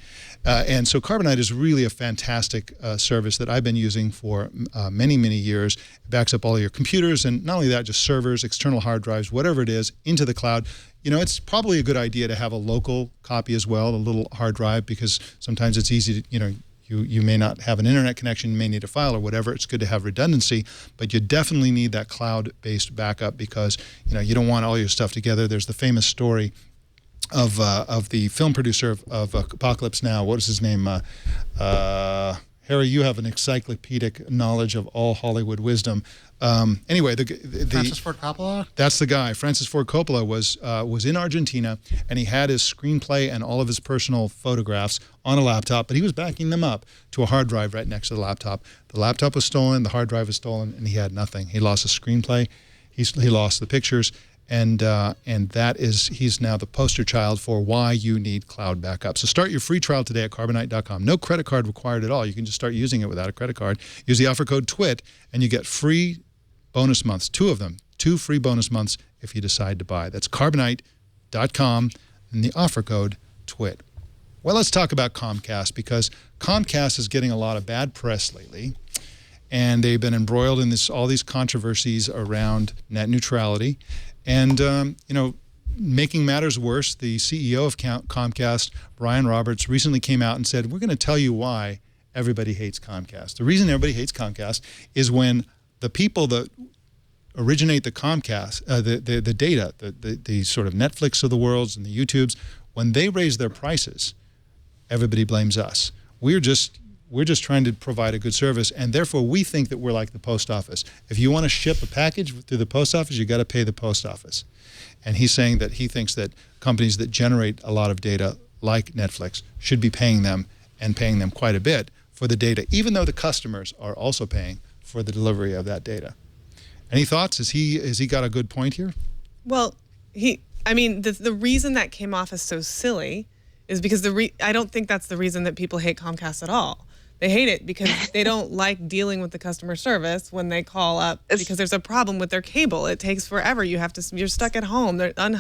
And so Carbonite is really a fantastic service that I've been using for many, many years. It backs up all of your computers, and not only that, just servers, external hard drives, whatever it is, into the cloud. You know, it's probably a good idea to have a local copy as well, a little hard drive, because sometimes it's easy to, you may not have an internet connection, you may need a file or whatever. It's good to have redundancy, but you definitely need that cloud-based backup because, you don't want all your stuff together. There's the famous story of the film producer of Apocalypse Now. What is his name? Harry, you have an encyclopedic knowledge of all Hollywood wisdom. Anyway, Francis Ford Coppola? That's the guy. Francis Ford Coppola was in Argentina, and he had his screenplay and all of his personal photographs on a laptop, but he was backing them up to a hard drive right next to the laptop. The laptop was stolen, the hard drive was stolen, and he had nothing. He lost his screenplay, he lost the pictures, and he's now the poster child for why you need cloud backup. So start your free trial today at Carbonite.com. No credit card required at all. You can just start using it without a credit card. Use the offer code TWIT, and you get free bonus months, 2 of them, 2 free bonus months if you decide to buy. That's Carbonite.com, and the offer code TWIT. Well, let's talk about Comcast, because Comcast is getting a lot of bad press lately, and they've been embroiled in all these controversies around net neutrality. And, making matters worse, the CEO of Comcast, Brian Roberts, recently came out and said, we're going to tell you why everybody hates Comcast. The reason everybody hates Comcast is when the people that originate the Comcast, the data, the sort of Netflix of the worlds and the YouTubes, when they raise their prices, everybody blames us. We're just trying to provide a good service, and therefore we think that we're like the post office. If you want to ship a package through the post office, you got to pay the post office. And he's saying that he thinks that companies that generate a lot of data, like Netflix, should be paying them, and paying them quite a bit for the data, even though the customers are also paying for the delivery of that data. Any thoughts? Has he got a good point here? Well, the reason that came off as so silly is because I don't think that's the reason that people hate Comcast at all. They hate it because they don't like dealing with the customer service when they call up because there's a problem with their cable. It takes forever. You're stuck at home. There are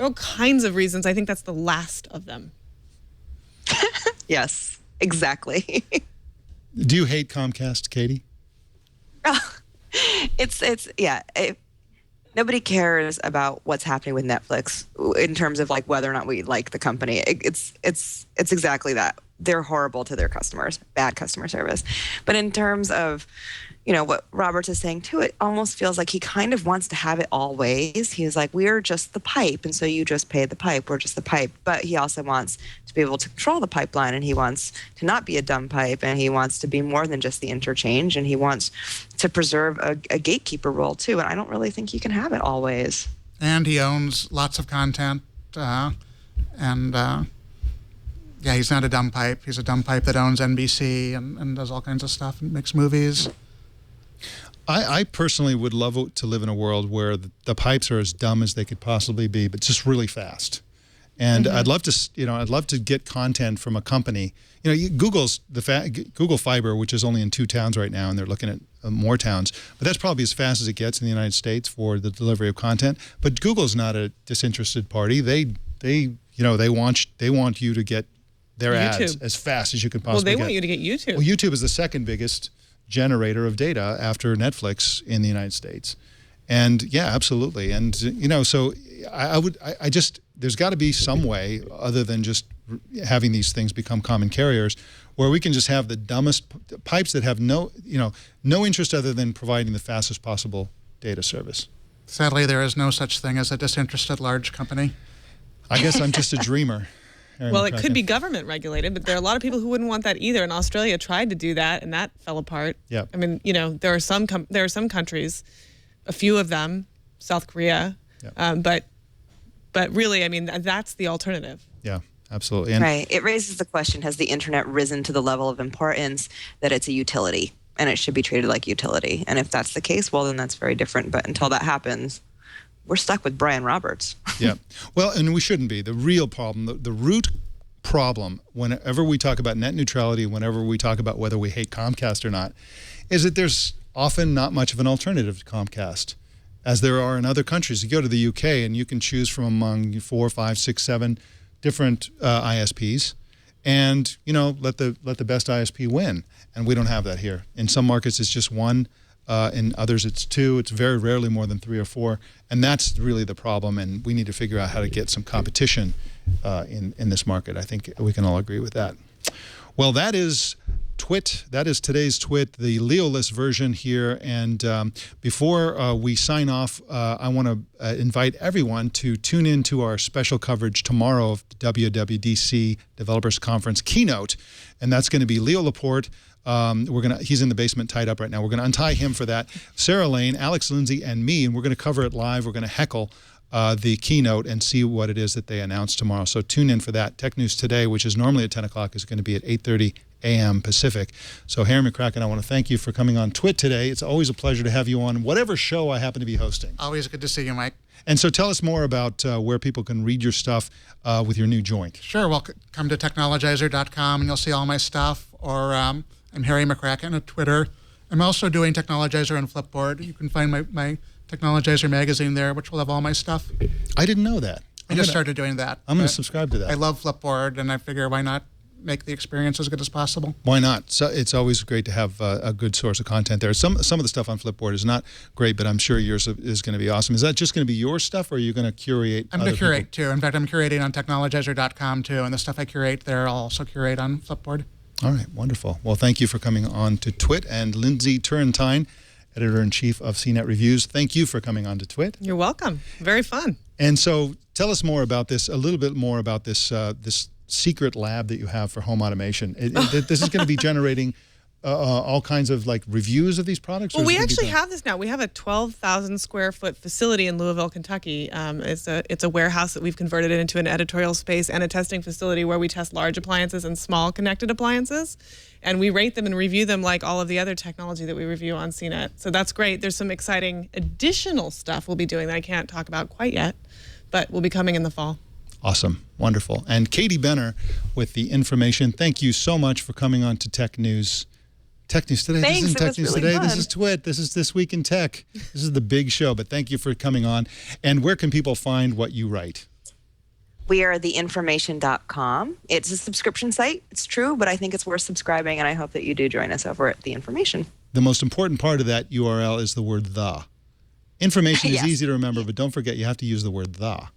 all kinds of reasons. I think that's the last of them. Yes, exactly. Do you hate Comcast, Katie? Nobody cares about what's happening with Netflix in terms of like whether or not we like the company. It's exactly that. They're horrible to their customers, bad customer service. But in terms of, what Roberts is saying too, it almost feels like he kind of wants to have it all ways. He's like, we're just the pipe, and so you just pay the pipe. We're just the pipe. But he also wants to be able to control the pipeline, and he wants to not be a dumb pipe, and he wants to be more than just the interchange, and he wants to preserve a gatekeeper role too. And I don't really think he can have it all ways. And he owns lots of content, he's not a dumb pipe. He's a dumb pipe that owns NBC and does all kinds of stuff and makes movies. I personally would love to live in a world where the pipes are as dumb as they could possibly be, but just really fast. And I'd love to get content from a company. Google Fiber, which is only in 2 towns right now, and they're looking at more towns. But that's probably as fast as it gets in the United States for the delivery of content. But Google's not a disinterested party. They want you to get their ads as fast as you can possibly get. Well, they want you to get YouTube. Well, YouTube is the second biggest generator of data after Netflix in the United States. And yeah, absolutely. And so there's got to be some way other than just having these things become common carriers, where we can just have the dumbest pipes that have no interest other than providing the fastest possible data service. Sadly, there is no such thing as a disinterested large company. I guess I'm just a dreamer. Well, it could be government regulated, but there are a lot of people who wouldn't want that either. And Australia tried to do that, and that fell apart. Yeah. I mean, there are some countries, a few of them, South Korea, but really, I mean, that's the alternative. Yeah, absolutely. And right. It raises the question: has the internet risen to the level of importance that it's a utility and it should be treated like utility? And if that's the case, well, then that's very different. But until that happens, we're stuck with Brian Roberts. Yeah. Well, and we shouldn't be. The real problem, the root problem, whenever we talk about net neutrality, whenever we talk about whether we hate Comcast or not, is that there's often not much of an alternative to Comcast, as there are in other countries. You go to the UK and you can choose from among 4, 5, 6, 7 different ISPs, and let the best ISP win. And we don't have that here. In some markets, it's just one. In others, it's 2. It's very rarely more than 3 or 4. And that's really the problem. And we need to figure out how to get some competition in this market. I think we can all agree with that. Well, that is Twit. That is today's Twit, the Leo-less version here. And before we sign off, I want to invite everyone to tune in to our special coverage tomorrow of the WWDC Developers Conference keynote. And that's going to be Leo Laporte. He's in the basement tied up right now. We're going to untie him for that. Sarah Lane, Alex Lindsey, and me, and we're going to cover it live. We're going to heckle the keynote and see what it is that they announce tomorrow. So tune in for that. Tech News Today, which is normally at 10 o'clock, is going to be at 8:30 a.m. Pacific. So Harry McCracken, I want to thank you for coming on Twit today. It's always a pleasure to have you on whatever show I happen to be hosting. Always good to see you, Mike. And so tell us more about where people can read your stuff with your new joint. Sure. Well, come to technologizer.com and you'll see all my stuff. Or I'm Harry McCracken at Twitter. I'm also doing Technologizer on Flipboard. You can find my Technologizer magazine there, which will have all my stuff. I didn't know that. I just started doing that. I'm going to subscribe to that. I love Flipboard, and I figure why not make the experience as good as possible. Why not? So it's always great to have a good source of content there. Some of the stuff on Flipboard is not great, but I'm sure yours is going to be awesome. Is that just going to be your stuff, or are you going to curate? I'm going to curate too. In fact, I'm curating on technologizer.com too, and the stuff I curate there, I'll also curate on Flipboard. All right, wonderful. Well, thank you for coming on to Twit, and Lindsey Turrentine, Editor-in-Chief of CNET Reviews. Thank you for coming on to Twit. You're welcome. Very fun. And so tell us more about this, a little bit more about this this secret lab that you have for home automation. This is going to be generating all kinds of reviews of these products? Well, we actually have this now. We have a 12,000 square foot facility in Louisville, Kentucky. It's a warehouse that we've converted into an editorial space and a testing facility where we test large appliances and small connected appliances. And we rate them and review them like all of the other technology that we review on CNET. So that's great. There's some exciting additional stuff we'll be doing that I can't talk about quite yet, but will be coming in the fall. Awesome. Wonderful. And Katie Benner with the information. Thank you so much for coming on to Tech News. Tech News Today. Thanks, this isn't Tech News really Today. Fun. This is Twit. This is This Week in Tech. This is the big show, but thank you for coming on. And where can people find what you write? We are theinformation.com. It's a subscription site. It's true, but I think it's worth subscribing, and I hope that you do join us over at The Information. The most important part of that URL is the word the. Information is Yes. easy to remember, but don't forget you have to use the word the.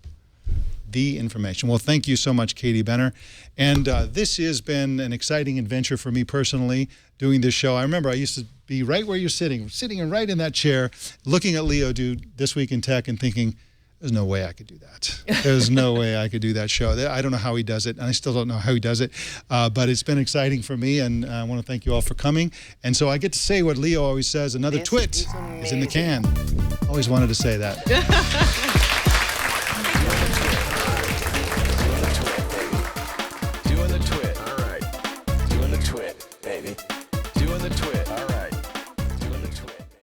The Information. Well, thank you so much, Katie Benner. And this has been an exciting adventure for me personally, doing this show. I remember I used to be right where you're sitting right in that chair, looking at Leo do This Week in Tech and thinking, there's no way I could do that. There's no way I could do that show. I don't know how he does it, and I still don't know how he does it. But it's been exciting for me, and I want to thank you all for coming. And so I get to say what Leo always says, another twit is in the can. Always wanted to say that.